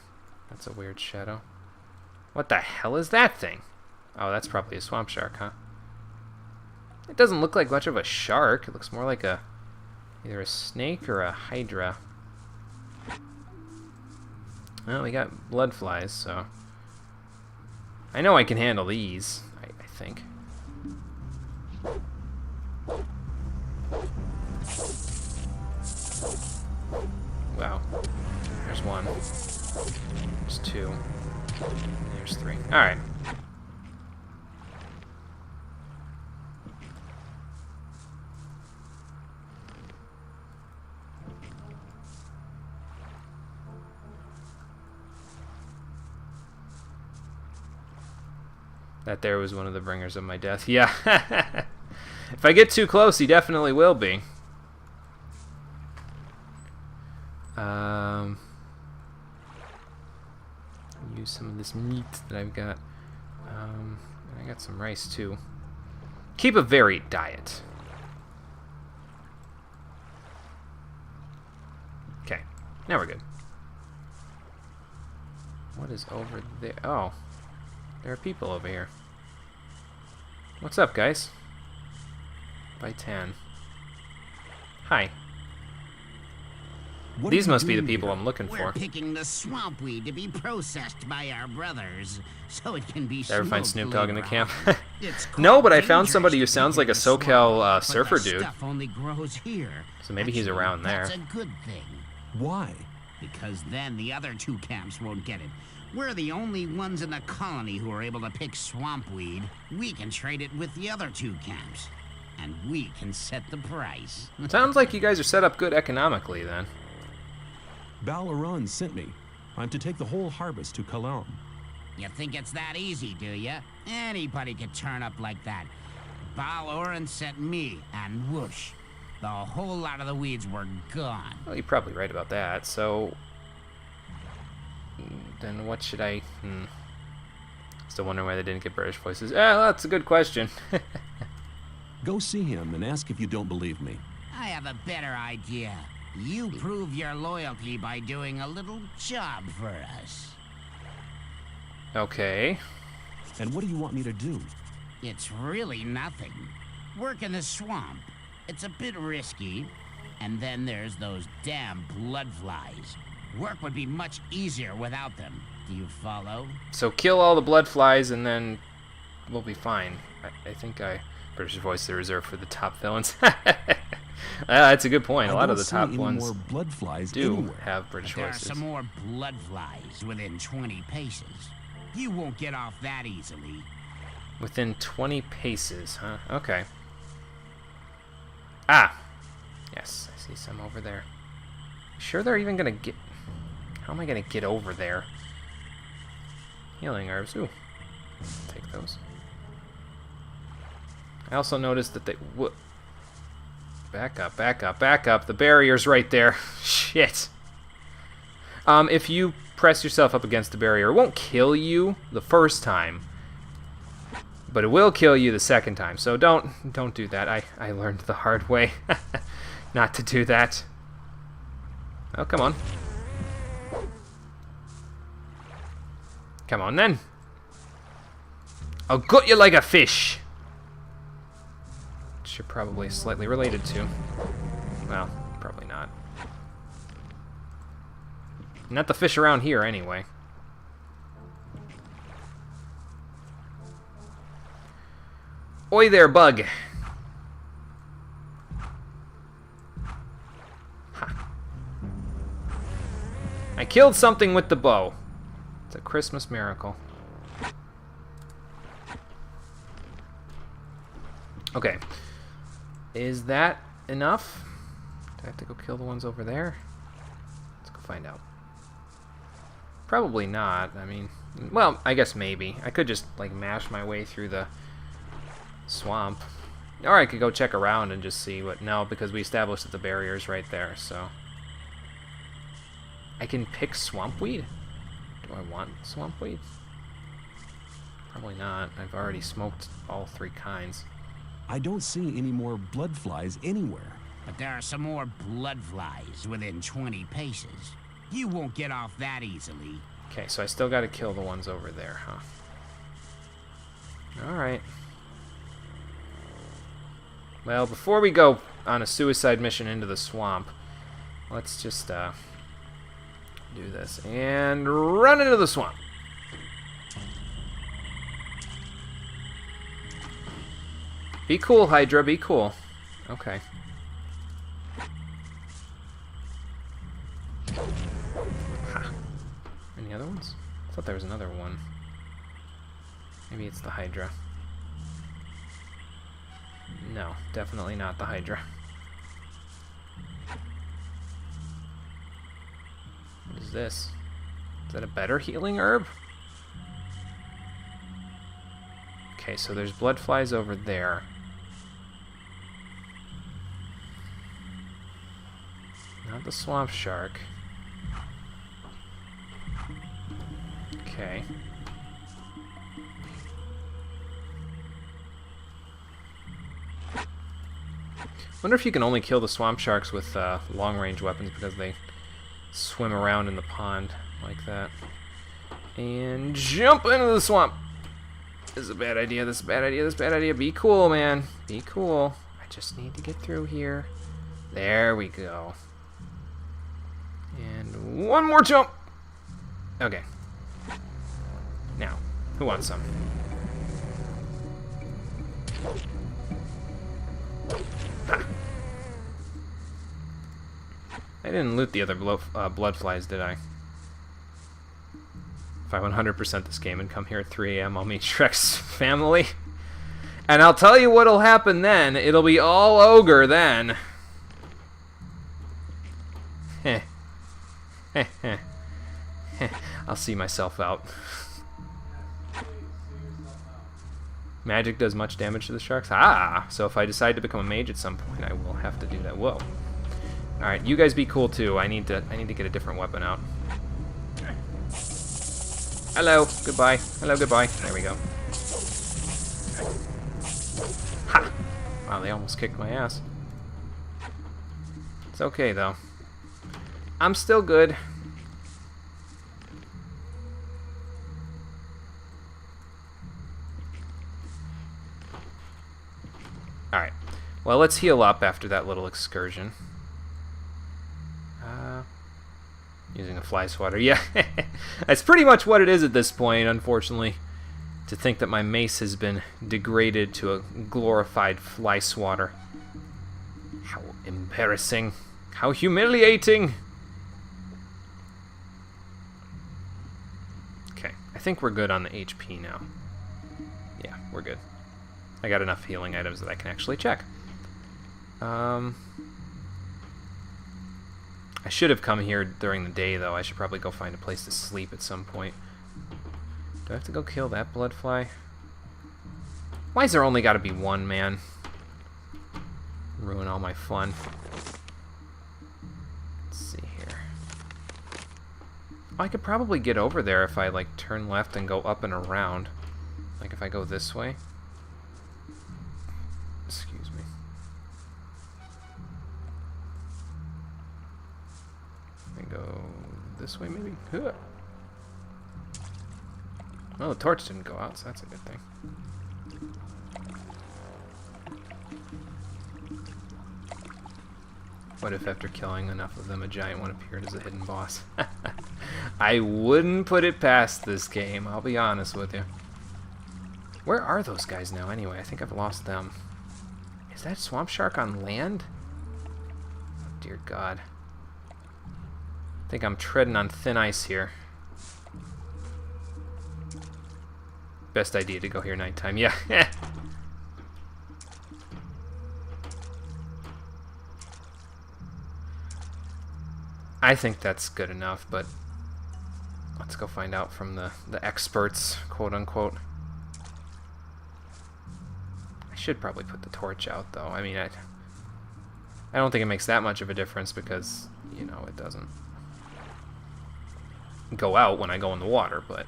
that's a weird shadow. What the hell is that thing? Oh, that's probably a swamp shark, huh? It doesn't look like much of a shark. It looks more like either a snake or a hydra. Well, we got blood flies, so... I know I can handle these, I think. Wow. There's one. There's two. And there's three. Alright. That there was one of the bringers of my death. Yeah. If I get too close, he definitely will be. Use some of this meat that I've got. I got some rice too. Keep a varied diet. Okay, now we're good. What is over there? Oh, there are people over here. What's up, guys? By 10. Hi. What These are you must be the doing people here? I'm looking We're for. picking the swamp weed to be processed by our brothers, so it can be Did I ever find smoked Snoop Dogg in the later camp? on. It's No, but I quite found somebody who dangerous to sounds pick like in a the swamp, SoCal but surfer the dude. stuff only grows here. So maybe he's Actually, around there. That's a good thing. Why? Because then the other two camps won't get it. We're the only ones in the colony who are able to pick swamp weed. We can trade it with the other two camps. And we can set the price. Sounds like you guys are set up good economically then. Balaran sent me. I'm to take the whole harvest to Kalam. You think it's that easy, do you? Anybody could turn up like that. Baloran sent me, and whoosh. The whole lot of the weeds were gone. Well, you're probably right about that, so... Then what should I... Still wondering why they didn't get British voices. That's a good question. Go see him and ask if you don't believe me. I have a better idea. You prove your loyalty by doing a little job for us. Okay. And what do you want me to do? It's really nothing. Work in the swamp. It's a bit risky. And then there's those damn blood flies. Work would be much easier without them. Do you follow? So kill all the blood flies and then we'll be fine. I think British voice is reserved for the top villains. That's a good point. A lot of the top ones more blood flies do anywhere. have British There voices. are some more blood flies within 20 paces. You won't get off that easily. Within 20 paces, huh? Okay. Ah! Yes, I see some over there. Sure they're even gonna get... How am I gonna get over there? Healing herbs. Ooh. Take those. I also noticed that they... Back up, back up, back up. The barrier's right there. Shit. If you press yourself up against the barrier, it won't kill you the first time. But it will kill you the second time. So don't do that. I learned the hard way not to do that. Oh, come on. Come on, then. I'll gut you like a fish. Which you're probably slightly related to. Well, probably not. Not the fish around here, anyway. Oi there, bug. Ha. I killed something with the bow. It's a Christmas miracle. Okay. Is that enough? Do I have to go kill the ones over there? Let's go find out. Probably not. I mean, well, I guess maybe. I could just, like, mash my way through the swamp. Or I could go check around and just see what... No, because we established that the barrier's right there, so... I can pick swamp weed? Do I want swamp weed? Probably not. I've already smoked all 3 kinds. I don't see any more blood flies anywhere. But there are some more blood flies within 20 paces. You won't get off that easily. Okay, so I still gotta kill the ones over there, huh? Alright. Well, before we go on a suicide mission into the swamp, let's just, do this. And run into the swamp. Be cool, Hydra, be cool. Okay. Ha. Any other ones? I thought there was another one. Maybe it's the Hydra. No, definitely not the Hydra. What is this? Is that a better healing herb? Okay, so there's blood flies over there. Not the swamp shark. Okay. Wonder if you can only kill the swamp sharks with long-range weapons because they swim around in the pond like that. And jump into the swamp! This is a bad idea, this is a bad idea, this is a bad idea. Be cool, man. Be cool. I just need to get through here. There we go. And one more jump! Okay. Now, who wants some? Ha. I didn't loot the other blood flies, did I? If I 100% this game and come here at 3 a.m., I'll meet Shrek's family. And I'll tell you what'll happen then. It'll be all ogre then. Heh. Heh heh. Heh. I'll see myself out. Magic does much damage to the sharks? Ah! So if I decide to become a mage at some point, I will have to do that. Whoa. Alright, you guys be cool too. I need to get a different weapon out. Hello, goodbye. Hello, goodbye. There we go. Ha! Wow, they almost kicked my ass. It's okay though. I'm still good. Alright. Well, let's heal up after that little excursion. Using a fly swatter. Yeah, that's pretty much what it is at this point, unfortunately. To think that my mace has been degraded to a glorified fly swatter. How embarrassing. How humiliating. Okay, I think we're good on the HP now. Yeah, we're good. I got enough healing items that I can actually check. I should have come here during the day, though. I should probably go find a place to sleep at some point. Do I have to go kill that blood fly? Why is there only got to be one, man? Ruin all my fun. Let's see here. Oh, I could probably get over there if I, like, turn left and go up and around. Like, if I go this way. Excuse me. And go this way, maybe? Well, the torch didn't go out, so that's a good thing. What if after killing enough of them, a giant one appeared as a hidden boss? I wouldn't put it past this game, I'll be honest with you. Where are those guys now, anyway? I think I've lost them. Is that swamp shark on land? Oh, dear God. I think I'm treading on thin ice here. Best idea to go here nighttime. Yeah. I think that's good enough, but let's go find out from the experts, quote unquote. I should probably put the torch out, though. I mean, I don't think it makes that much of a difference because, you know, it doesn't go out when I go in the water, but...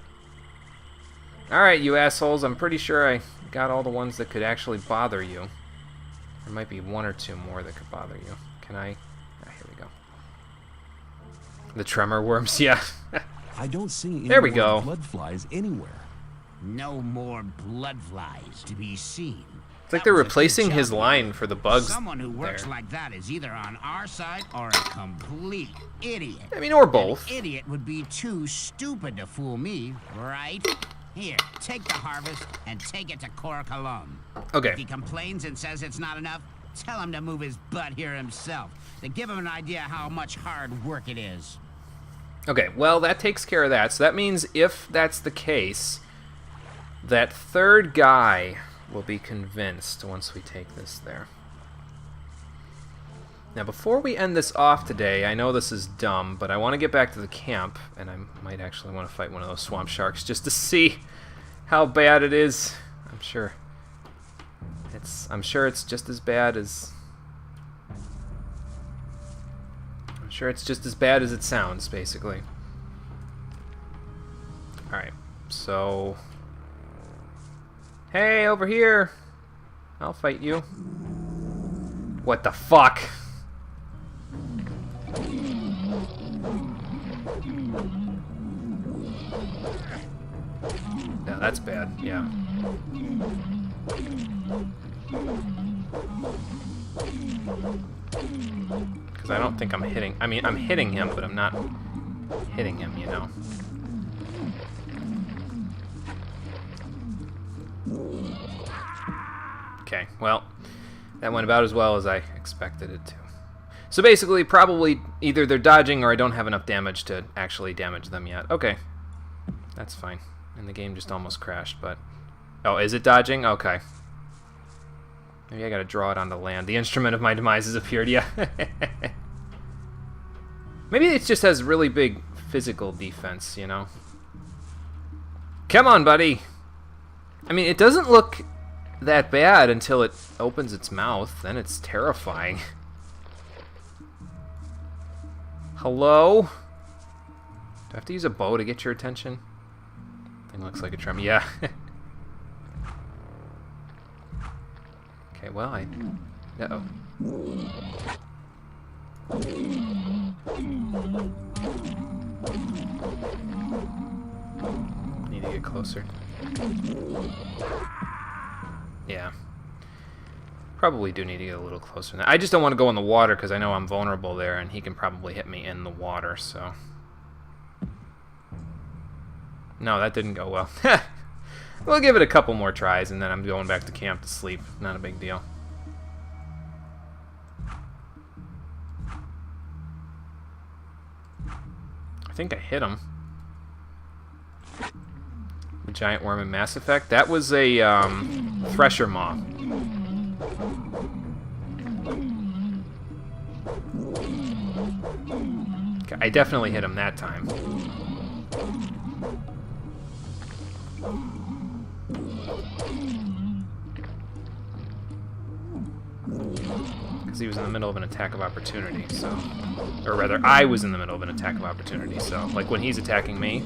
Alright, you assholes, I'm pretty sure I got all the ones that could actually bother you. There might be one or two more that could bother you. Can I... Ah, here we go. The tremor worms, yeah. I don't see any there we go. Blood flies anywhere. No more blood flies to be seen. It's like they're replacing his line for the bugs. Someone who works there. like that is either on our side or a complete idiot. I mean, or both. An idiot would be too stupid to fool me, right? Here, take the harvest and take it to Cor Colum. Okay. If he complains and says it's not enough, tell him to move his butt here himself. To give him an idea how much hard work it is. Okay, well, that takes care of that. So that means if that's the case, that third guy will be convinced once we take this there. Now, before we end this off today, I know this is dumb, but I want to get back to the camp, and I might actually want to fight one of those swamp sharks just to see how bad it is. I'm I'm sure it's just as bad as... I'm sure it's just as bad as it sounds, basically. Alright, so... Hey, over here! I'll fight you. What the fuck? Yeah, that's bad, yeah. Because I don't think I'm hitting... I mean, I'm hitting him, but I'm not hitting him, you know. Okay, well, that went about as well as I expected it to. So basically, probably either they're dodging or I don't have enough damage to actually damage them yet. Okay, that's fine. And the game just almost crashed, but... Oh, is it dodging? Okay. Maybe I gotta draw it onto land. The instrument of my demise has appeared, yeah. Maybe it just has really big physical defense, you know? Come on, buddy! I mean, it doesn't look that bad until it opens its mouth. Then it's terrifying. Hello? Do I have to use a bow to get your attention? Thing looks like a trem. Yeah. Okay, well, uh-oh. Need to get closer. Yeah. Probably do need to get a little closer. Now, I just don't want to go in the water because I know I'm vulnerable there and he can probably hit me in the water, so... No, that didn't go well. We'll give it a couple more tries and then I'm going back to camp to sleep. Not a big deal. I think I hit him. The giant worm in Mass Effect. That was a thresher maw. Okay, I definitely hit him that time. Because he was in the middle of an attack of opportunity, so... Or rather, I was in the middle of an attack of opportunity, so... Like, when he's attacking me...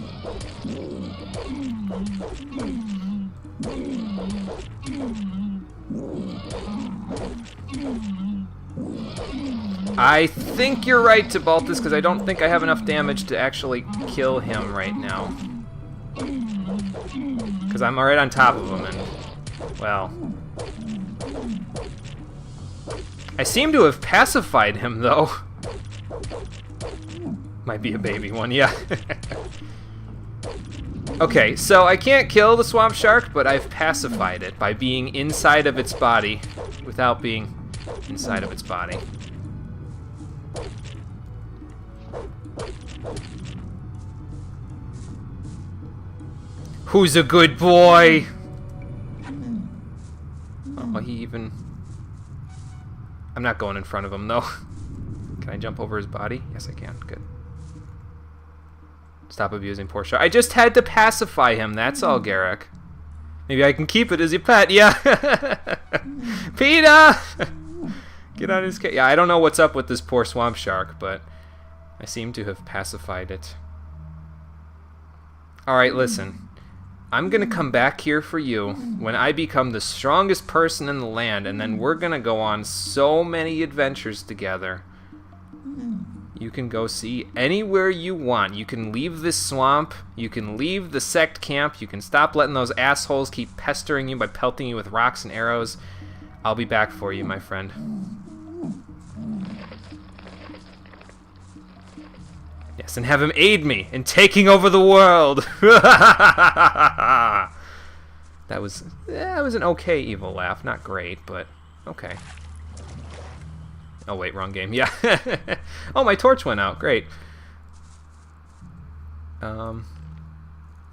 I think you're right, Tibaltus, because I don't think I have enough damage to actually kill him right now. Because I'm right on top of him, and... Well... I seem to have pacified him, though. Might be a baby one, yeah. Okay, so I can't kill the swamp shark, but I've pacified it by being inside of its body without being inside of its body. Who's a good boy? Oh, he even... I'm not going in front of him, though. Can I jump over his body? Yes, I can. Good. Stop abusing poor shark. I just had to pacify him. That's all, Garrick. Maybe I can keep it as your pet. Yeah. PETA! Get on his case. Yeah, I don't know what's up with this poor swamp shark, but I seem to have pacified it. Alright, listen. I'm gonna come back here for you when I become the strongest person in the land, and then we're gonna go on so many adventures together. You can go see anywhere you want. You can leave this swamp. You can leave the sect camp. You can stop letting those assholes keep pestering you by pelting you with rocks and arrows. I'll be back for you, my friend. Yes, and have him aid me in taking over the world. That was an okay evil laugh. Not great, but okay. Oh wait, wrong game. Yeah. Oh, my torch went out. Great. I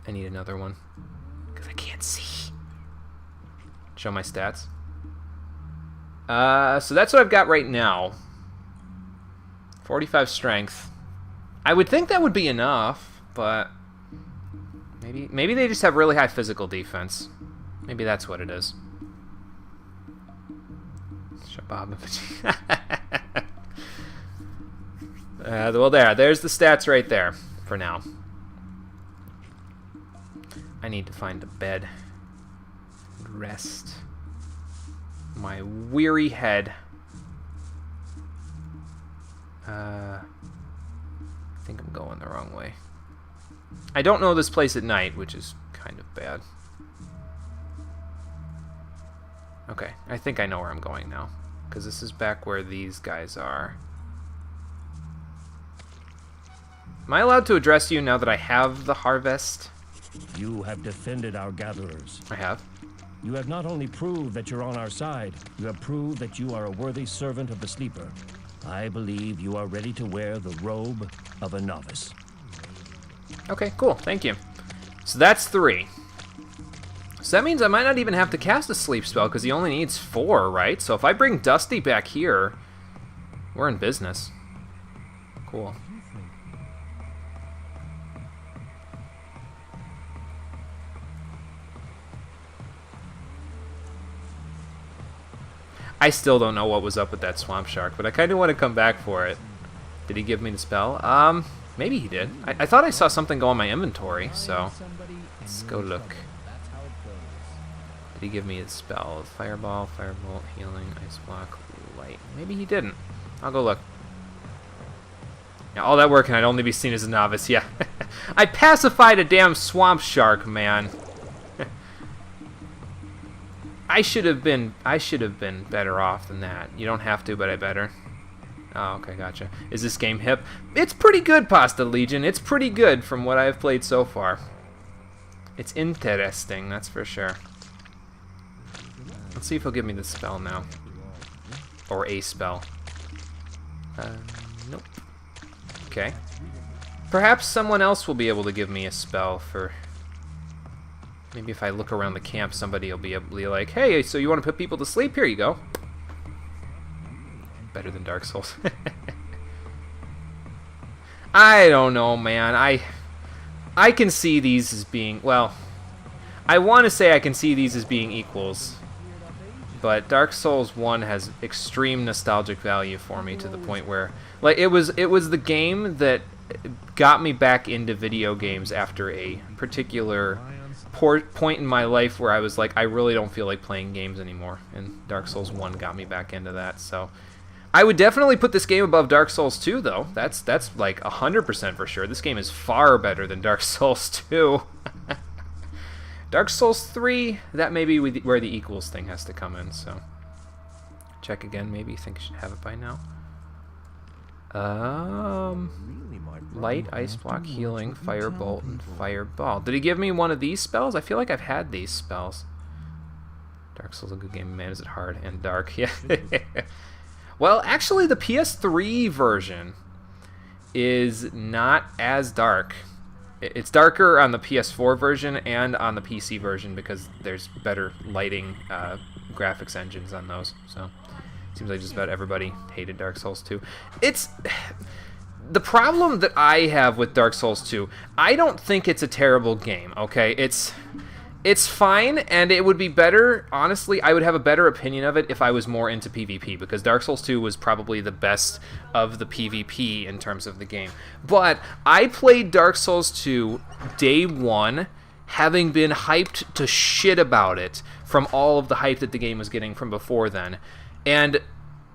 need another one because I can't see. Show my stats. So that's what I've got right now. 45 strength. I would think that would be enough, but maybe they just have really high physical defense. Maybe that's what it is. Well, there's the stats right there for now. I need to find a bed. Rest my weary head. I think I'm going the wrong way. I don't know this place at night, which is kind of bad. Okay, I think I know where I'm going now, because this is back where these guys are. Am I allowed to address you now that I have the harvest? You have defended our gatherers. I have. You have not only proved that you're on our side, you have proved that you are a worthy servant of the Sleeper. I believe you are ready to wear the robe of a novice. Okay, cool. Thank you. So that's 3. So that means I might not even have to cast a sleep spell, because he only needs 4, right? So if I bring Dusty back here, we're in business. Cool. I still don't know what was up with that swamp shark, but I kind of want to come back for it. Did he give me the spell? Maybe he did. I thought I saw something go in my inventory, so let's go look. Did he give me a spell? Fireball, firebolt, healing, ice block, light. Maybe he didn't. I'll go look. Yeah, all that work and I'd only be seen as a novice. Yeah. I pacified a damn swamp shark, man. I should have been better off than that. You don't have to, but I better. Oh, okay, gotcha. Is this game hip? It's pretty good, Pasta Legion. It's pretty good from what I've played so far. It's interesting, that's for sure. Let's see if he'll give me the spell now. Or a spell. Nope. Okay. Perhaps someone else will be able to give me a spell for... Maybe if I look around the camp, somebody will be able to be like, hey, so you want to put people to sleep? Here you go. Better than Dark Souls. I don't know, man. I can see these as being, well, I want to say I can see these as being equals. But Dark Souls 1 has extreme nostalgic value for me to the point where, like, it was the game that got me back into video games after a particular point in my life where I was like, I really don't feel like playing games anymore, and Dark Souls 1 got me back into that. So I would definitely put this game above Dark Souls 2, though. That's like 100% for sure. This game is far better than Dark Souls 2. Dark Souls 3, that may be where the equals thing has to come in, so check again, maybe. Think I should have it by now. Light, ice block, healing, firebolt, and fireball. Did he give me one of these spells? I feel like I've had these spells. Dark Souls is a good game, man. Is it hard and dark? Yeah. Well, actually, the PS3 version is not as dark. It's darker on the PS4 version and on the PC version because there's better lighting graphics engines on those. So seems like just about everybody hated Dark Souls 2. It's the problem that I have with Dark Souls 2. I don't think it's a terrible game. Okay, it's fine, and it would be better. Honestly, I would have a better opinion of it if I was more into PvP, because Dark Souls 2 was probably the best of the PvP in terms of the game. But I played Dark Souls 2 day one, having been hyped to shit about it from all of the hype that the game was getting from before then. And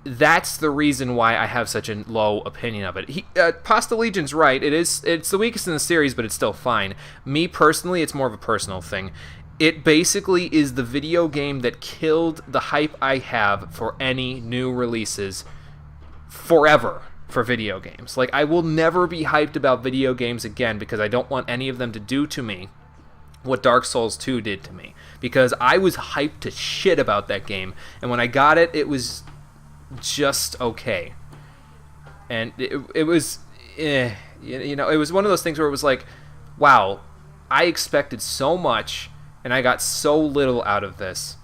that's the reason why I have such a low opinion of it. Pasta Legion's right. It's the weakest in the series, but it's still fine. Me personally, it's more of a personal thing. It basically is the video game that killed the hype I have for any new releases forever for video games. Like, I will never be hyped about video games again because I don't want any of them to do to me what Dark Souls 2 did to me. Because I was hyped to shit about that game, and when I got it, it was just okay. And it was you know, it was one of those things where it was like, wow, I expected so much and I got so little out of this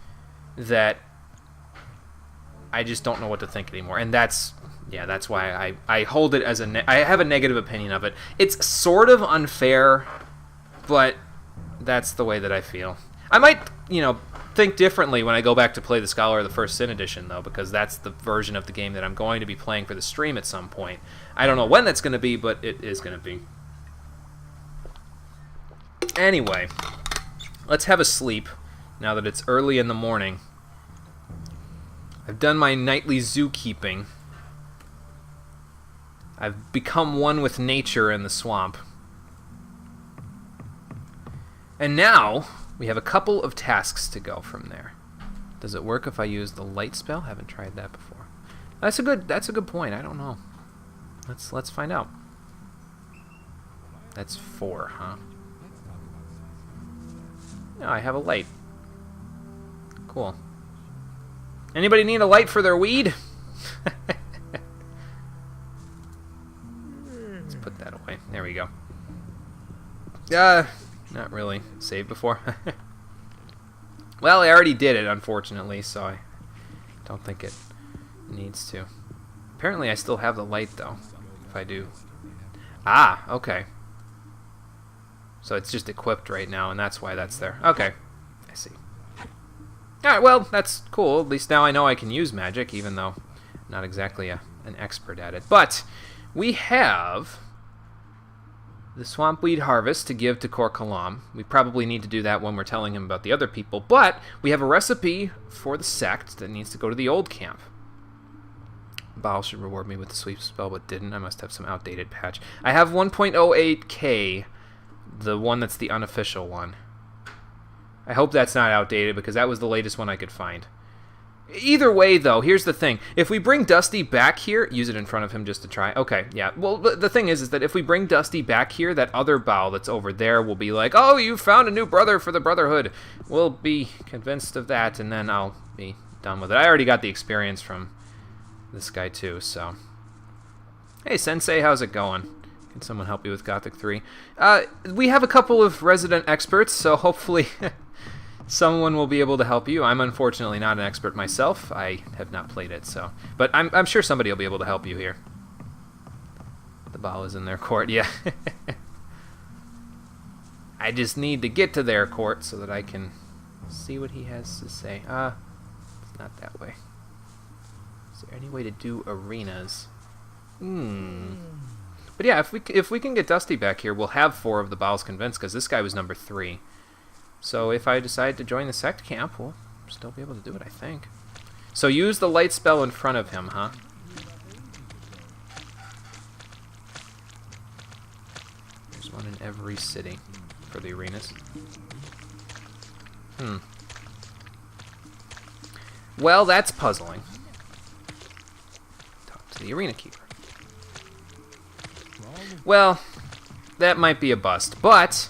that I just don't know what to think anymore. And that's why I hold it as I have a negative opinion of it. It's sort of unfair, but that's the way that I feel. I might, you know, think differently when I go back to play the Scholar of the First Sin Edition, though, because that's the version of the game that I'm going to be playing for the stream at some point. I don't know when that's going to be, but it is going to be. Anyway, let's have a sleep now that it's early in the morning. I've done my nightly zookeeping. I've become one with nature in the swamp. And now we have a couple of tasks to go from there. Does it work if I use the light spell? Haven't tried that before. That's a good point. I don't know. Let's find out. That's 4, huh? Yeah, I have a light. Cool. Anybody need a light for their weed? Let's put that away. There we go. Not really. Saved before? Well, I already did it, unfortunately, so I don't think it needs to. Apparently I still have the light, though, if I do. Ah, okay. So it's just equipped right now, and that's why that's there. Okay, I see. Alright, well, that's cool. At least now I know I can use magic, even though I'm not exactly an expert at it. But we have the Swampweed Harvest to give to Kor Kalam. We probably need to do that when we're telling him about the other people. But we have a recipe for the sect that needs to go to the old camp. Baal should reward me with the sweep spell, but didn't. I must have some outdated patch. I have 1.08k, the one that's the unofficial one. I hope that's not outdated, because that was the latest one I could find. Either way, though, here's the thing. If we bring Dusty back here... Use it in front of him just to try. Okay, yeah. Well, the thing is that if we bring Dusty back here, that other Baal that's over there will be like, oh, you found a new brother for the Brotherhood. We'll be convinced of that, and then I'll be done with it. I already got the experience from this guy, too, so... Hey, Sensei, how's it going? Can someone help you with Gothic 3? We have a couple of resident experts, so hopefully... someone will be able to help you. I'm unfortunately not an expert myself. I have not played it, so... But I'm sure somebody will be able to help you here. The Baal is in their court, yeah. I just need to get to their court so that I can see what he has to say. It's not that way. Is there any way to do arenas? But yeah, if we can get Dusty back here, we'll have 4 of the Baals convinced, because this guy was number 3. So if I decide to join the sect camp, we'll still be able to do it, I think. So use the light spell in front of him, huh? There's one in every city for the arenas. Well, that's puzzling. Talk to the arena keeper. Well, that might be a bust, but...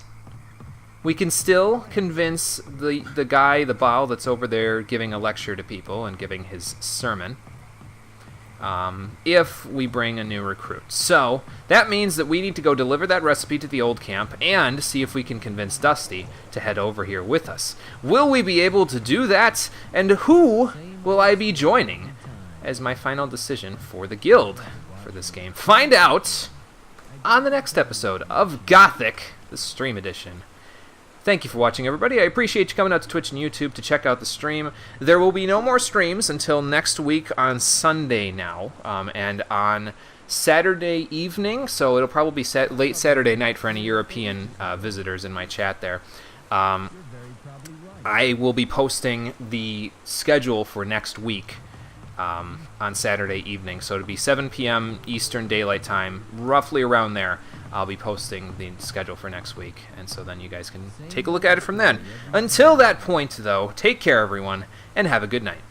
we can still convince the guy, the Baal, that's over there giving a lecture to people and giving his sermon, if we bring a new recruit. So, that means that we need to go deliver that recipe to the old camp and see if we can convince Dusty to head over here with us. Will we be able to do that? And who will I be joining as my final decision for the guild for this game? Find out on the next episode of Gothic, the stream edition. Thank you for watching, everybody. I appreciate you coming out to Twitch and YouTube to check out the stream. There will be no more streams until next week on Sunday now, and on Saturday evening, so it'll probably be late Saturday night for any European visitors in my chat there. I will be posting the schedule for next week on Saturday evening, so it'll be 7 p.m. Eastern Daylight Time, roughly around there. I'll be posting the schedule for next week, and so then you guys can take a look at it from then. Until that point, though, take care, everyone, and have a good night.